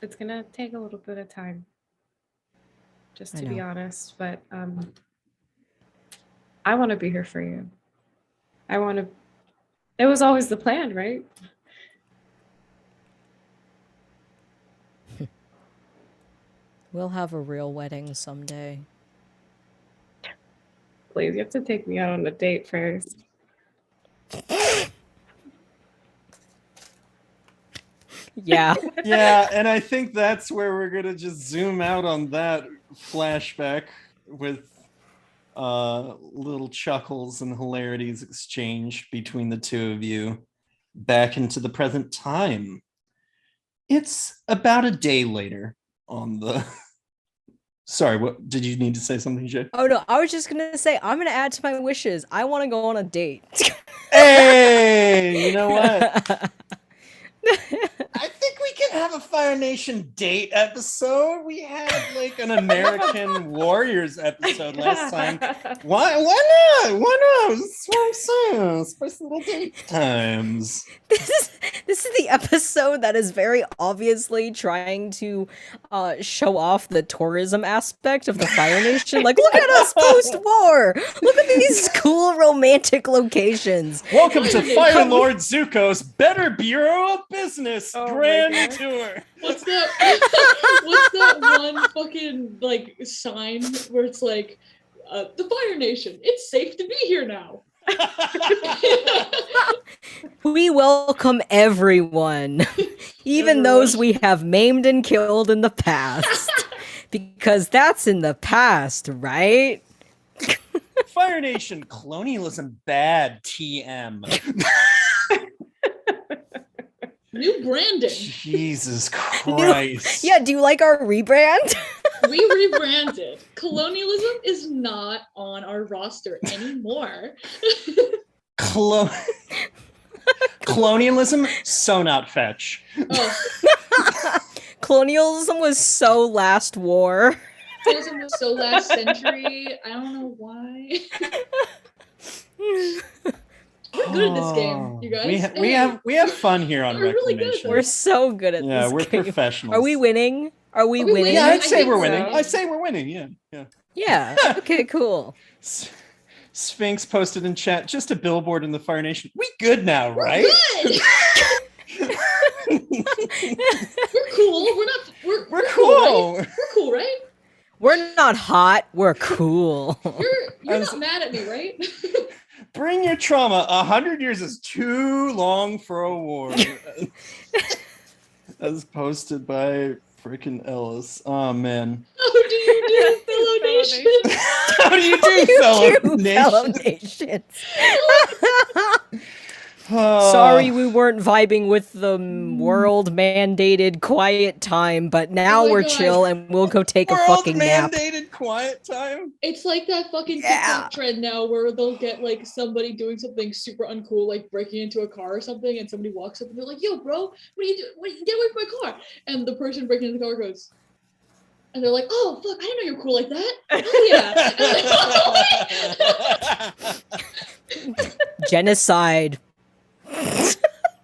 Speaker 2: It's gonna take a little bit of time, just
Speaker 3: I
Speaker 2: to be
Speaker 3: know.
Speaker 2: honest. But I want to be here for you. I want to. It was always the plan, right?
Speaker 3: We'll have a real wedding someday.
Speaker 2: Please, you have to take me out on a date first.
Speaker 3: Yeah.
Speaker 1: Yeah, and I think that's where we're gonna just zoom out on that flashback with little chuckles and hilarities exchanged between the two of you back into the present time. It's about a day later on the sorry, what did you need to say something, Jay?
Speaker 3: Oh no, I was just gonna say I'm gonna add to my wishes. I want to go on a date.
Speaker 1: Hey, you know what? I think we can have a Fire Nation date episode. We had like an American Warriors episode last time. Why not? Why not? That's what I'm saying. Spicy little date times.
Speaker 3: This is the episode that is very obviously trying to show off the tourism aspect of the Fire Nation. Like, look at us post-war. Look at these cool romantic locations.
Speaker 1: Welcome to Fire Lord Zuko's Better Bureau of Business
Speaker 2: Oh my
Speaker 1: Grand
Speaker 2: God.
Speaker 1: Tour.
Speaker 6: What's that one fucking like sign where it's like the Fire Nation, it's safe to be here now.
Speaker 3: We welcome everyone, even those we have maimed and killed in the past. Because that's in the past, right?
Speaker 1: Fire Nation, colonialism bad, TM.
Speaker 6: New branding.
Speaker 1: Jesus Christ.
Speaker 3: Yeah, do you like our rebrand?
Speaker 6: We rebranded. Colonialism is not on our roster anymore.
Speaker 1: Colonialism, so not fetch.
Speaker 6: Oh,
Speaker 3: Colonialism was so last war.
Speaker 6: tourism was so last century. I don't know why. We're good at this game, you guys.
Speaker 1: We have fun here on
Speaker 6: We're really good at
Speaker 1: Reclamations.
Speaker 3: We're so good at
Speaker 1: Yeah,
Speaker 3: this
Speaker 1: we're
Speaker 3: game.
Speaker 1: professionals.
Speaker 3: Are we winning? Are we
Speaker 6: Are we
Speaker 3: winning?
Speaker 6: winning?
Speaker 1: Yeah,
Speaker 6: I
Speaker 1: I'd say
Speaker 6: think
Speaker 1: we're
Speaker 6: so.
Speaker 1: winning. I'd say we're winning. Yeah.
Speaker 3: Yeah. Okay, cool.
Speaker 1: Sphinx posted in chat, just a billboard in the Fire Nation. We good now,
Speaker 6: We're
Speaker 1: right?
Speaker 6: good. We're cool. We're
Speaker 1: cool.
Speaker 6: Right? We're cool, right?
Speaker 3: We're not hot. We're cool.
Speaker 6: You're not mad at me, right?
Speaker 1: Bring your trauma. 100 years is too long for a war. As posted by freaking Ellis. Oh man.
Speaker 6: How do you do, fellow nation?
Speaker 1: How do you do, fellow
Speaker 3: Fellow
Speaker 1: nations?
Speaker 3: nations. Sorry, we weren't vibing with the world mandated quiet time, but now
Speaker 6: Oh my
Speaker 3: we're
Speaker 6: God.
Speaker 3: chill and we'll go take a
Speaker 1: World
Speaker 3: fucking nap.
Speaker 1: mandated quiet time.
Speaker 6: It's like that fucking
Speaker 3: Yeah.
Speaker 6: TikTok trend now where they'll get like somebody doing something super uncool, like breaking into a car or something, and somebody walks up and they're like, "Yo, bro, what are you doing? Get away from my car!" And the person breaking into the car goes, and they're like, "Oh fuck, I didn't know you're cool like that." Oh yeah. And I'm like,
Speaker 3: Genocide.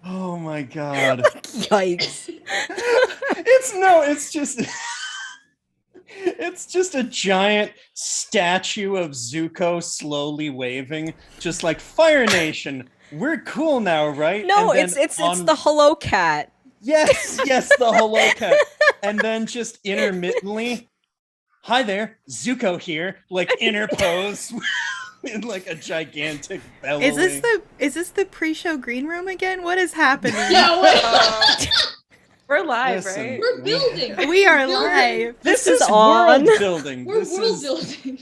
Speaker 1: Oh my god.
Speaker 3: Yikes.
Speaker 1: It's just a giant statue of Zuko slowly waving, just like Fire Nation. We're cool now, right?
Speaker 3: No,
Speaker 1: And then
Speaker 3: it's the hello cat.
Speaker 1: yes, the hello cat. And then just intermittently, hi there, Zuko here, like interpose in like a gigantic bellowing.
Speaker 4: Is this the pre-show green room again? What is happening?
Speaker 6: yeah, what?
Speaker 2: We're live,
Speaker 1: Listen,
Speaker 2: right?
Speaker 6: We're building.
Speaker 4: We are
Speaker 6: Building.
Speaker 4: live.
Speaker 1: This
Speaker 3: is
Speaker 1: is
Speaker 3: on.
Speaker 1: world building.
Speaker 6: We're
Speaker 1: This
Speaker 6: world
Speaker 1: is
Speaker 6: building.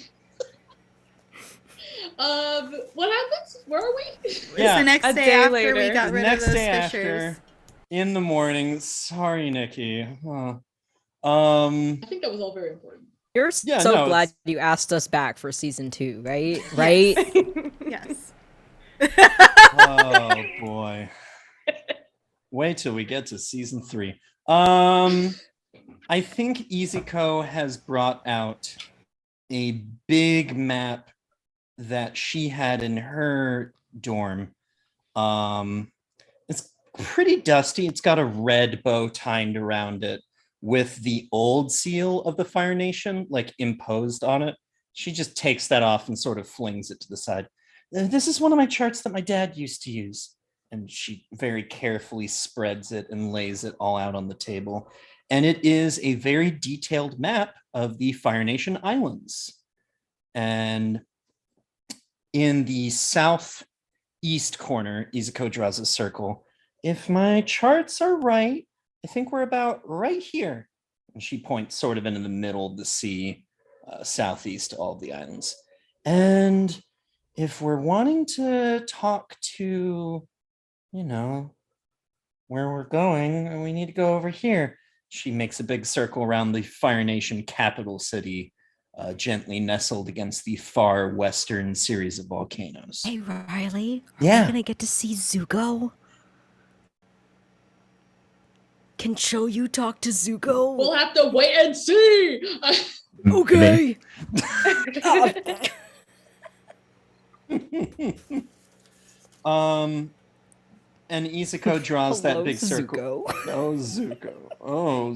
Speaker 6: What happens? Where are we?
Speaker 4: It's
Speaker 1: yeah.
Speaker 4: the next
Speaker 2: A
Speaker 4: day
Speaker 2: day
Speaker 4: after
Speaker 2: later.
Speaker 4: we got
Speaker 1: The
Speaker 4: rid
Speaker 1: next
Speaker 4: of those
Speaker 1: day
Speaker 4: fishers.
Speaker 1: after, in the morning. Sorry, Nikki. Huh.
Speaker 6: I think that was all very important.
Speaker 3: You're
Speaker 1: Yeah,
Speaker 3: so
Speaker 1: no,
Speaker 3: glad
Speaker 1: it's-
Speaker 3: you asked us back for season 2, right? Right?
Speaker 4: Yes.
Speaker 1: Oh boy. Wait till we get to season 3. I think Izuko has brought out a big map that she had in her dorm. It's pretty dusty. It's got a red bow tied around it with the old seal of the Fire Nation like imposed on it. She just takes that off and sort of flings it to the side. This is one of my charts that my dad used to use. And she very carefully spreads it and lays it all out on the table. And it is a very detailed map of the Fire Nation Islands. And in the southeast corner, Izuko draws a circle. If my charts are right, I think we're about right here. And she points sort of into the middle of the sea, southeast to all of the islands. And if we're wanting to talk to, you know, where we're going, we need to go over here. She makes a big circle around the Fire Nation capital city, gently nestled against the far western series of volcanoes.
Speaker 3: Hey, Riley. Are
Speaker 1: Yeah.
Speaker 3: we going to get to see Zuko? Can Shoyu talk to Zuko?
Speaker 6: We'll have to wait and see.
Speaker 3: Okay.
Speaker 1: And Izuko draws that
Speaker 3: Hello,
Speaker 1: big circle.
Speaker 3: Zuko.
Speaker 1: Oh, Zuko. Oh,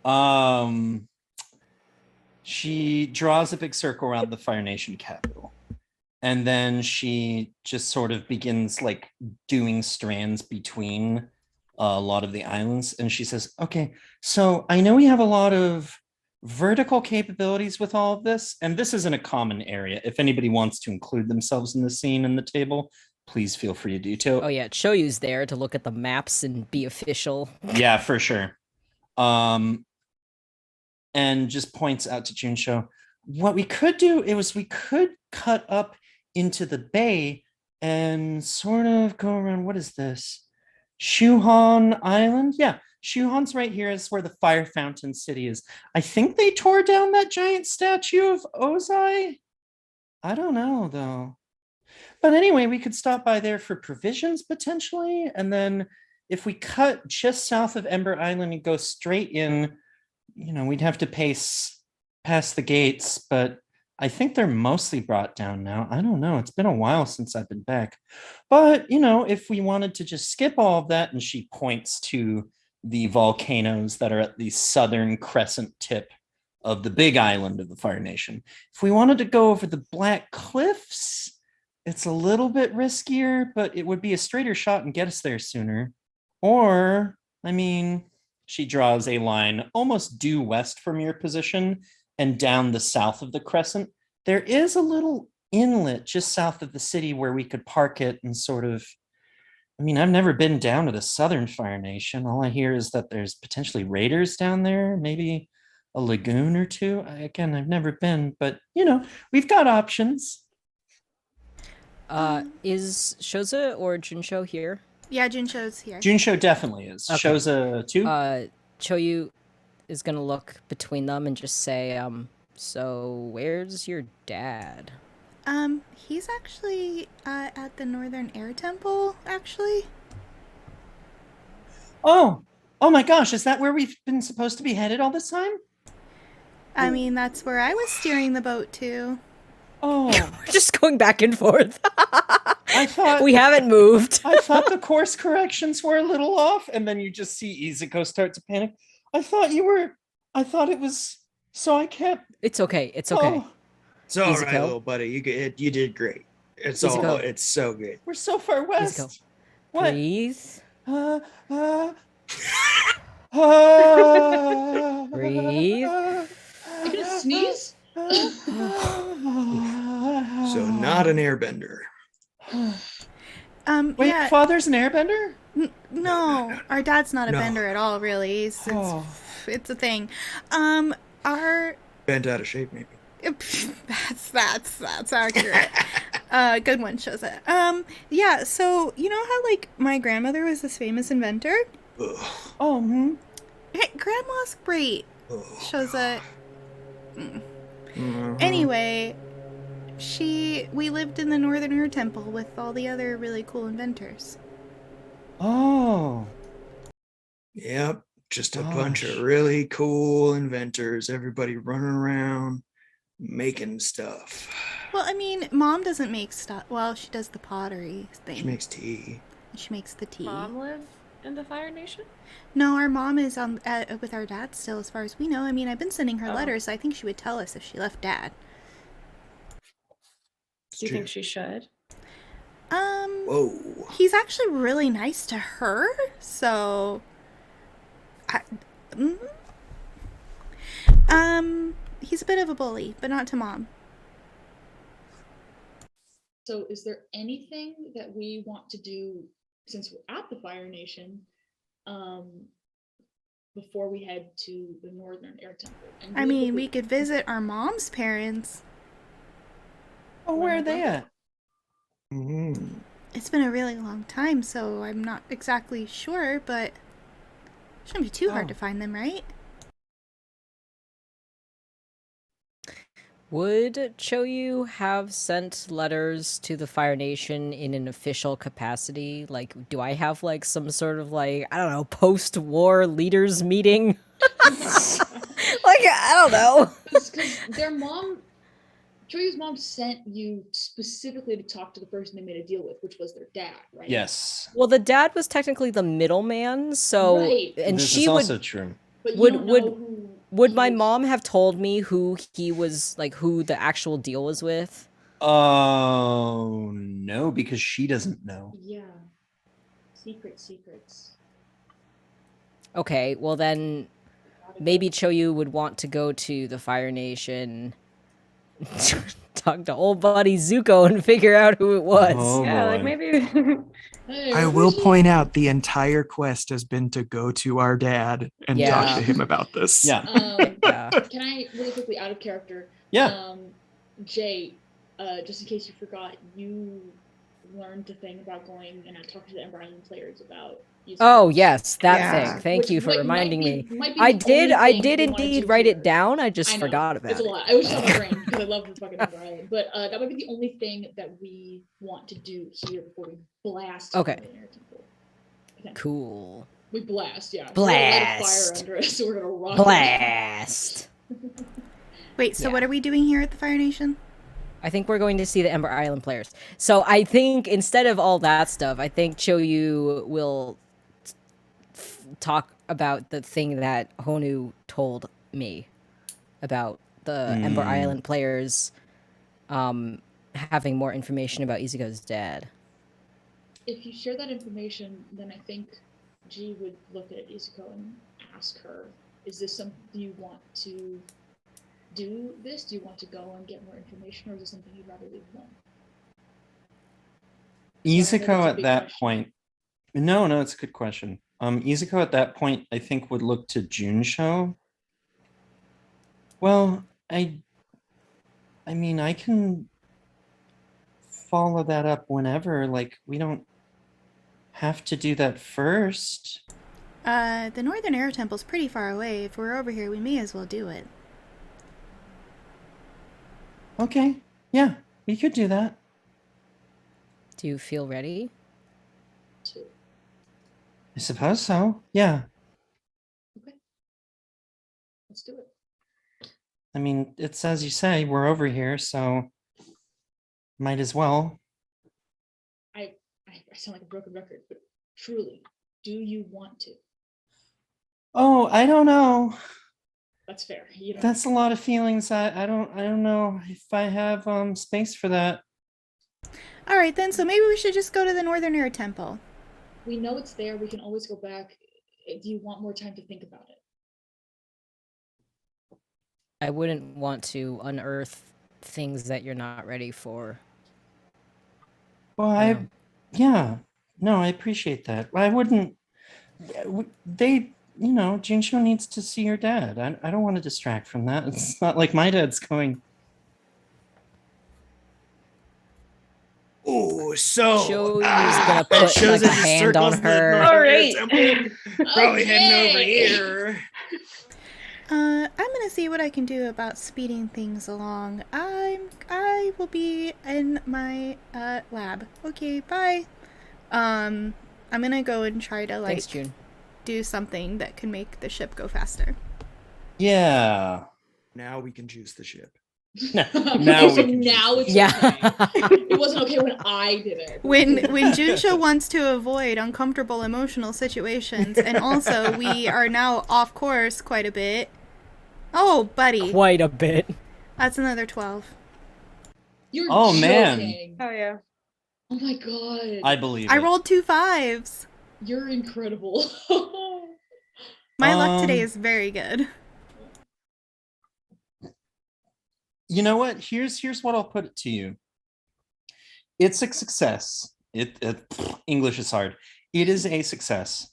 Speaker 1: Zuko. She draws a big circle around the Fire Nation capital. And then she just sort of begins like doing strands between a lot of the islands. And she says, okay, so I know we have a lot of vertical capabilities with all of this. And this isn't a common area. If anybody wants to include themselves in the scene and the table, please feel free to do so.
Speaker 3: Oh yeah, Shoyu's there to look at the maps and be official.
Speaker 1: Yeah, for sure. And just points out to Junsho, what we could do is we could cut up into the bay and sort of go around, what is this? Shuhan Island? Yeah, Shuhan's right here is where the Fire Fountain City is. I think they tore down that giant statue of Ozai. I don't know, though. But anyway, we could stop by there for provisions potentially. And then if we cut just south of Ember Island and go straight in, we'd have to past the gates, but I think they're mostly brought down now. I don't know. It's been a while since I've been back. But, if we wanted to just skip all of that, and she points to the volcanoes that are at the southern crescent tip of the big island of the Fire Nation. If we wanted to go over the Black Cliffs, it's a little bit riskier, but it would be a straighter shot and get us there sooner. Or, she draws a line almost due west from your position and down the south of the crescent. There is a little inlet just south of the city where we could park it and sort of, I've never been down to the Southern Fire Nation. All I hear is that there's potentially raiders down there, maybe a lagoon or two. Again, I've never been, but we've got options.
Speaker 3: Is Shoza or Junsho here?
Speaker 4: Yeah, Junsho's here.
Speaker 1: Junsho definitely is.
Speaker 3: Okay.
Speaker 1: Shoza too?
Speaker 3: Choyu is gonna look between them and just say, so where's your dad?
Speaker 4: He's actually at the Northern Air Temple, actually.
Speaker 1: Oh my gosh, is that where we've been supposed to be headed all this time?
Speaker 4: That's where I was steering the boat to.
Speaker 1: Oh.
Speaker 3: We're just going back and forth.
Speaker 1: I thought
Speaker 3: we haven't moved.
Speaker 1: I thought the course corrections were a little off, and then you just see Izuko start to panic. I thought it was, so I can't.
Speaker 3: It's okay. It's okay.
Speaker 1: Oh,
Speaker 5: It's all
Speaker 3: Izuko?
Speaker 5: right, little buddy. You did great. It's
Speaker 3: Izuko.
Speaker 5: it's so good.
Speaker 1: we're so far west.
Speaker 3: Izuko.
Speaker 1: What?
Speaker 3: Breathe. Breathe.
Speaker 6: You gonna sneeze?
Speaker 5: So not an airbender.
Speaker 1: Wait,
Speaker 4: Yeah.
Speaker 1: father's an airbender?
Speaker 4: No, our dad's not a
Speaker 5: No.
Speaker 4: bender at all, really. It's a thing. Our
Speaker 5: Bent out of shape, maybe.
Speaker 4: that's accurate. Good one, shows it. Yeah. So you know how my grandmother was this famous inventor?
Speaker 5: Ugh.
Speaker 1: Oh,
Speaker 4: Hey, grandma's great.
Speaker 5: Ugh.
Speaker 4: Shows it.
Speaker 5: Mhm.
Speaker 4: Anyway, we lived in the Northern Air Temple with all the other really cool inventors.
Speaker 1: Oh.
Speaker 5: Yep, just a bunch
Speaker 1: Gosh.
Speaker 5: of really cool inventors. Everybody running around making stuff.
Speaker 4: Well, Mom doesn't make stuff. Well, she does the pottery thing.
Speaker 5: She makes tea.
Speaker 4: She makes the tea.
Speaker 2: Mom live in the Fire Nation?
Speaker 4: No, our mom is with our dad still, as far as we know. I've been sending her
Speaker 2: Oh.
Speaker 4: letters. So I think she would tell us if she left dad.
Speaker 2: Do you think she should?
Speaker 5: Whoa.
Speaker 4: He's actually really nice to her, so. He's a bit of a bully, but not to Mom.
Speaker 6: So is there anything that we want to do since we're at the Fire Nation before we head to the Northern Air Temple? And
Speaker 4: We could visit our mom's parents.
Speaker 1: Oh, where are they at?
Speaker 5: Mhm.
Speaker 4: It's been a really long time, so I'm not exactly sure, but it shouldn't be too hard
Speaker 1: Oh.
Speaker 4: to find them, right?
Speaker 3: Would Choyu have sent letters to the Fire Nation in an official capacity? Do I have some sort of I don't know, post-war leaders meeting? I don't know.
Speaker 6: Because their mom, Choyu's mom, sent you specifically to talk to the person they made a deal with, which was their dad, right?
Speaker 1: Yes.
Speaker 3: Well, the dad was technically the middleman, so
Speaker 6: Right.
Speaker 3: and
Speaker 1: this
Speaker 3: she
Speaker 1: is
Speaker 3: would
Speaker 1: also true.
Speaker 6: But you
Speaker 3: Would-
Speaker 6: don't
Speaker 3: would-
Speaker 6: know who
Speaker 3: would
Speaker 6: he
Speaker 3: my
Speaker 6: was-
Speaker 3: mom have told me who he was, who the actual deal was with?
Speaker 1: Oh, no, because she doesn't know.
Speaker 6: Yeah. Secrets.
Speaker 3: Okay, well then maybe Choyu would want to go to the Fire Nation, talk to old buddy Zuko and figure out who it was.
Speaker 1: Oh,
Speaker 2: Yeah,
Speaker 1: boy.
Speaker 2: maybe.
Speaker 6: Hey,
Speaker 5: I
Speaker 6: what
Speaker 5: will
Speaker 6: was he-
Speaker 5: point out the entire quest has been to go to our dad and talk
Speaker 3: Yeah.
Speaker 5: to him about this.
Speaker 1: Yeah.
Speaker 3: Yeah.
Speaker 6: Can I really quickly, out of character?
Speaker 1: Yeah.
Speaker 6: Jay, just in case you forgot, you learned the thing about going and I talked to the Ember Island players about. using
Speaker 3: Oh
Speaker 6: it.
Speaker 3: yes, that
Speaker 4: Yeah.
Speaker 3: thing. Thank
Speaker 6: Which
Speaker 3: you for
Speaker 6: might
Speaker 3: reminding
Speaker 6: be-
Speaker 3: me.
Speaker 6: might be
Speaker 3: I
Speaker 6: the
Speaker 3: did
Speaker 6: only
Speaker 3: I
Speaker 6: thing
Speaker 3: did
Speaker 6: we wanted
Speaker 3: indeed
Speaker 6: to
Speaker 3: write
Speaker 6: hear.
Speaker 3: it down. I just
Speaker 6: I know,
Speaker 3: forgot about
Speaker 6: it's a
Speaker 3: it.
Speaker 6: lot. I was on my brain because I love the fucking Ember Island. But that might be the only thing that we want to do here before we blast.
Speaker 3: Okay.
Speaker 6: The Air Temple. Okay.
Speaker 3: Cool.
Speaker 6: We blast, yeah. We're gonna light a fire
Speaker 3: Blast.
Speaker 6: under us, so we're gonna rock.
Speaker 3: Blast.
Speaker 4: Wait, so
Speaker 3: Yeah.
Speaker 4: what are we doing here at the Fire Nation?
Speaker 3: I think we're going to see the Ember Island players. So I think instead of all that stuff, I think Choyu will talk about the thing that Honu told me about the Ember Island players having more information about Izuku's dad.
Speaker 6: If you share that information, then I think G would look at Izuku and ask her, is this something you want to do this? Do you want to go and get more information, or is this something you'd rather leave alone?
Speaker 1: Izuku at that point, no, it's a good question. Izuku at that point, I think, would look to Junsho. Well, I mean, I can follow that up whenever. Like, we don't have to do that first.
Speaker 4: The Northern Air Temple's pretty far away. If we're over here, we may as well do it.
Speaker 1: Okay, yeah, we could do that.
Speaker 3: Do you feel ready?
Speaker 1: I suppose so. Yeah.
Speaker 6: Okay. Let's do it.
Speaker 1: I mean, it's as you say, we're over here, so might as well.
Speaker 6: I sound like a broken record, but truly, do you want to?
Speaker 1: Oh, I don't know.
Speaker 6: That's fair. You don't
Speaker 1: That's a lot of feelings. I don't know if I have space for that.
Speaker 4: All right, then, so maybe we should just go to the Northern Air Temple.
Speaker 6: We know it's there. We can always go back. Do you want more time to think about it?
Speaker 3: I wouldn't want to unearth things that you're not ready for.
Speaker 1: Well, yeah, no, I appreciate that. I wouldn't. Junsho needs to see her dad. I don't want to distract from that. It's not like my dad's going.
Speaker 5: Oh, so
Speaker 3: Choyu's gonna
Speaker 5: it
Speaker 3: put
Speaker 5: shows
Speaker 3: like a
Speaker 5: that you
Speaker 3: hand on
Speaker 5: circles the
Speaker 3: her.
Speaker 5: Northern Air
Speaker 2: Alright.
Speaker 5: Temple. Probably heading over
Speaker 6: Okay.
Speaker 5: here.
Speaker 4: I'm gonna see what I can do about speeding things along. I will be in my lab. Okay, bye. I'm gonna go and try to
Speaker 3: Thanks, June.
Speaker 4: do something that can make the ship go faster.
Speaker 1: Yeah.
Speaker 5: Now we can juice the ship.
Speaker 1: Now
Speaker 6: Okay,
Speaker 1: we
Speaker 6: so
Speaker 1: can
Speaker 6: now
Speaker 1: just-
Speaker 6: it's
Speaker 3: Yeah.
Speaker 6: okay. It wasn't okay when I did it.
Speaker 4: When Junsho wants to avoid uncomfortable emotional situations, and also we are now off course quite a bit. Oh, buddy,
Speaker 3: Quite a bit.
Speaker 4: that's another 12.
Speaker 6: You're
Speaker 1: Oh, man.
Speaker 6: joking.
Speaker 2: Oh yeah.
Speaker 6: Oh my god.
Speaker 1: I believe
Speaker 4: I
Speaker 1: it.
Speaker 4: rolled 2 5s.
Speaker 6: You're incredible.
Speaker 4: My luck today
Speaker 1: Um,
Speaker 4: is very good.
Speaker 1: You know what? Here's what I'll put it to you. It's a success. English is hard. It is a success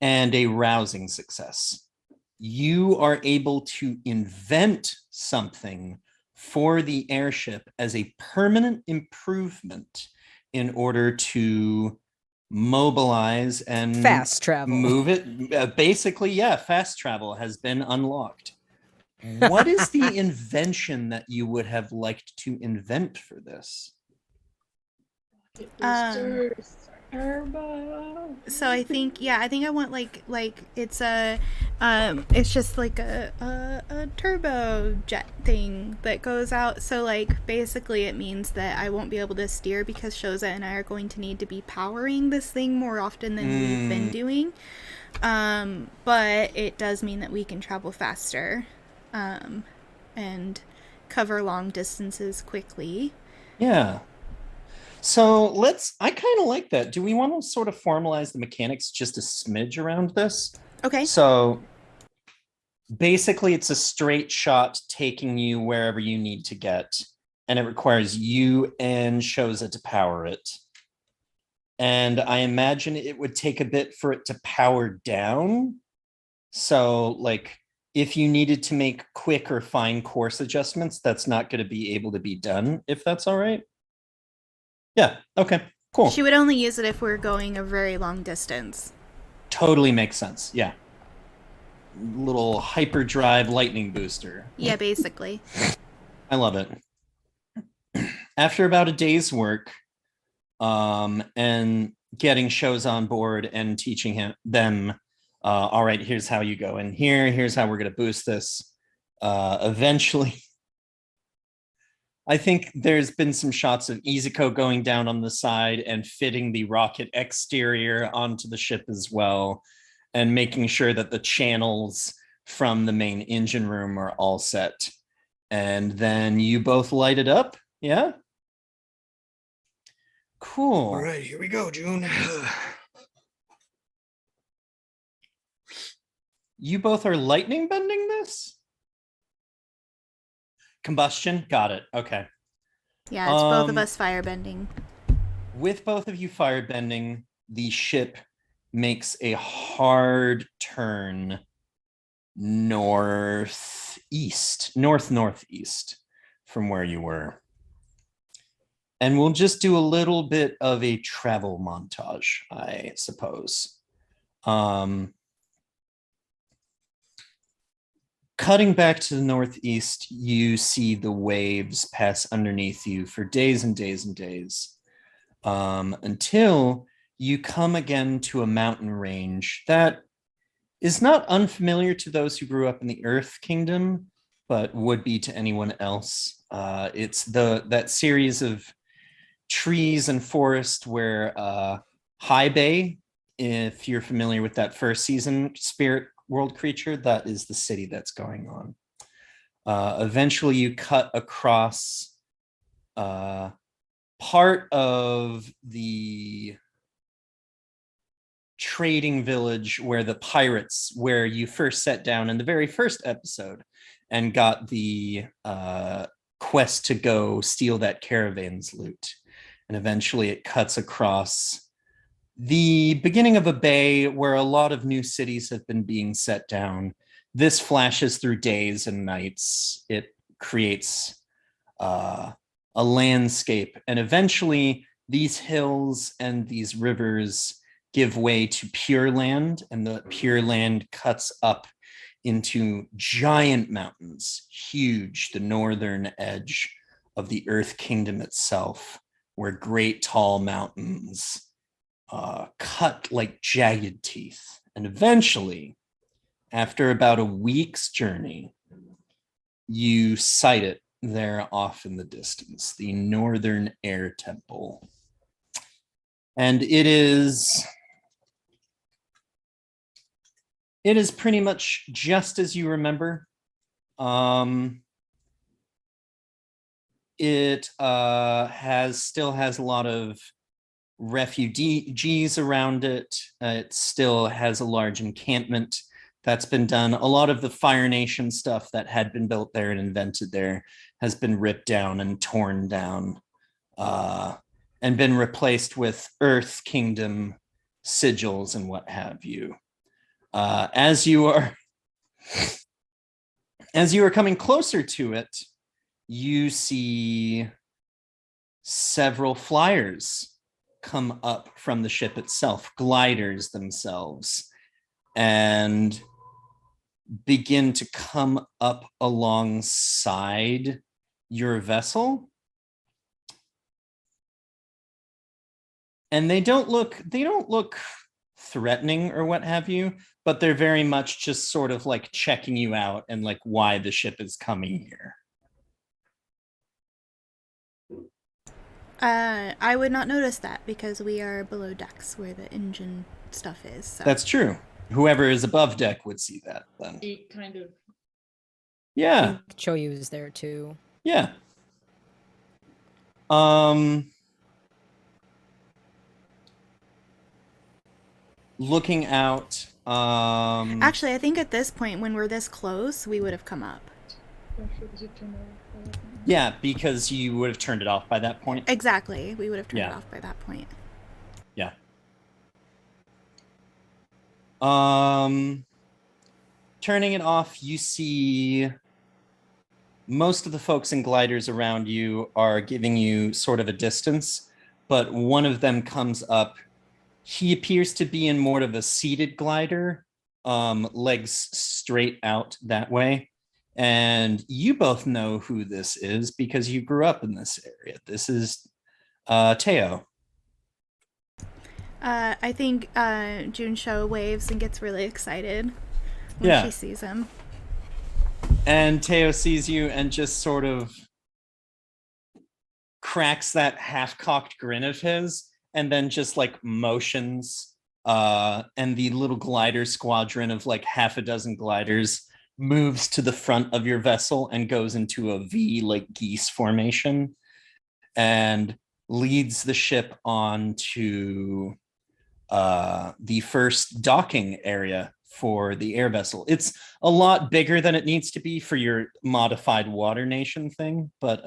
Speaker 1: and a rousing success. You are able to invent something for the airship as a permanent improvement in order to mobilize and
Speaker 3: Fast travel.
Speaker 1: move it. Basically, yeah, fast travel has been unlocked. What is the invention that you would have liked to invent for this?
Speaker 6: Turbo.
Speaker 4: So I think I want like it's it's just like a turbo jet thing that goes out. So like basically it means that I won't be able to steer because Shoza and I are going to need to be powering this thing more often than we've been doing. But it does mean that we can travel faster, and cover long distances quickly.
Speaker 1: Yeah. So I kind of like that. Do we want to sort of formalize the mechanics just a smidge around this?
Speaker 4: Okay.
Speaker 1: So basically it's a straight shot taking you wherever you need to get, and it requires you and Shoza to power it. And I imagine it would take a bit for it to power down. So like if you needed to make quick or fine course adjustments, that's not going to be able to be done, if that's all right. Yeah, okay, cool.
Speaker 4: She would only use it if we're going a very long distance.
Speaker 1: Totally makes sense. Yeah. little hyperdrive lightning booster.
Speaker 4: Yeah, basically.
Speaker 1: I love it. After about a day's work, and getting shows on board and teaching them, all right, here's how you go in here, here's how we're going to boost this. Eventually, I think there's been some shots of Izuko going down on the side and fitting the rocket exterior onto the ship as well, and making sure that the channels from the main engine room are all set. And then you both light it up. Yeah. Cool.
Speaker 5: All right, here we go, June.
Speaker 1: You both are lightning bending this? Combustion? Got it. Okay.
Speaker 4: Yeah, it's both of us firebending.
Speaker 1: With both of you firebending, the ship makes a hard turn northeast from where you were. And we'll just do a little bit of a travel montage, I suppose. Cutting back to the northeast, you see the waves pass underneath you for days and days and days, until you come again to a mountain range that is not unfamiliar to those who grew up in the Earth Kingdom, but would be to anyone else. It's that series of trees and forest where High Bay, if you're familiar with that first season spirit world creature, that is the city that's going on. Eventually you cut across part of the trading village where the pirates, where you first set down in the very first episode and got the quest to go steal that caravan's loot. And eventually it cuts across the beginning of a bay where a lot of new cities have been being set down. This flashes through days and nights. It creates a landscape. And eventually these hills and these rivers give way to pure land, and the pure land cuts up into giant mountains, huge, the northern edge of the Earth Kingdom itself, where great tall mountains cut like jagged teeth. And eventually, after about a week's journey, you sight it there off in the distance, the Northern Air Temple. And it is pretty much just as you remember. It still has a lot of refugees around it. It still has a large encampment that's been done. A lot of the Fire Nation stuff that had been built there and invented there has been ripped down and torn down, and been replaced with Earth Kingdom sigils and what have you. As you are coming closer to it, you see several flyers come up from the ship itself, gliders themselves, and begin to come up alongside your vessel. And they don't look threatening or what have you, but they're very much just sort of like checking you out and like why the ship is coming here.
Speaker 4: I would not notice that because we are below decks where the engine stuff is. So.
Speaker 1: That's true. Whoever is above deck would see that then.
Speaker 6: It kind of.
Speaker 1: Yeah.
Speaker 3: Choyu is there too.
Speaker 1: Yeah. Looking out.
Speaker 4: Actually, I think at this point, when we're this close, we would have come up.
Speaker 1: Yeah, because you would have turned it off by that point.
Speaker 4: Exactly. We would have turned it off by that point.
Speaker 1: Yeah. Turning it off, you see most of the folks in gliders around you are giving you sort of a distance, but one of them comes up. He appears to be in more of a seated glider, legs straight out that way. And you both know who this is because you grew up in this area. This is Teo.
Speaker 4: I think Junsho waves and gets really excited when
Speaker 1: Yeah.
Speaker 4: she sees him.
Speaker 1: And Teo sees you and just sort of cracks that half-cocked grin of his and then just like motions and the little glider squadron of like half a dozen gliders moves to the front of your vessel and goes into a V like geese formation and leads the ship on to the first docking area for the air vessel. It's a lot bigger than it needs to be for your modified water nation thing, but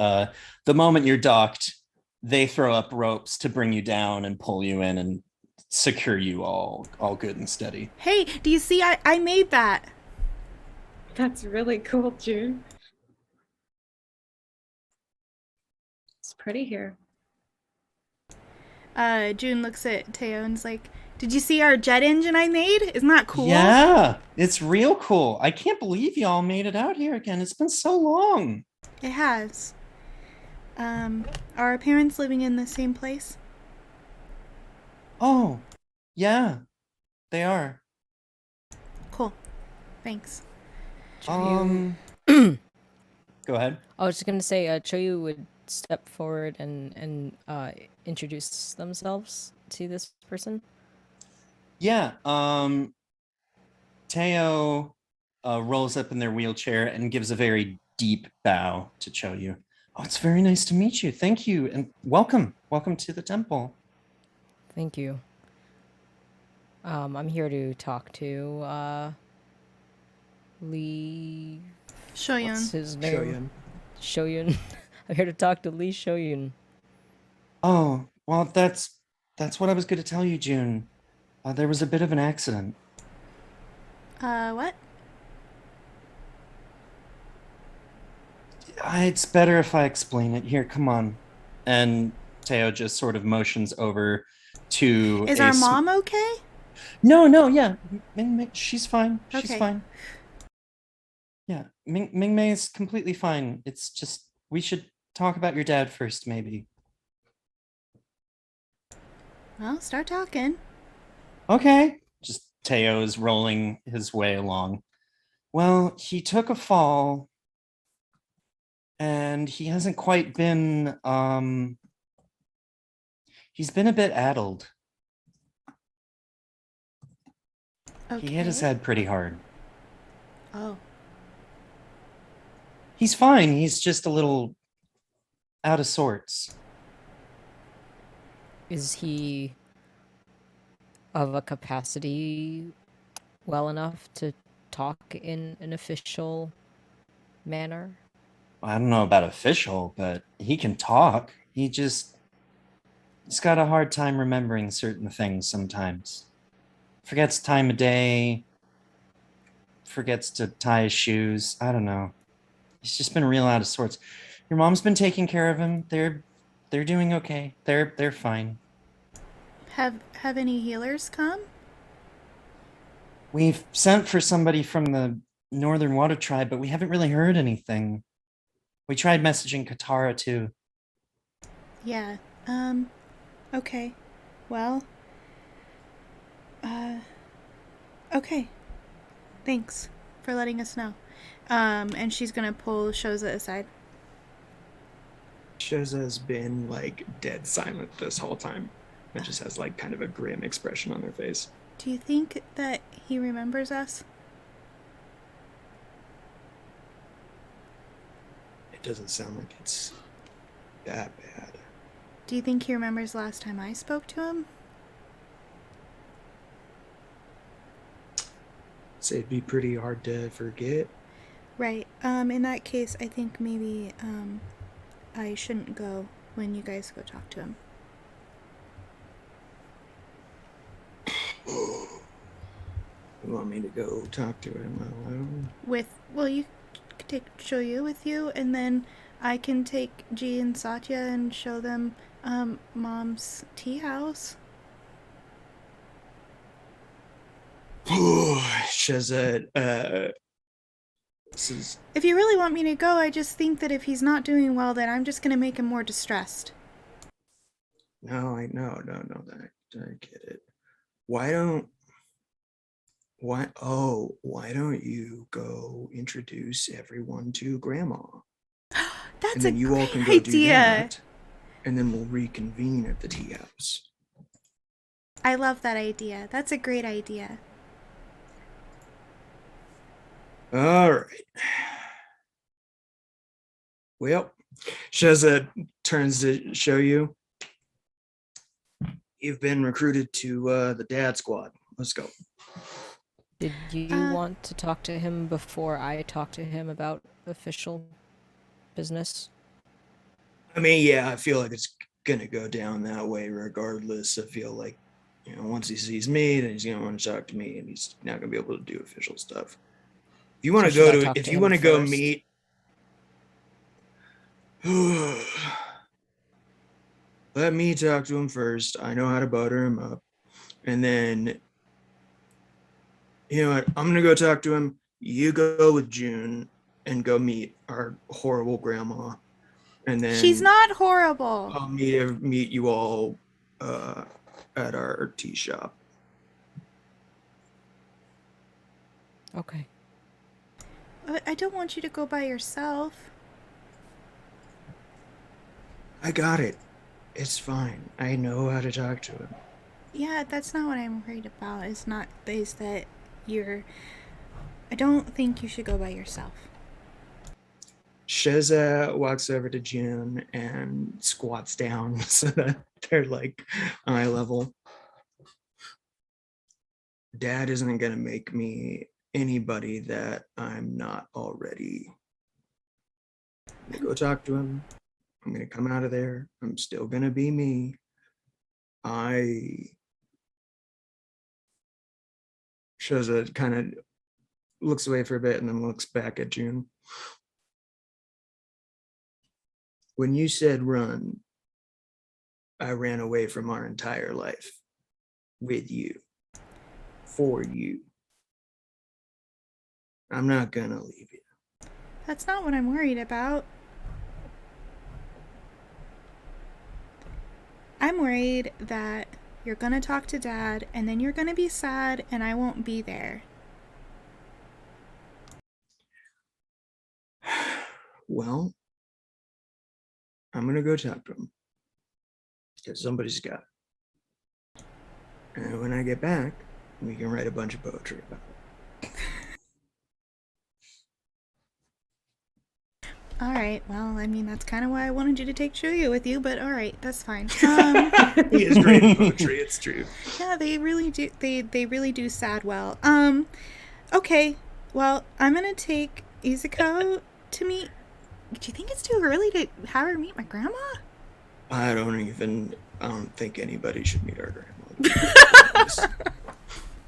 Speaker 1: the moment you're docked, they throw up ropes to bring you down and pull you in and secure you all good and steady.
Speaker 4: Hey, do you see? I made that.
Speaker 2: That's really cool, June. It's pretty here.
Speaker 4: June looks at Teo and's like, "Did you see our jet engine I made? Isn't that cool?"
Speaker 1: Yeah, it's real cool. I can't believe y'all made it out here again. It's been so long.
Speaker 4: It has. Are our parents living in the same place?
Speaker 1: Oh, yeah, they are.
Speaker 4: Cool. Thanks.
Speaker 1: Go ahead.
Speaker 3: I was just gonna say, Choyu would step forward and introduce themselves to this person.
Speaker 1: Yeah, Teo rolls up in their wheelchair and gives a very deep bow to Choyu. Oh, it's very nice to meet you. Thank you, and welcome. Welcome to the temple.
Speaker 3: Thank you. I'm here to talk to Lee. What's
Speaker 4: Shoyun.
Speaker 3: his name?
Speaker 5: Shoyun.
Speaker 3: Shoyun. I'm here to talk to Lee Shoyun.
Speaker 1: Oh, well, that's what I was going to tell you, June. There was a bit of an accident.
Speaker 4: What?
Speaker 1: It's better if I explain it. Here, come on. And Teo just sort of motions over to.
Speaker 4: Is our mom okay?
Speaker 1: No, yeah, Ming, she's fine. She's
Speaker 4: Okay.
Speaker 1: fine. Yeah, Ming Mei is completely fine. It's just we should talk about your dad first, maybe.
Speaker 4: Well, start talking.
Speaker 1: Okay. Just Teo's rolling his way along. Well, he took a fall and he hasn't quite been he's been a bit addled.
Speaker 4: Okay.
Speaker 1: He hit his head pretty hard.
Speaker 4: Oh.
Speaker 1: He's fine. He's just a little out of sorts.
Speaker 3: Is he of a capacity well enough to talk in an official manner?
Speaker 1: I don't know about official, but he can talk. He's got a hard time remembering certain things sometimes. Forgets time of day, forgets to tie his shoes. I don't know. He's just been real out of sorts. Your mom's been taking care of him. They're doing okay. They're fine.
Speaker 4: Have any healers come?
Speaker 1: We've sent for somebody from the Northern Water Tribe, but we haven't really heard anything. We tried messaging Katara too.
Speaker 4: Yeah. Okay. Well. Okay. Thanks for letting us know. And she's gonna pull Shoza aside.
Speaker 5: Shoza's been like dead silent this whole time. It just has like kind of a grim expression on their face.
Speaker 4: Do you think that he remembers us?
Speaker 5: It doesn't sound like it's that bad.
Speaker 4: Do you think he remembers last time I spoke to him?
Speaker 5: So it'd be pretty hard to forget.
Speaker 4: Right. In that case, I think maybe, I shouldn't go when you guys go talk to him.
Speaker 5: You want me to go talk to him alone?
Speaker 4: Well, you could take Shoyu with you, and then I can take G and Satya and show them, Mom's tea house.
Speaker 5: Shazad says,
Speaker 4: If you really want me to go, I just think that if he's not doing well, then I'm just going to make him more distressed.
Speaker 5: no, I know, no, I get it. Why don't you go introduce everyone to Grandma?
Speaker 4: That's
Speaker 5: And then
Speaker 4: a
Speaker 5: you all
Speaker 4: great
Speaker 5: can go do
Speaker 4: idea.
Speaker 5: that. And then we'll reconvene at the tea house.
Speaker 4: I love that idea. That's a great idea.
Speaker 5: All right. Well, Shazad turns to show you. You've been recruited to the dad squad. Let's go.
Speaker 3: Did you want to talk to him before I talk to him about official business?
Speaker 5: I mean, yeah, I feel like it's gonna go down that way regardless. I feel like, once he sees me, then he's gonna want to talk to me, and he's not gonna be able to do official stuff. If you want to
Speaker 3: So should I
Speaker 5: go to,
Speaker 3: talk
Speaker 5: if
Speaker 3: to
Speaker 5: you
Speaker 3: him
Speaker 5: want to go
Speaker 3: first?
Speaker 5: meet, let me talk to him first. I know how to butter him up, and then, you know what? I'm gonna go talk to him. You go with June and go meet our horrible grandma, and then
Speaker 4: She's not horrible.
Speaker 5: I'll meet you all at our tea shop.
Speaker 3: Okay.
Speaker 4: But I don't want you to go by yourself.
Speaker 5: I got it. It's fine. I know how to talk to him.
Speaker 4: Yeah, that's not what I'm worried about. Is that you're... I don't think you should go by yourself.
Speaker 5: Sheza walks over to June and squats down so that they're like eye level. Dad isn't gonna make me anybody that I'm not already. I'm gonna go talk to him. I'm gonna come out of there. I'm still gonna be me. Sheza kind of looks away for a bit and then looks back at June. When you said run, I ran away from our entire life with you, for you. I'm not gonna leave you.
Speaker 4: That's not what I'm worried about. I'm worried that you're gonna talk to Dad and then you're gonna be sad and I won't be there.
Speaker 5: Well, I'm gonna go talk to him because somebody's got it. And when I get back, we can write a bunch of poetry about it.
Speaker 4: All right. Well, I mean, that's kind of why I wanted you to take Shuya with you, but all right, that's fine.
Speaker 5: He is great at poetry. It's true.
Speaker 4: Yeah, they really do. They really do sad well. Okay. Well, I'm gonna take Izuko to meet. Do you think it's too early to have her meet my grandma?
Speaker 5: I don't think anybody should meet our grandma.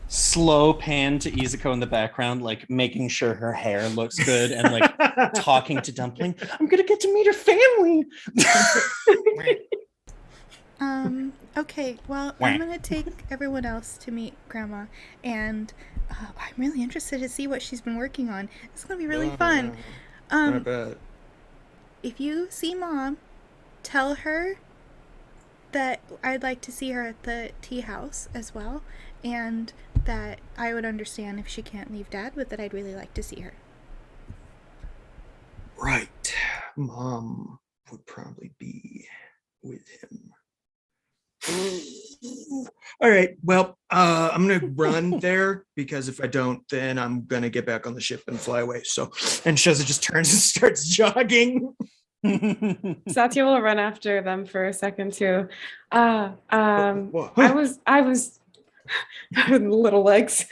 Speaker 1: Slow pan to Izuko in the background, like making sure her hair looks good and like talking to Dumpling. I'm gonna get to meet her family.
Speaker 4: Okay, well, I'm gonna take everyone else to meet Grandma, and I'm really interested to see what she's been working on. It's gonna be really fun.
Speaker 5: Not bad.
Speaker 4: If you see Mom, tell her that I'd like to see her at the tea house as well, and that I would understand if she can't leave Dad, but that I'd really like to see her.
Speaker 5: Right. Mom would probably be with him. All right. Well, I'm gonna run there because if I don't, then I'm gonna get back on the ship and fly away. So, and Sheza just turns and starts jogging.
Speaker 2: Satya will run after them for a second too.
Speaker 5: Whoa.
Speaker 2: I was little legs.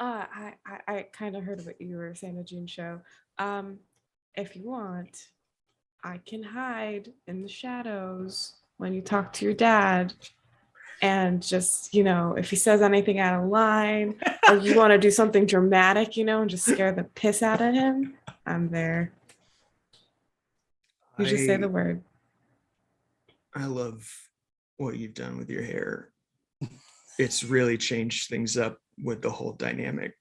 Speaker 2: I kind of heard what you were saying to June show. If you want, I can hide in the shadows when you talk to your dad. And just, if he says anything out of line, or you want to do something dramatic, and just scare the piss out of him, I'm there. You just say the word.
Speaker 5: I love what you've done with your hair. it's really changed things up with the whole dynamic.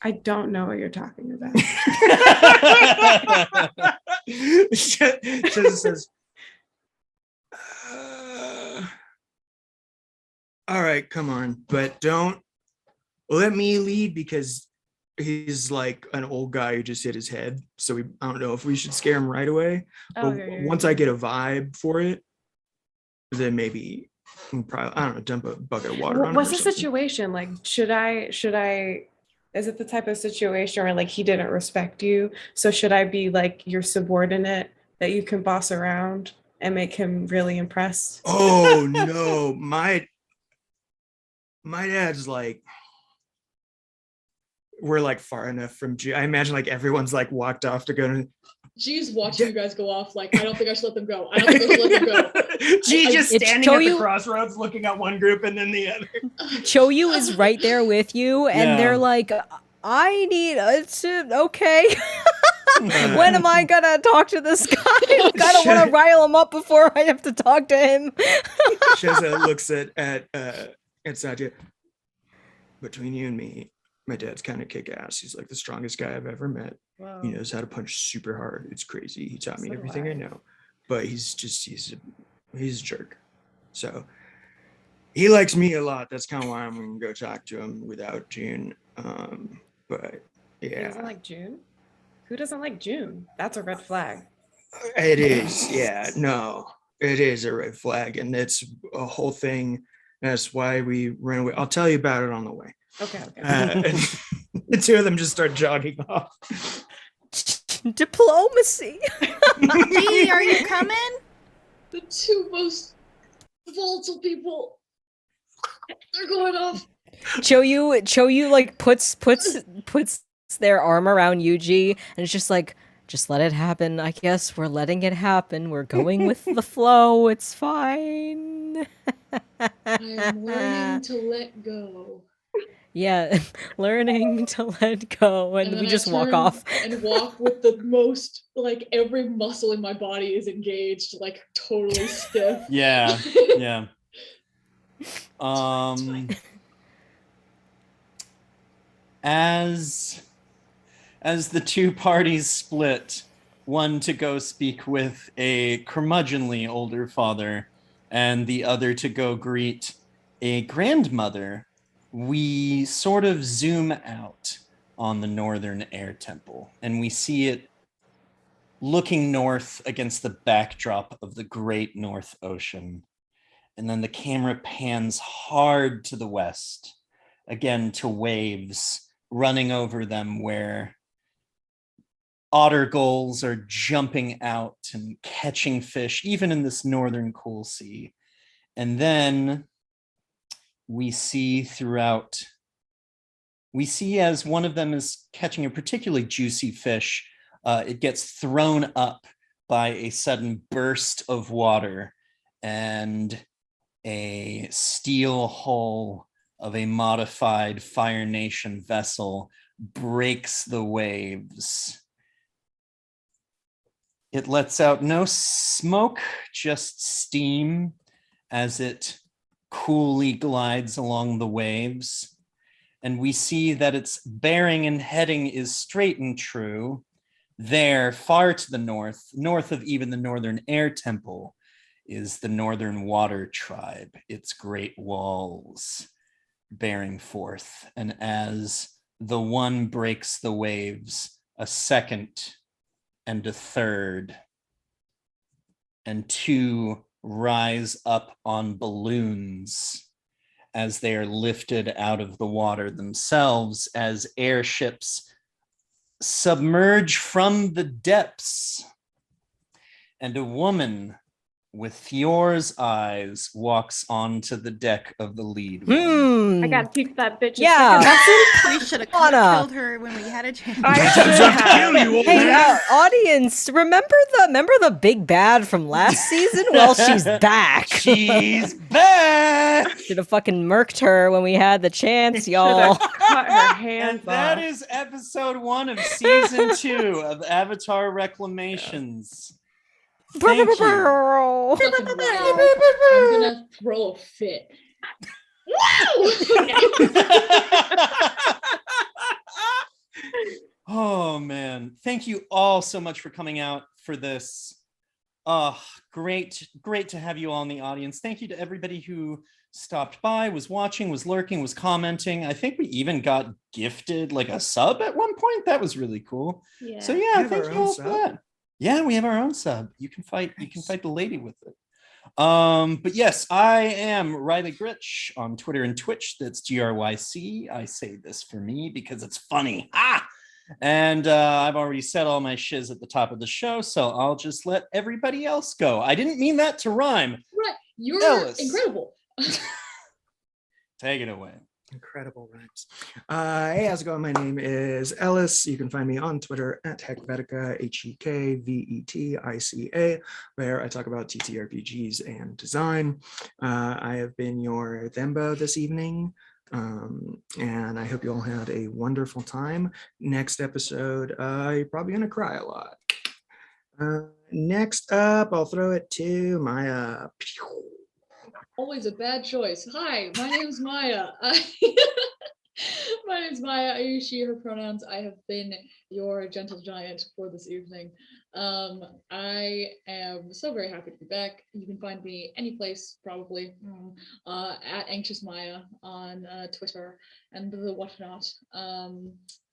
Speaker 2: I don't know what you're talking about.
Speaker 5: Just says, all right, come on, but don't let me lead because he's like an old guy who just hit his head. So I don't know if we should scare him right away. But once I get a vibe for it, then maybe probably, I don't know, dump a bucket of water on him.
Speaker 2: What's
Speaker 5: or
Speaker 2: the
Speaker 5: something.
Speaker 2: situation? Like, should I, is it the type of situation where like he didn't respect you? So should I be like your subordinate that you can boss around and make him really impressed?
Speaker 5: Oh no, my dad's like, we're like far enough from G. I imagine like everyone's like walked off to go to.
Speaker 6: G's watching you guys go off. Like, I don't think I should let them go. I don't think I should let them go.
Speaker 5: G just
Speaker 3: It's
Speaker 5: standing at the
Speaker 3: Choyu-
Speaker 5: crossroads, looking at one group and then the other.
Speaker 3: Choyu is right there with you, and
Speaker 1: Yeah.
Speaker 3: they're like, I need okay. When am I gonna talk to this guy? Like, I don't want to rile him up before I have to talk to him.
Speaker 5: Sheza looks at Satya. Between you and me, my dad's kind of kick ass. He's like the strongest guy I've ever met.
Speaker 2: Wow.
Speaker 5: He knows how to punch super hard. It's crazy. He taught me
Speaker 2: So do
Speaker 5: everything I
Speaker 2: I.
Speaker 5: know. But he's a jerk. So he likes me a lot. That's kind of why I'm gonna go talk to him without June. But
Speaker 2: He
Speaker 5: yeah,
Speaker 2: doesn't like June? Who doesn't like June? That's a red flag.
Speaker 5: it is. Yeah, no, it is a red flag, and it's a whole thing. That's why we ran away. I'll tell you about it on the way.
Speaker 2: Okay.
Speaker 5: And the two of them just start jogging off.
Speaker 3: Diplomacy.
Speaker 4: Gee, are you coming?
Speaker 6: The two most volatile people, they're going off.
Speaker 3: Choyu like puts their arm around Yuji, and it's just like, just let it happen. I guess we're letting it happen. We're going with the flow. It's fine.
Speaker 6: I am learning to let go.
Speaker 3: Yeah, learning to let go, and
Speaker 6: then
Speaker 3: we
Speaker 6: I
Speaker 3: just walk
Speaker 6: turn
Speaker 3: off.
Speaker 6: and walk with the most, like, every muscle in my body is engaged, like totally stiff.
Speaker 1: Yeah. As the two parties split, one to go speak with a curmudgeonly older father and the other to go greet a grandmother, we sort of zoom out on the northern air temple, and we see it looking north against the backdrop of the great North Ocean. And then the camera pans hard to the west, again to waves running over them where otter gulls are jumping out and catching fish, even in this northern cool sea. And then we see as one of them is catching a particularly juicy fish, it gets thrown up by a sudden burst of water, and a steel hull of a modified Fire Nation vessel breaks the waves. It lets out no smoke, just steam as it coolly glides along the waves. And we see that its bearing and heading is straight and true. There, far to the north of even the northern air temple, is the Northern Water Tribe, its great walls bearing forth. And as the one breaks the waves, a second and a third, and two rise up on balloons as they are lifted out of the water themselves, as airships submerge from the depths. And a woman with Fior's eyes walks onto the deck of the lead one.
Speaker 2: I gotta teach that bitch. a
Speaker 3: Yeah.
Speaker 2: second lesson.
Speaker 4: We should have
Speaker 3: Anna.
Speaker 4: killed her when we had a chance.
Speaker 2: I should have.
Speaker 3: Hey, audience, remember the big bad from last season? Well, she's back.
Speaker 1: She's back!
Speaker 3: Should have fucking murked her when we had the chance,
Speaker 2: Should
Speaker 3: y'all.
Speaker 2: have cut her hands
Speaker 1: And that
Speaker 2: off.
Speaker 1: is episode 1 of season 2 of Avatar Reclamations. Thank you.
Speaker 6: Fucking Riot. I'm gonna throw a fit.
Speaker 1: Oh man, thank you all so much for coming out for this. Great to have you all in the audience. Thank you to everybody who stopped by, was watching, was lurking, was commenting. I think we even got gifted like a sub at one point. That was really cool.
Speaker 2: Yeah.
Speaker 1: So
Speaker 5: We
Speaker 1: yeah,
Speaker 5: have
Speaker 1: thank
Speaker 5: our
Speaker 1: you
Speaker 5: own
Speaker 1: all for
Speaker 5: sub?
Speaker 1: that. Yeah, we have our own sub. You can fight the lady with it. But yes, I am Riley Gritch on Twitter and Twitch. That's GRYC. I say this for me because it's funny. And I've already said all my shiz at the top of the show, so I'll just let everybody else go. I didn't mean that to rhyme.
Speaker 6: Right. You're
Speaker 1: Ellis.
Speaker 6: incredible.
Speaker 1: Take it away.
Speaker 5: Incredible rhymes. Hey, how's it going? My name is Ellis. You can find me on Twitter at Hekvetica, HEKVETICA, where I talk about TTRPGs and design. I have been your Thembo this evening, and I hope you all had a wonderful time. Next episode, you're probably going to cry a lot. Next up, I'll throw it to Maya.
Speaker 6: Always a bad choice. Hi, my name's Maya. My name's Maya. I use she, her pronouns. I have been your gentle giant for this evening. I am so very happy to be back. You can find me any place, probably, at Anxious Maya on Twitter and the whatnot.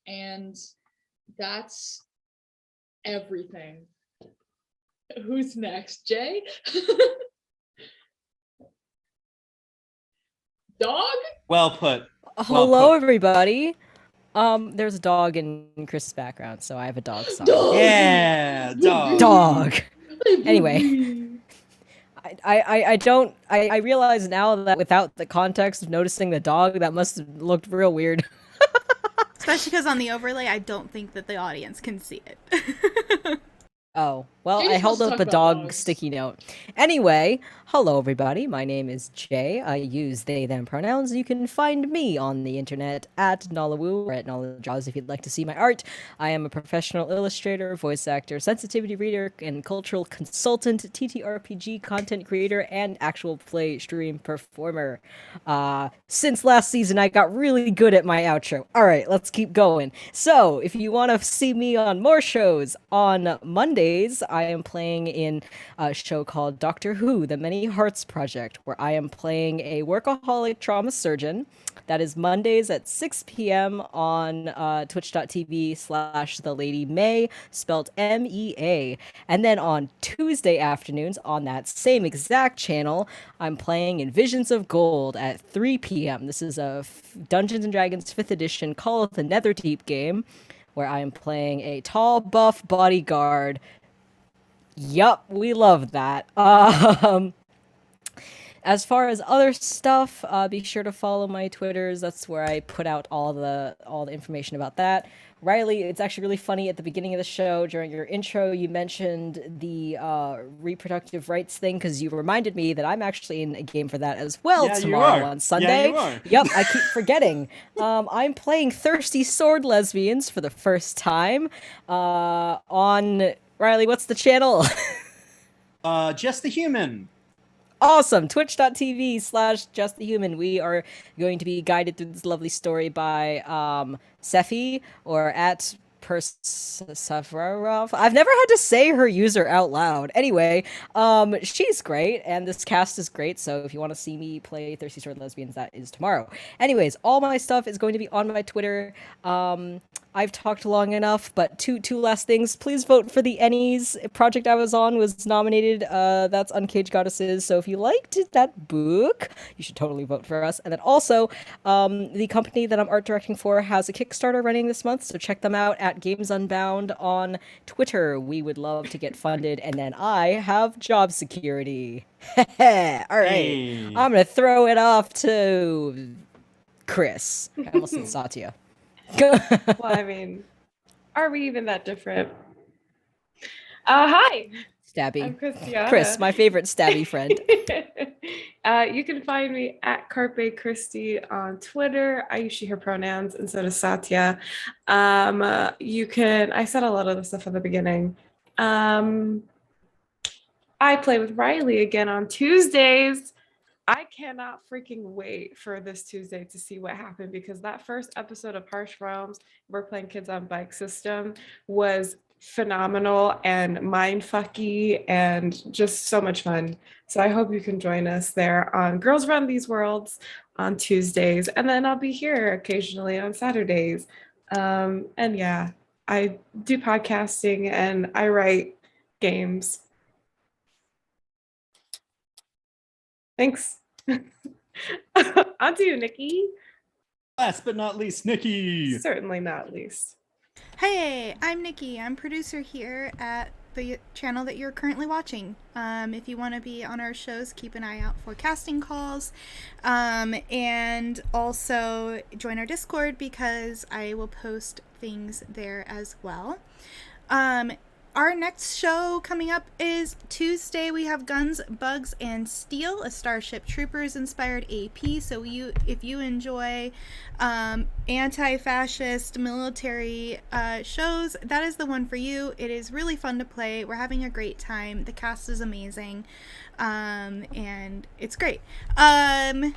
Speaker 6: And that's everything. Who's next? Jay? Dog?
Speaker 1: Well put.
Speaker 3: Hello,
Speaker 1: put.
Speaker 3: everybody. There's a dog in Chris' background, so I have a dog song.
Speaker 6: Dog.
Speaker 1: Yeah, dog.
Speaker 3: Dog. Anyway. I realize now that without the context of noticing the dog, that must have looked real weird.
Speaker 4: Especially because on the overlay, I don't think that the audience can see it.
Speaker 3: Oh, well,
Speaker 6: Jay
Speaker 3: I
Speaker 6: just
Speaker 3: held
Speaker 6: wants to
Speaker 3: up a
Speaker 6: talk
Speaker 3: dog
Speaker 6: about dogs.
Speaker 3: sticky note. Anyway, hello everybody. My name is Jay. I use they, them pronouns. You can find me on the internet at Nolawoo or at Knowledgeaws if you'd like to see my art. I am a professional illustrator, voice actor, sensitivity reader, and cultural consultant, TTRPG content creator, and actual play stream performer. Since last season, I got really good at my outro. All right, let's keep going. So, if you want to see me on more shows, on Mondays, I am playing in a show called Doctor Who, The Many Hearts Project, where I am playing a workaholic trauma surgeon. That is Mondays at 6 p.m. on twitch.tv/TheLadyMay, spelled MEA. And then on Tuesday afternoons on that same exact channel, I'm playing in Visions of Gold at 3 p.m. This is a Dungeons & Dragons 5th edition Call of the Netherdeep game, where I am playing a tall, buff bodyguard. Yup, we love that. As far as other stuff, be sure to follow my Twitters. That's where I put out all the information about that. Riley, it's actually really funny at the beginning of the show, during your intro, you mentioned the reproductive rights thing, because you reminded me that I'm actually in a game for that as well tomorrow on Sunday.
Speaker 1: Yeah, you are.
Speaker 3: Yep, I keep forgetting. I'm playing Thirsty Sword Lesbians for the first time on... Riley, what's the channel?
Speaker 1: Just the Human.
Speaker 3: Awesome. Twitch.tv/justthehuman. We are going to be guided through this lovely story by Sephi, or at Perseverov. I've never had to say her user out loud. Anyway, she's great, and this cast is great, so if you want to see me play Thirsty Sword Lesbians, that is tomorrow. Anyways, all my stuff is going to be on my Twitter. I've talked long enough, but two last things. Please vote for the Ennies. Project I was on was nominated. That's Uncaged Goddesses. So if you liked that book, you should totally vote for us. And then also, the company that I'm art directing for has a Kickstarter running this month, so check them out at Games Unbound on Twitter. We would love to get funded, and then I have job security. All right,
Speaker 1: Hey.
Speaker 3: I'm gonna throw it off to Chris. I almost said Satya.
Speaker 2: Well, I mean, are we even that different? Hi,
Speaker 3: Stabby.
Speaker 2: I'm Christiana.
Speaker 3: Chris, my favorite stabby friend.
Speaker 2: You can find me at Carpe Christie on Twitter. I use she, her pronouns, and so does Satya. I said a lot of the stuff at the beginning. I play with Riley again on Tuesdays. I cannot freaking wait for this Tuesday to see what happened, because that first episode of Harsh Realms, we're playing Kids on Bike System, was phenomenal and mindfucky and just so much fun. So I hope you can join us there on Girls Run These Worlds on Tuesdays, and then I'll be here occasionally on Saturdays. And yeah, I do podcasting and I write games. Thanks. On to you, Nikki.
Speaker 1: Last but not least, Nikki.
Speaker 2: Certainly not least.
Speaker 4: Hey, I'm Nikki. I'm producer here at the channel that you're currently watching. If you want to be on our shows, keep an eye out for casting calls, and also join our Discord because I will post things there as well. Our next show coming up is Tuesday. We have Guns, Bugs, and Steel, a Starship Troopers inspired AP. So if you enjoy anti-fascist military shows, that is the one for you. It is really fun to play. We're having a great time. The cast is amazing, and it's great. Other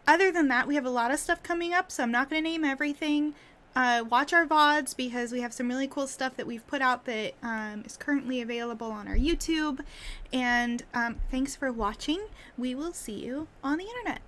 Speaker 4: than that, we have a lot of stuff coming up, so I'm not going to name everything. Watch our VODs because we have some really cool stuff that we've put out that is currently available on our YouTube. And thanks for watching. We will see you on the internet.